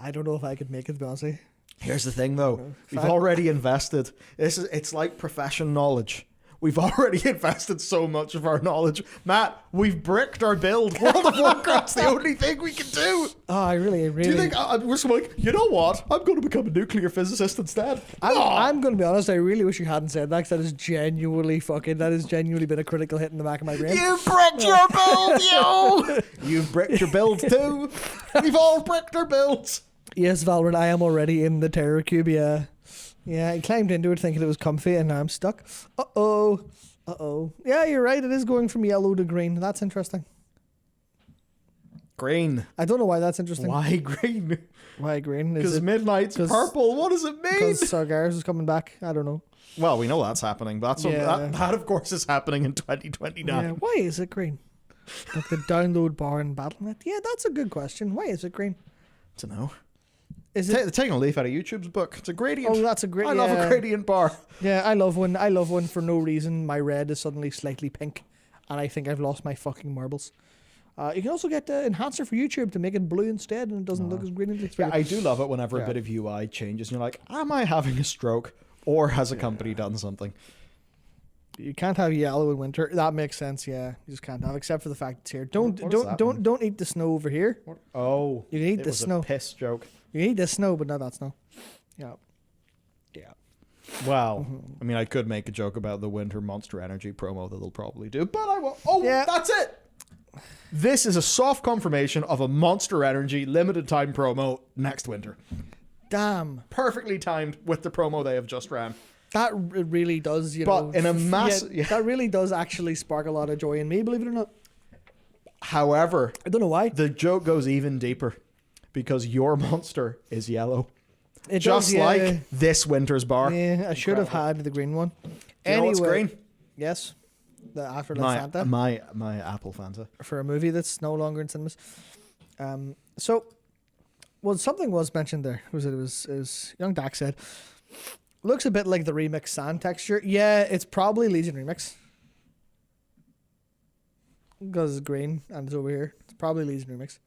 I don't know if I could make it, to be honest with you. Here's the thing, though. We've already invested. It's like profession knowledge. We've already invested so much of our knowledge. Matt, we've bricked our build. World of Warcraft's the only thing we can do. Oh, I really... Do you think we're just like, you know what? I'm going to become a nuclear physicist instead. I'm going to be honest. I really wish you hadn't said that, because that has genuinely been a critical hit in the back of my brain. You bricked your build, yo! You've bricked your build too. We've all bricked our builds. Yes, Valorant, I am already in the Terror Cube, yeah. Yeah, I climbed into it thinking it was comfy, and now I'm stuck. Uh-oh. Yeah, you're right. It is going from yellow to green. That's interesting. Green. I don't know why that's interesting. Why green? Why green? Because Midnight's purple. What does it mean? Because Sargeras is coming back. I don't know. Well, we know that's happening. But that, of course, is happening in 2029. Yeah, why is it green? Like the download bar in Battle.net? Yeah, that's a good question. Why is it green? I don't know. Is it taking a leaf out of YouTube's book? It's a gradient. Oh, that's a great. I love a gradient bar. Yeah, I love when for no reason my red is suddenly slightly pink, and I think I've lost my fucking marbles. You can also get the enhancer for YouTube to make it blue instead, and it doesn't look as green. Yeah, I do love it whenever a bit of UI changes, and you're like, am I having a stroke, or has a company done something? You can't have yellow in winter. That makes sense. Yeah, you just can't have, except for the fact it's here. Don't eat the snow over here. Oh, you can eat the snow. A piss joke. You can eat the snow, but not that snow. Yeah. Well, I mean, I could make a joke about the winter Monster Energy promo that they'll probably do, but I won't. Oh, yeah. That's it. This is a soft confirmation of a Monster Energy limited time promo next winter. Damn. Perfectly timed with the promo they have just ran. That really does, but in a massive... Yeah, that really does actually spark a lot of joy in me, believe it or not. However... I don't know why. The joke goes even deeper. Because your monster is yellow. It just does, yeah. like this winter's bar. Yeah, I should have had the green one. Do you know what's green? Yes. The Afterlife Fanta. My Apple Fanta. For a movie that's no longer in cinemas. Something was mentioned there. It was Young Dak said, looks a bit like the remix sand texture. Yeah, it's probably Legion Remix. Because it's green and it's over here. It's probably Legion Remix.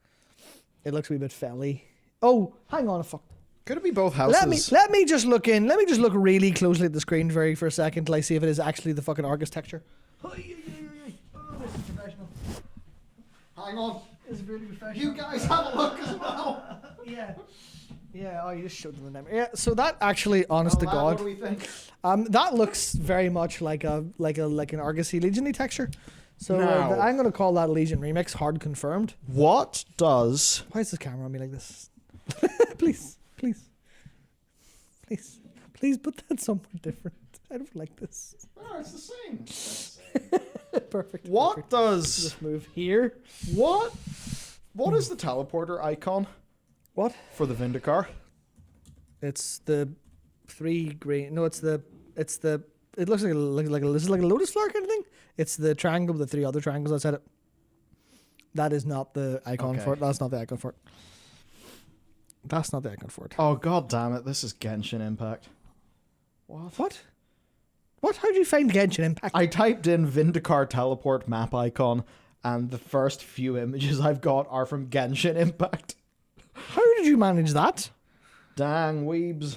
It looks a wee bit felly. Oh, hang on a fuck. Could it be both houses? Let me just look in. Let me just look really closely at the screen for a second till I see if it is actually the fucking Argus texture. Hang on. is really professional. You guys have a look as well. Yeah. Yeah, oh, you just showed them the name. Yeah, so that actually, honest to Lad, God, what do we think? that looks very much like an Argosy Legion texture. So Now- I'm going to call that Legion Remix hard confirmed. What does... Why is this camera on me like this? Please put that somewhere different. I don't like this. Oh, it's the same. Perfect. What perfect. does... Just move here. What is the teleporter icon? What? For the Vindicar? It's the 3 green. No, it looks like this is like a lotus flower kind of thing. It's the triangle with the 3 other triangles outside it. That is not the icon for it. That's not the icon for it. That's not the icon for it. Oh, god damn it. This is Genshin Impact. What? How did you find Genshin Impact? I typed in Vindicar teleport map icon, and the first few images I've got are from Genshin Impact. How did you manage that? Dang, weebs.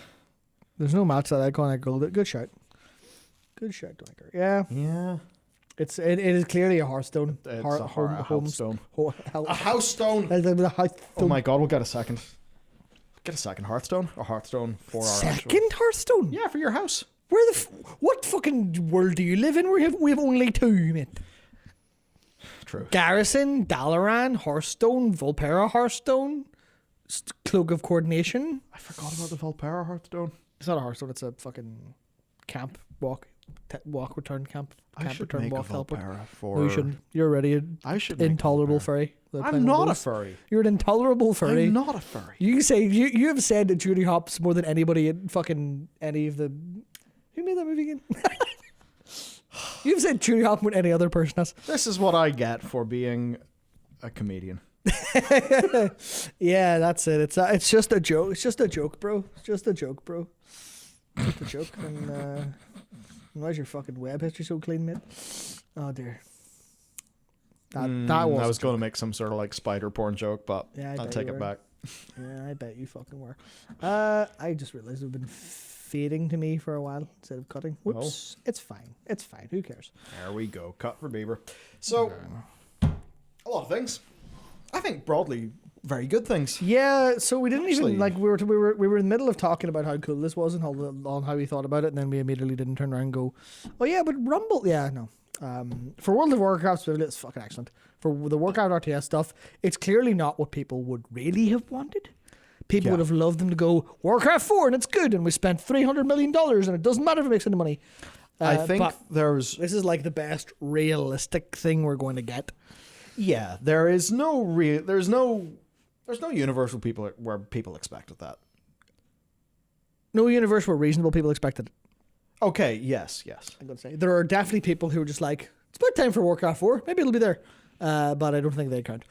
There's no match that icon. I googled it. Good shout. Dwanker. Yeah. Yeah. It is clearly a Hearthstone. It's a Hearthstone. A house stone. Oh my god, we'll get a second. Get a second Hearthstone? Or Hearthstone for our second Hearthstone? Yeah, for your house. Where what fucking world do you live in? We have only 2, mate. True. Garrison, Dalaran, Hearthstone, Volpera Hearthstone, Cloak of Coordination. I forgot about the Volpera Hearthstone. It's not a Hearthstone, it's a fucking camp return camp. I should return make a walk teleport. Volpera for... No, you shouldn't. You're already I should make intolerable a Volpera. furry. I'm not a furry. You're an intolerable furry. I'm not a furry. You have said that Judy Hopps more than anybody in fucking any of the... Who made that movie again? You've said Judy Hopps more than any other person has. This is what I get for being a comedian. Yeah, that's it. It's just a joke. It's just a joke, bro. It's just a joke, bro. Just a joke. And why is your fucking web history so clean, mate? Oh dear. That was. I was going to make some sort of like spider porn joke, but Yeah, I I'll bet take you it were. back. Yeah, I bet you fucking were. I just realised we've been fading to me for a while instead of cutting. Whoops. It's fine. It's fine. Who cares? There we go. Cut for Bieber. So, a lot of things. I think broadly very good things. Yeah, so we didn't Actually- even like we were in the middle of talking about how cool this was and on how we thought about it, and then we immediately didn't turn around and go, oh yeah, but Rumble, yeah, no. For World of Warcraft specifically, it's fucking excellent. For the Warcraft RTS stuff, it's clearly not what people would really have wanted. People would have loved them to go Warcraft 4 and it's good, and we spent $300 million and it doesn't matter if it makes any money. I think but there's... this is like the best realistic thing we're going to get. Yeah, there is no real... There's no universal people where people expected that. No universe where reasonable people expected it. Okay, yes. I'm going to say. There are definitely people who are just like, it's about time for Warcraft 4. Maybe it'll be there. But I don't think they count.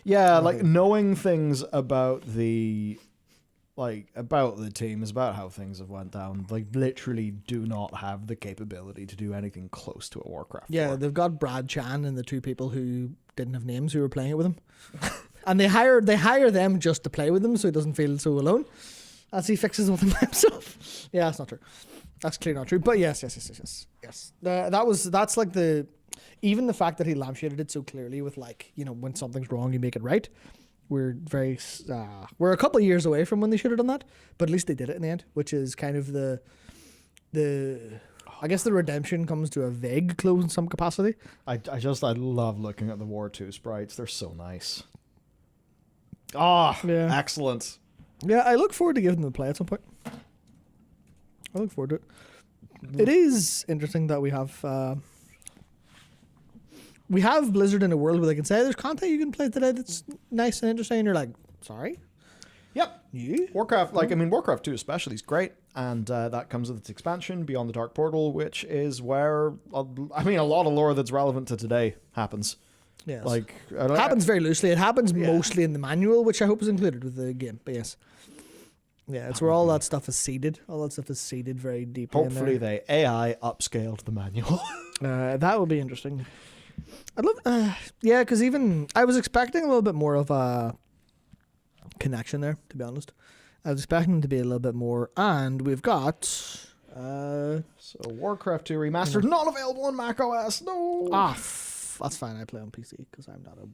Yeah, like knowing things about the team is about how things have went down. Like literally do not have the capability to do anything close to a Warcraft. Yeah, they've got Brad Chan and the 2 people who didn't have names who were playing it with him. And they hire them just to play with him so he doesn't feel so alone as he fixes with them by himself. Yeah, that's not true. That's clearly not true. But yes. That's like even the fact that he lampshaded it so clearly with like, you know, when something's wrong, you make it right. We're a couple of years away from when they should have done that, but at least they did it in the end, which is kind of I guess the redemption comes to a vague close in some capacity. I love looking at the War 2 sprites. They're so nice. Yeah. Excellent. Yeah, I look forward to giving them a play at some point. I look forward to it. It is interesting that we have Blizzard in a world where they can say there's content you can play today that's nice and interesting, and you're like, sorry? Yep. You? Warcraft, Warcraft 2 especially is great, and that comes with its expansion, Beyond the Dark Portal, which is where, a lot of lore that's relevant to today happens. Yes. Like, It happens very loosely. It happens mostly in the manual, which I hope is included with the game, but yes. Yeah, it's where all that stuff is seeded. All that stuff is seeded very deeply Hopefully in there. they AI upscaled the manual. That would be interesting. I'd love, because even I was expecting a little bit more of a connection there. To be honest, I was expecting to be a little bit more, and we've got so Warcraft 2 remastered, not available on Mac OS. No. That's fine. I play on PC because I'm not a.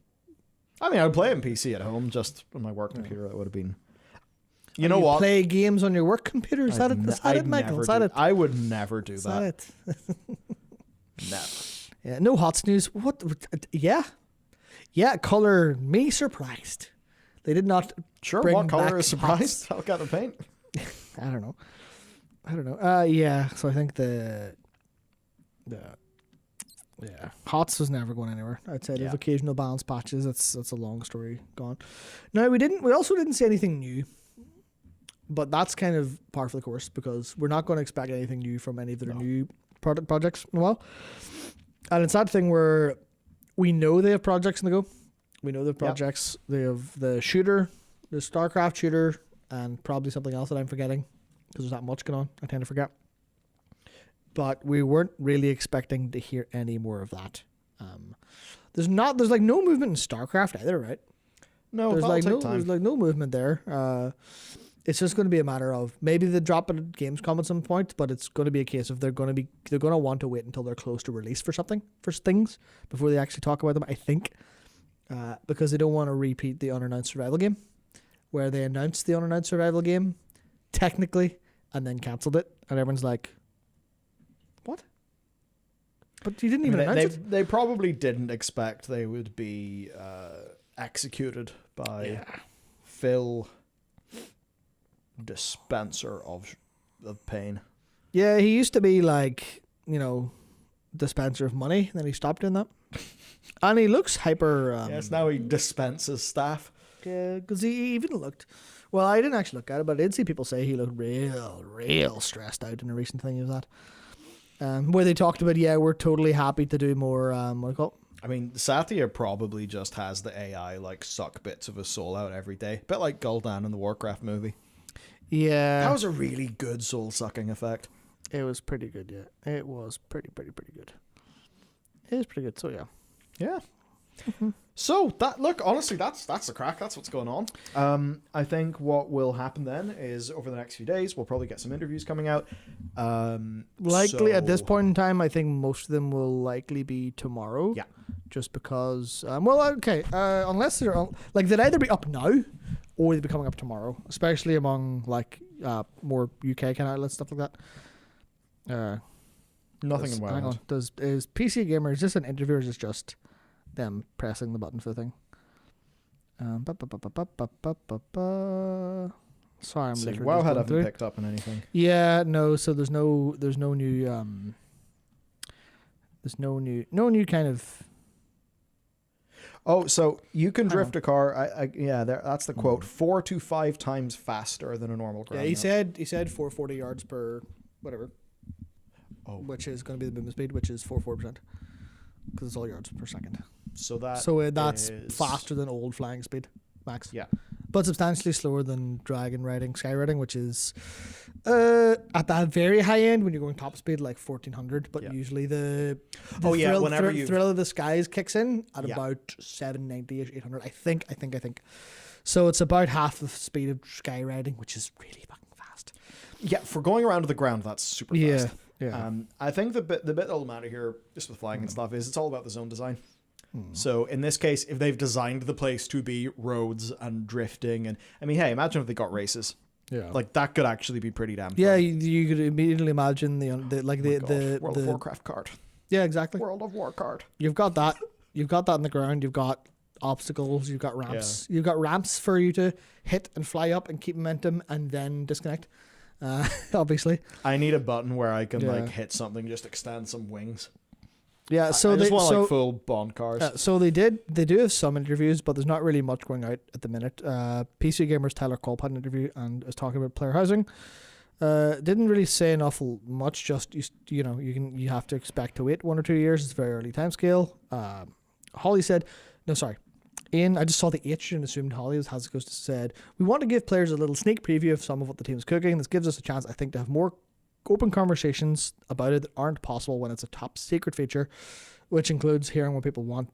I mean, I would play it on PC at home, just on my work computer. That would have been. You know what? Play games on your work computer? Is that it, Michael? Is that it? I would never do Is that. that it? Never. Yeah, no hot snooze. What? Yeah. Yeah, color me surprised. They did not. Sure, bring what color back is surprised? I'll get the paint. I don't know. Yeah. So I think the HOTS was never going anywhere. I'd say there's occasional balance patches. That's a long story gone. No, we also didn't see anything new. But that's kind of par for the course because we're not going to expect anything new from any of their new projects in a while. And it's that thing where we know they have projects in the go. We know they have projects. They have the shooter, the StarCraft shooter, and probably something else that I'm forgetting because there's not much going on. I tend to forget. But we weren't really expecting to hear any more of that. There's like no movement in StarCraft either, right? No, there's there's like no movement there. It's just going to be a matter of maybe they drop it at Gamescom at some point, but it's going to be a case of they're going to want to wait until they're close to release for things before they actually talk about them. I think because they don't want to repeat the unannounced survival game, where they announced the unannounced survival game technically and then cancelled it, and everyone's like, "What?" But you didn't even announce it. They probably didn't expect they would be executed by Phil. Dispenser of pain. Yeah, he used to be like, dispenser of money, and then he stopped doing that. And he looks hyper. Yes, now he dispenses stuff. Yeah, because he even looked. Well, I didn't actually look at it, but I did see people say he looked real stressed out in a recent thing he was at. Where they talked about, we're totally happy to do more. What do you call it? I mean, Satya probably just has the AI like suck bits of his soul out every day, bit like Gul'dan in the Warcraft movie. Yeah, that was a really good soul sucking effect. It was pretty good. Yeah, it was pretty good. It was pretty good. So yeah. So honestly, that's the crack. That's what's going on. I think what will happen then is over the next few days we'll probably get some interviews coming out. Likely at this point in time, I think most of them will likely be tomorrow. Yeah. Just because, unless they're they'd either be up now or they'd be coming up tomorrow, especially among more UK kind of outlets, stuff like that. Nothing in Wales. Hang on, is PC Gamer, is this an interview or is this just them pressing the button for the thing? Sorry, I'm literally Wowhead just haven't through. picked up on anything. Yeah, no. So there's no new kind of. Oh, so you can drift a car. That's the quote. 4 to 5 times faster than a normal ground. Yeah, he said 440 yards per whatever. Oh, which is going to be the movement speed, which is 4% because it's all yards per second. So that's faster than old flying speed max. Yeah, but substantially slower than dragon riding, sky riding, which is at that very high end when you're going top speed like 1400. But usually the thrill of the skies kicks in at about 790ish, 800. I think. So it's about half the speed of sky riding, which is really fucking fast. Yeah, for going around to the ground, that's super fast. Yeah. I think the bit that'll matter here, just with flying and stuff, is it's all about the zone design. So in this case, if they've designed the place to be roads and drifting, and I mean, hey, imagine if they got races. Yeah, like that could actually be pretty damn fun. Yeah, you could immediately imagine the World of Warcraft card. Yeah, exactly. World of War card. You've got that. You've got that in the ground. You've got obstacles. You've got ramps. You've got ramps for you to hit and fly up and keep momentum and then disconnect. Obviously, I need a button where I can like hit something, just extend some wings. Yeah, so I just want like full Bond cars. So they do have some interviews, but there's not really much going out at the minute. PC Gamer's Tyler Kolb had an interview and is talking about player housing. Didn't really say an awful much. Just you have to expect to wait 1 or 2 years. It's a very early timescale. Holly said, no, sorry. Ian, I just saw the H and assumed Holly has said, we want to give players a little sneak preview of some of what the team's cooking. This gives us a chance, I think, to have more open conversations about it that aren't possible when it's a top secret feature, which includes hearing what people want,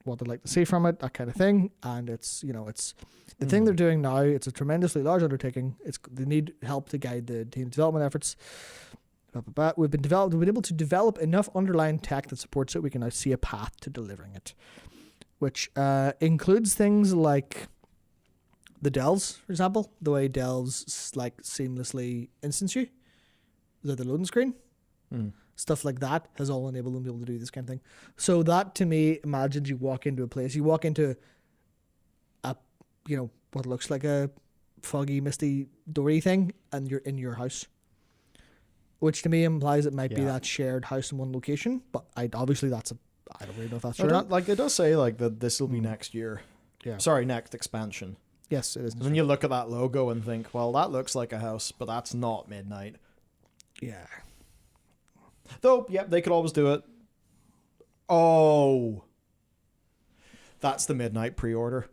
what they'd like to see from it, that kind of thing. And it's the thing they're doing now. It's a tremendously large undertaking. They need help to guide the team's development efforts. We've been able to develop enough underlying tech that supports it. We can now see a path to delivering it. which includes things like the delves, for example, the way delves like seamlessly instance you, the loading screen, stuff like that has all enabled them to be able to do this kind of thing. So that to me imagines you walk into a place, you walk into a, you know, what looks like a foggy, misty, dory thing, and you're in your house. Which to me implies it might be that shared house in one location, but I don't really know if that's true or not. Like, it does say like that this will be next year. Yeah. Sorry, next expansion. Yes, it is. When you look at that logo and think, well, that looks like a house, but that's not Midnight. Yeah. Though, yeah, they could always do it. Oh. That's the Midnight pre-order.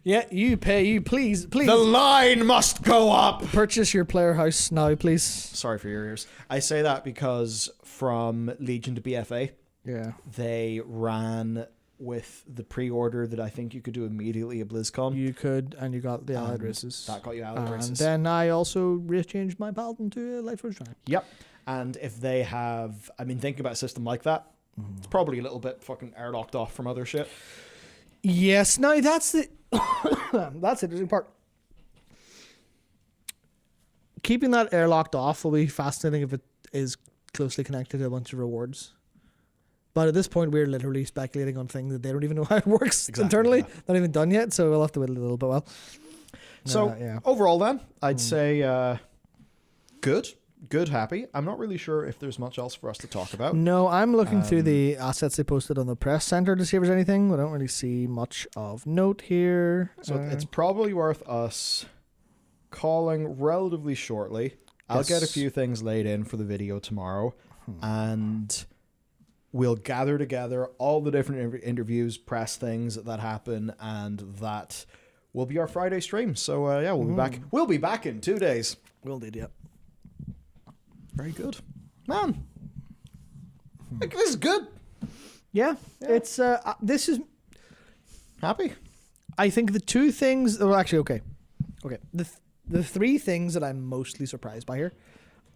Yeah, you please. The line must go up. Purchase your player house now, please. Sorry for your ears. I say that because from Legion to BFA, they ran with the pre-order that I think you could do immediately at BlizzCon. You could, and you got the Allied races. That got you Allied races. And then I also changed my paladin to a Light Forge Giant. Yep. And if they have, I mean, thinking about a system like that, it's probably a little bit fucking airlocked off from other shit. Yes, no, that's the that's the interesting part. Keeping that airlocked off will be fascinating if it is closely connected to a bunch of rewards. But at this point, we're literally speculating on things that they don't even know how it works internally. Not even done yet, so we'll have to wait a little bit while. So overall then, I'd say good, happy. I'm not really sure if there's much else for us to talk about. No, I'm looking through the assets they posted on the press center to see if there's anything. I don't really see much of note here. So it's probably worth us calling relatively shortly. I'll get a few things laid in for the video tomorrow, and we'll gather together all the different interviews, press things that happen, and that will be our Friday stream. So we'll be back. We'll be back in 2 days. Will do, yeah. Very good, man. Like, this is good. Yeah. It's this is happy. I think the two things. Well, actually, okay. The three things that I'm mostly surprised by here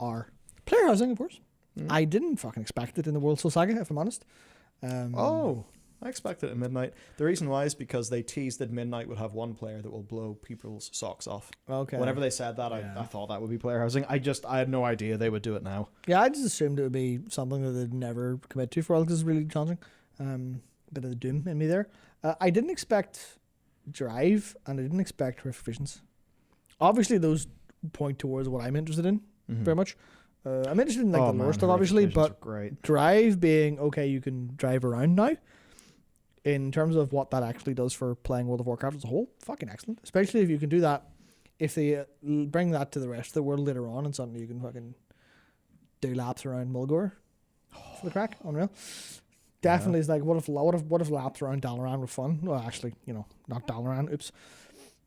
are player housing, of course. I didn't fucking expect it in the World Soul Saga, if I'm honest. I expected it at Midnight. The reason why is because they teased that Midnight would have one player that will blow people's socks off. Okay. Whenever they said that, I thought that would be player housing. I had no idea they would do it now. Yeah, I just assumed it would be something that they'd never commit to for all because it's really challenging. Bit of the doom in me there. I didn't expect drive, and I didn't expect horrific visions. Obviously, those point towards what I'm interested in very much. I'm interested in the lore stuff, obviously, but drive being okay, you can drive around now. In terms of what that actually does for playing World of Warcraft as a whole, fucking excellent. Especially if you can do that, if they bring that to the rest of the world later on, and suddenly you can fucking do laps around Mulgore for the crack. Unreal. Definitely is like, what if laps around Dalaran were fun? Well, actually, not Dalaran.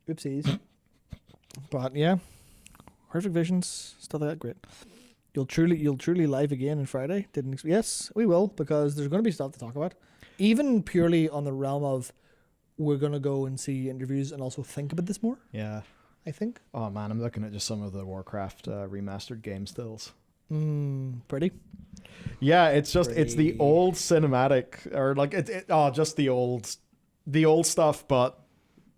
Oopsies. But yeah, horrific visions, stuff like that. Great. You'll truly live again on Friday. Yes, we will, because there's going to be stuff to talk about. Even purely on the realm of we're going to go and see interviews and also think about this more. Yeah. I think. Oh man, I'm looking at just some of the Warcraft remastered game stills. Pretty. Yeah, it's the old cinematic, or like just the old stuff, but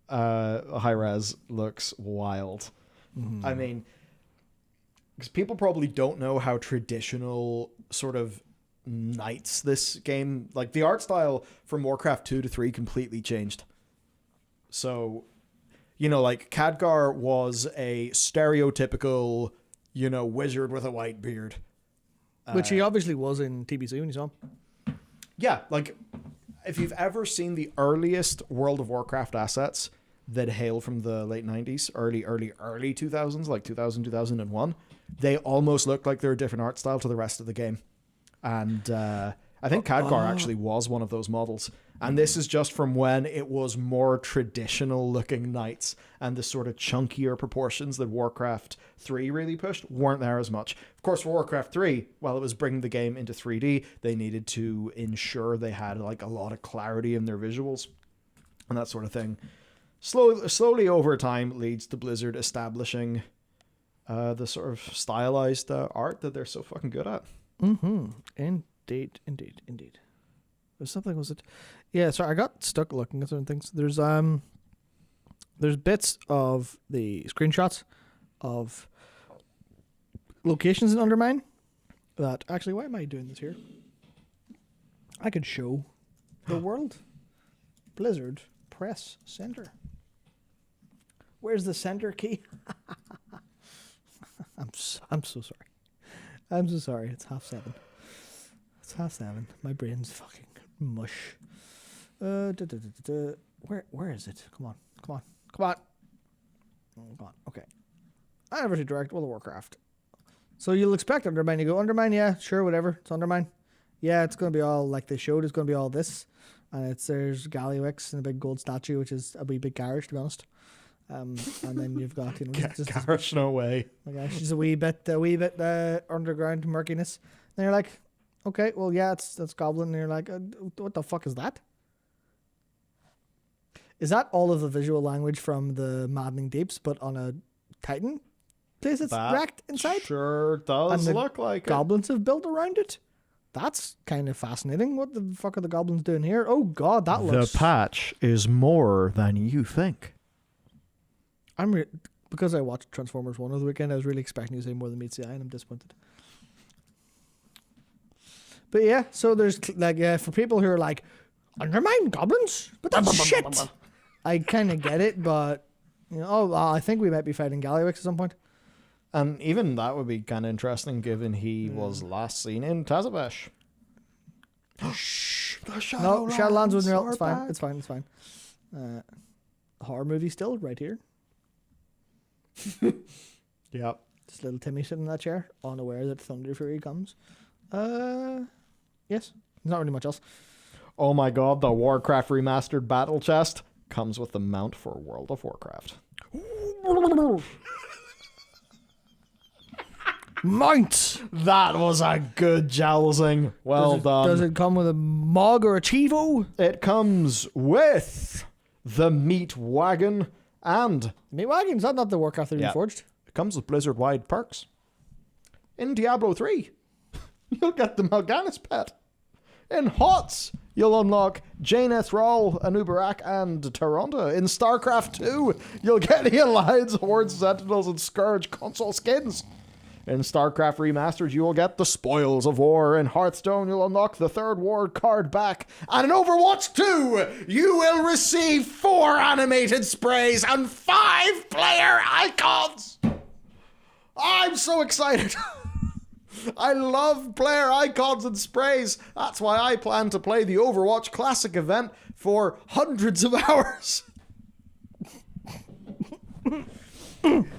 high res looks wild. I mean, because people probably don't know how traditional sort of knights this game, like the art style from Warcraft 2 to 3 completely changed. So, like Khadgar was a stereotypical, wizard with a white beard. Which he obviously was in TBC when you saw him. Yeah, like if you've ever seen the earliest World of Warcraft assets that hail from the late 90s, early 2000s, like 2000, 2001, they almost look like they're a different art style to the rest of the game. And I think Khadgar actually was one of those models. And this is just from when it was more traditional looking knights, and the sort of chunkier proportions that Warcraft 3 really pushed weren't there as much. Of course, for Warcraft 3, while it was bringing the game into 3D, they needed to ensure they had like a lot of clarity in their visuals and that sort of thing. Slowly over time leads to Blizzard establishing the sort of stylized art that they're so fucking good at. Indeed. There's something, was it? Yeah, sorry, I got stuck looking at certain things. There's bits of the screenshots of locations in Undermine that actually, why am I doing this here? I could show the world. Blizzard Press Center. Where's the center key? I'm so sorry. I'm so sorry. It's 7:30. It's 7:30. My brain's fucking mush. Where is it? Come on. Okay. Anniversary Direct, World of Warcraft. So you'll expect Undermine. You go, Undermine, yeah, sure, whatever. It's Undermine. Yeah, it's going to be all like they showed. It's going to be all this. And there's Gallywix and a big gold statue, which is a wee bit garish, to be honest. And then you've got, garish, no way. My gosh, she's a wee bit underground murkiness. And you're like, okay, well, yeah, that's Goblin. And you're like, what the fuck is that? Is that all of the visual language from the Maddening Deeps, but on a Titan place it's wrecked inside? Sure does look like goblins have built around it. That's kind of fascinating. What the fuck are the goblins doing here? Oh god, that looks... The patch is more than you think. Because I watched Transformers 1 over the weekend, I was really expecting you to say more than meets the eye, and I'm disappointed. But yeah, so there's for people who are like, Undermine goblins? But that's shit! I kind of get it, but I think we might be fighting Gallywix at some point. And even that would be kind of interesting, given he was last seen in Tazabesh. Shh! Shadowlands wasn't real. It's fine. Horror movie still right here. Yep. Just little Timmy sitting in that chair, unaware that Thunder Fury comes. Yes. Not really much else. Oh my god, the Warcraft Remastered Battle Chest comes with the mount for World of Warcraft. Mount! That was a good jousting. Well done. Does it come with a Mog or a Chivo? It comes with the Meat Wagon and... Meat Wagon? Is that not the Warcraft 3 Reforged? It comes with Blizzard-wide perks. In Diablo 3, you'll get the Mal'Ganis pet. In HOTS, you'll unlock Janeth Rawl, Anubarak, and Taronda. In StarCraft 2, you'll get the Alliance, Hordes, Sentinels, and Scourge console skins. In StarCraft Remastered, you will get the Spoils of War. In Hearthstone, you'll unlock the Third War card back. And in Overwatch 2, you will receive 4 animated sprays and 5 player icons. I'm so excited. I love player icons and sprays. That's why I plan to play the Overwatch Classic event for hundreds of hours.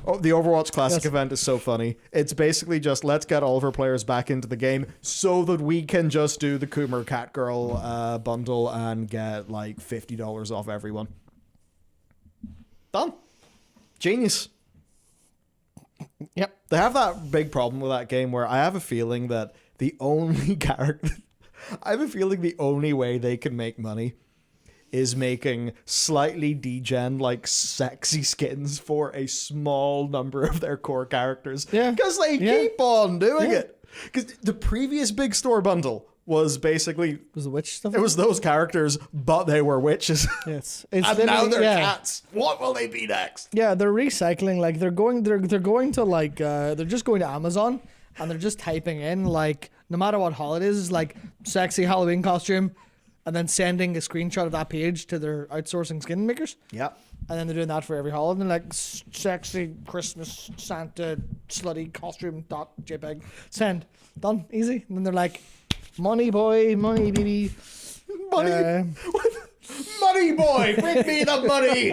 Oh, the Overwatch Classic event is so funny. It's basically just, let's get all of our players back into the game so that we can just do the Coomer Catgirl bundle and get like $50 off everyone. Done. Genius. Yep. They have that big problem with that game where I have a feeling that the only way they can make money is making slightly degen, like, sexy skins for a small number of their core characters. Yeah. Because they keep on doing it. Because the previous big store bundle was basically... Was the witch stuff? It was those characters, but they were witches. Yes. And now they're cats. What will they be next? Yeah, they're recycling. Like, they're going to, like, they're just going to Amazon, and they're just typing in, like, no matter what holiday it is, like, sexy Halloween costume, and then sending a screenshot of that page to their outsourcing skin makers. Yep. And then they're doing that for every holiday. And like, sexy Christmas Santa slutty costume .jpeg. Send. Done. Easy. And then they're like, money boy, money baby. Money. Money boy, bring me the money.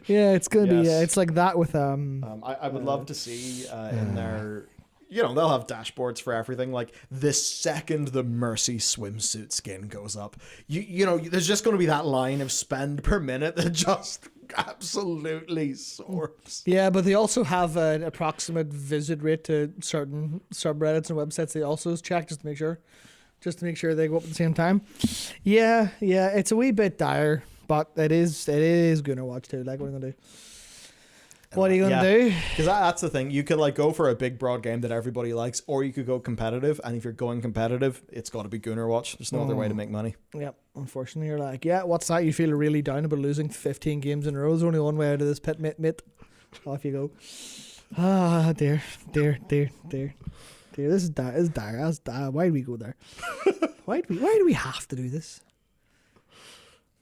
Yeah, it's going to be, it's like that with... I would love to see in their... You know, they'll have dashboards for everything. Like, the second the Mercy swimsuit skin goes up, you know, there's just going to be that line of spend per minute that just absolutely soars. Yeah, but they also have an approximate visit rate to certain subreddits and websites they also check just to make sure they go up at the same time. Yeah, it's a wee bit dire, but it is going to watch too. Like, what are you going to do? What are you gonna do? Because that's the thing. You could like go for a big broad game that everybody likes, or you could go competitive. And if you're going competitive, it's got to be Gunnar Watch. There's no other way to make money. Yep. Unfortunately, you're like, yeah, what's that? You feel really down about losing 15 games in a row. There's only one way out of this pit, mate. Off you go. Ah, dear. This is dire. That's dire. Why do we go there? Why do we have to do this?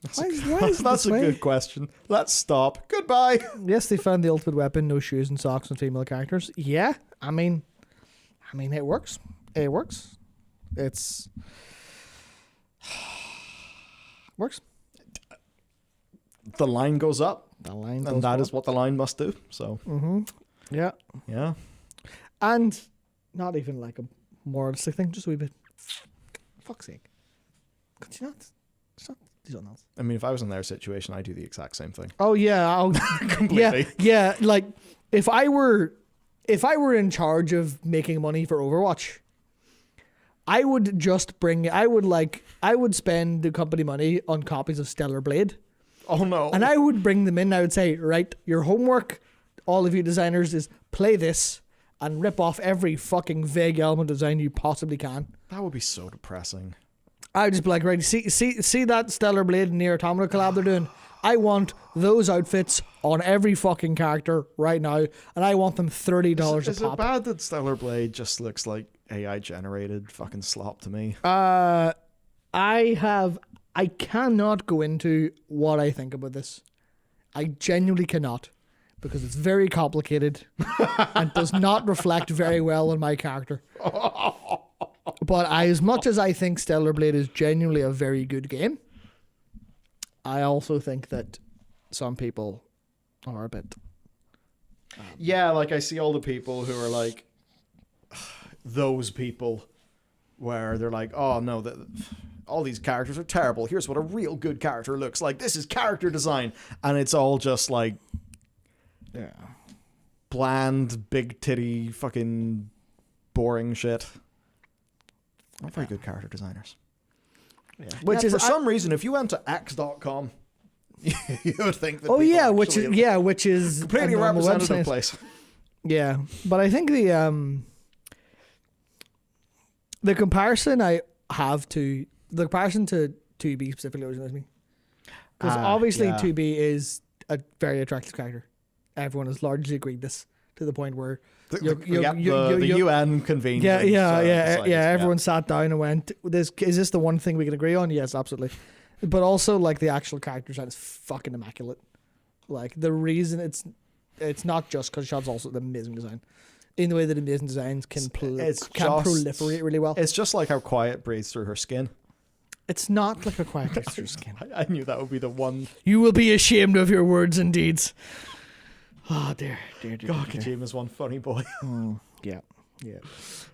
That's a good question. Let's stop. Goodbye. Yes, they found the ultimate weapon: no shoes and socks and female characters. Yeah, I mean, it works. It works. It's works. The line goes up. The line goes and that up. is what the line must do. So. Yeah. Yeah. And not even like a moralistic thing, just a wee bit. Fuck's sake. Could you not? Do something else. I mean, if I was in their situation, I'd do the exact same thing. Oh yeah, completely. Yeah. Like if I were in charge of making money for Overwatch, I would just bring. I would spend the company money on copies of Stellar Blade. Oh no! And I would bring them in. I would say, right, your homework, all of you designers, is play this and rip off every fucking vague element design you possibly can. That would be so depressing. I'd just be like, right, see that Stellar Blade and Nier Automata collab they're doing? I want those outfits on every fucking character right now, and I want them $30 a pop. Is it bad that Stellar Blade just looks like AI generated fucking slop to me? I cannot go into what I think about this. I genuinely cannot, because it's very complicated and does not reflect very well on my character. But as much as I think Stellar Blade is genuinely a very good game, I also think that some people are a bit... yeah, like I see all the people who are like, those people, where they're like, oh no, all these characters are terrible. Here's what a real good character looks like. This is character design. And it's all just like, bland, big titty, fucking boring shit. Not very good character designers. Yeah. Which is for some reason, if you went to X.com, you would think that. Oh yeah, which is completely a representative place. Yeah, but I think the comparison I have to the comparison to 2B specifically always annoys me, because obviously 2B is a very attractive character. Everyone has largely agreed this to the point where the UN convened. Everyone sat down and went, is this the one thing we can agree on? Yes, absolutely. But also, like, the actual character design is fucking immaculate. Like, the reason it's not just because Shad's also the amazing design. In the way that amazing designs can proliferate really well. It's just like how Quiet breathes through her skin. It's not like a Quiet breathes through her skin. I knew that would be the one. You will be ashamed of your words and deeds. Oh, dear. God, Kojima's one funny boy. Yeah.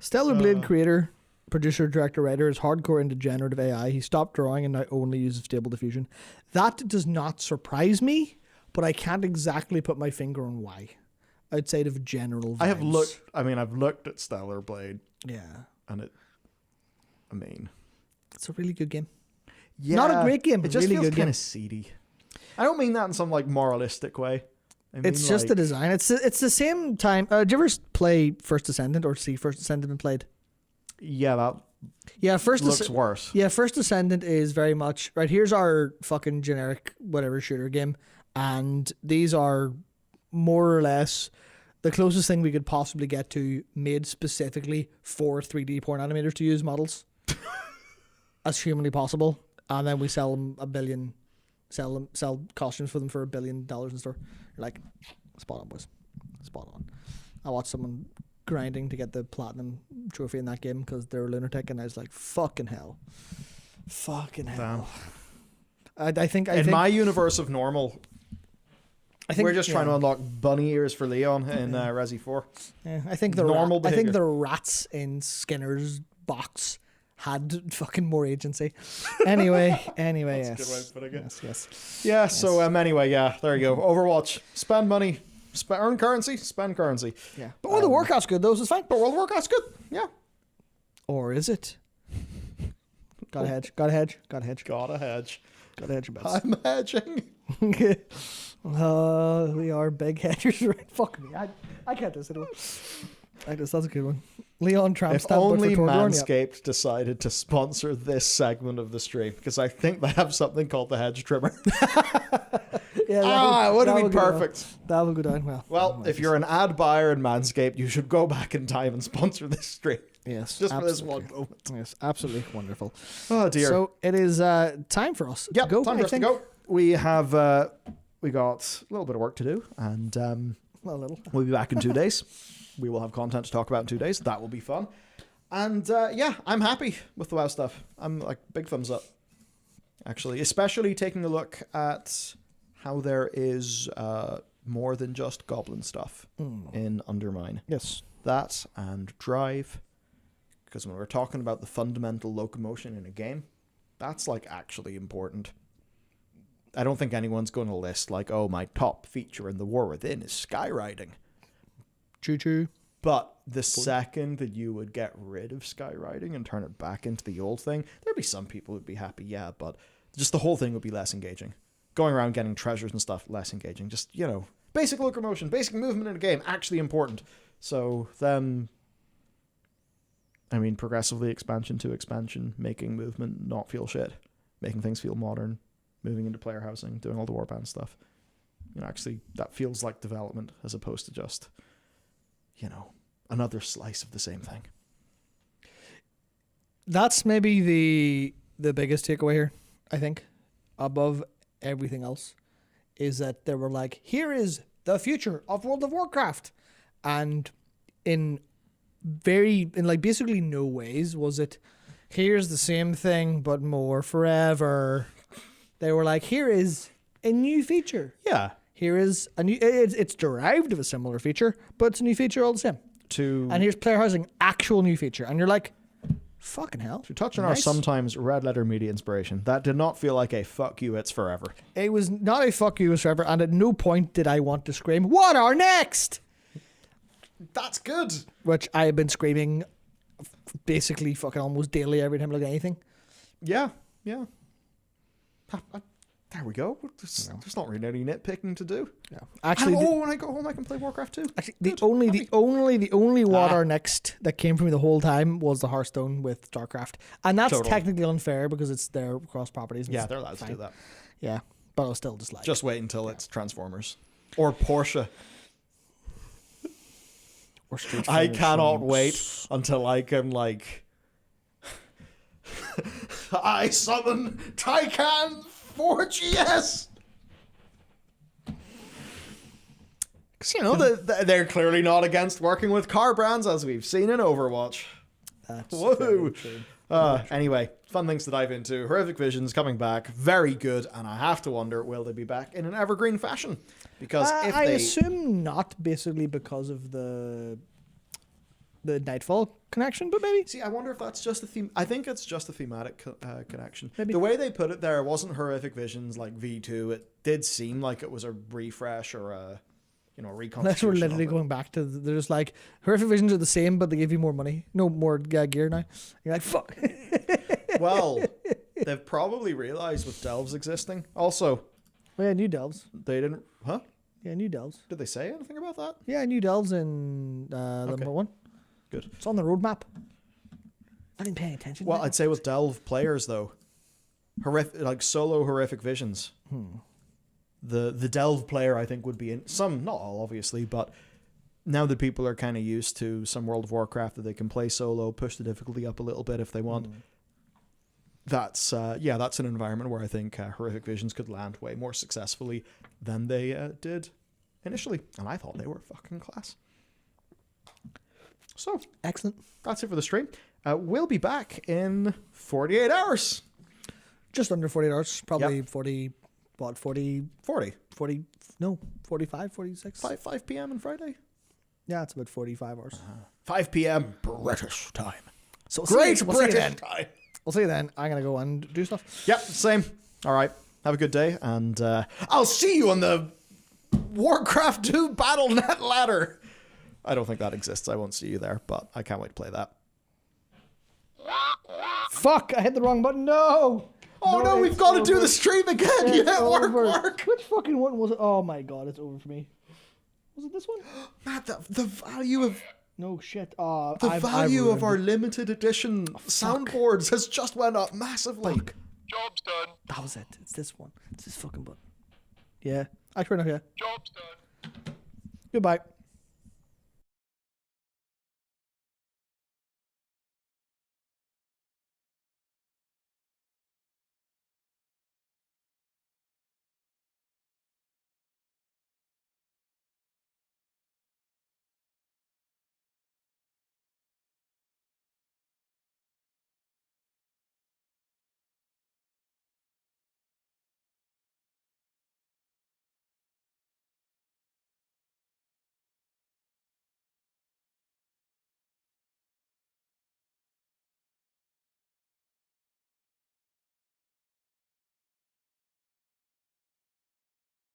Stellar Blade creator, producer, director, writer is hardcore into generative AI. He stopped drawing and now only uses Stable Diffusion. That does not surprise me, but I can't exactly put my finger on why. Outside of general vibes. I've looked at Stellar Blade. Yeah. And it's a really good game. Yeah. Not a great game, It just really feels good kind game. of seedy. I don't mean that in some like moralistic way. It's just the design. It's the same time. Did you ever play First Descendant or see First Descendant and played? Yeah, First looks worse. Yeah, First Descendant is very much right. Here's our fucking generic whatever shooter game, and these are more or less the closest thing we could possibly get to made specifically for 3D porn animators to use models as humanly possible, and then we sell them sell costumes for them for $1 billion in store. You're like, spot on, boys, spot on. I watched someone grinding to get the platinum trophy in that game because they're a lunatic, and I was like, fucking hell. Damn. I think in my universe of normal, I think we're just trying to unlock bunny ears for Leon in Resi 4. Yeah, I think I think the rats in Skinner's box had fucking more agency. Anyway, That's a good way yes. of putting it. Yes. Yeah, so anyway, there you go. Overwatch. Spend money. Earn currency. Spend currency. Yeah. But World of Warcraft's good, though, so it's fine. But World of Warcraft's good. Yeah. Or is it? Gotta hedge. Gotta hedge your bets. I'm hedging. We are big headers, right? Fuck me. I can't do this anymore. That's a good one. Leon Tramp If stamp, but only for Tordorn, yeah. Manscaped decided to sponsor this segment of the stream, because I think they have something called the hedge trimmer. Yeah, would that be would go down. perfect. That would go down well. Well, if you're an ad buyer in Manscaped, you should go back in time and sponsor this stream. Yes, just for this absolutely. one moment. Yes, absolutely wonderful. Oh dear. So it is time for us Yep, to go. time for us to go. We have we got a little bit of work to do, and we'll be back in 2 days. We will have content to talk about in 2 days. That will be fun. And yeah, I'm happy with the WoW stuff. I'm like big thumbs up, actually, especially taking a look at how there is more than just goblin stuff in Undermine. Yes. That and Drive, because when we're talking about the fundamental locomotion in a game, that's like actually important. I don't think anyone's going to list like, oh, my top feature in the War Within is skywriting. Choo-choo. But the second that you would get rid of skywriting and turn it back into the old thing, there'd be some people who'd be happy, yeah, but just the whole thing would be less engaging. Going around getting treasures and stuff, less engaging. Just, you know, basic locomotion, basic movement in a game, actually important. So then, I mean, progressively expansion to expansion, making movement not feel shit, making things feel modern, moving into player housing, doing all the warband stuff. You know, actually, that feels like development as opposed to just, you know, another slice of the same thing. That's maybe the biggest takeaway here, I think, above everything else, is that they were like, here is the future of World of Warcraft. And in like basically no ways was it, here's the same thing but more forever. They were like, here is a new feature. Yeah. Here is a new, it's derived of a similar feature, but it's a new feature all the same. And here's player housing, actual new feature. And you're like, fucking hell. To touch on our sometimes red letter media inspiration, that did not feel like a fuck you, it's forever. It was not a fuck you, it's forever. And at no point did I want to scream, what are next? That's good. Which I have been screaming basically fucking almost daily every time I look at anything. Yeah. There we go. There's not really any nitpicking to do. Yeah. Actually, when I go home, I can play Warcraft 2. Actually, the only what are next that came from me the whole time was the Hearthstone with StarCraft, and that's technically unfair because it's their cross properties. Yeah, they're allowed to do that. Yeah, but I was still just like, just wait until it's Transformers or Porsche. Or Street I Fighter cannot Six. wait until I can like. I summon Taycan 4GS. Because, you know, they're clearly not against working with car brands, as we've seen in Overwatch. That's Whoa. Anyway, fun things to dive into. Horrific Visions coming back. Very good. And I have to wonder, will they be back in an evergreen fashion? Because if I they... assume not, basically because of the Nightfall connection, but maybe. See, I wonder if that's just a theme. I think it's just a thematic connection. Maybe. The way they put it there wasn't Horrific Visions like V2. It did seem like it was a refresh or a, you know, reconstitution. Unless we're literally going back to, they're just like, Horrific Visions are the same, but they give you more money. No, more gear now. You're like, fuck. Well, they've probably realized with Delves existing. Also, yeah, new Delves. They didn't, huh? Yeah, new Delves. Did they say anything about that? Yeah, new Delves in number 1. Good. It's on the roadmap. I didn't pay attention. Well, I'd say with Delve players though, like solo Horrific Visions, the Delve player I think would be in some, not all obviously, but now that people are kind of used to some World of Warcraft that they can play solo, push the difficulty up a little bit if they want. That's that's an environment where I think Horrific Visions could land way more successfully than they did initially, and I thought they were fucking class. So excellent. That's it for the stream. We'll be back in 48 hours. Just under 48 hours. Probably Yep. 40, what, 40? 45, 46? 5 p.m. on Friday? Yeah, it's about 45 hours. 5 p.m. British time. So Great we'll see you British then. time. We'll see you then. I'm going to go and do stuff. Yep, same. All right. Have a good day, and I'll see you on the Warcraft 2 BattleNet ladder. I don't think that exists. I won't see you there, but I can't wait to play that. Fuck, I hit the wrong button. No! Oh no, we've got to do the stream again. Yeah, work. Which fucking one was it? Oh my god, it's over for me. Was it this one? Matt, the value of no shit. The value of our limited edition soundboards has just went up massively. Job's done. That was it. It's this one. It's this fucking button. Yeah. Actually, no, yeah. Job's done. Goodbye.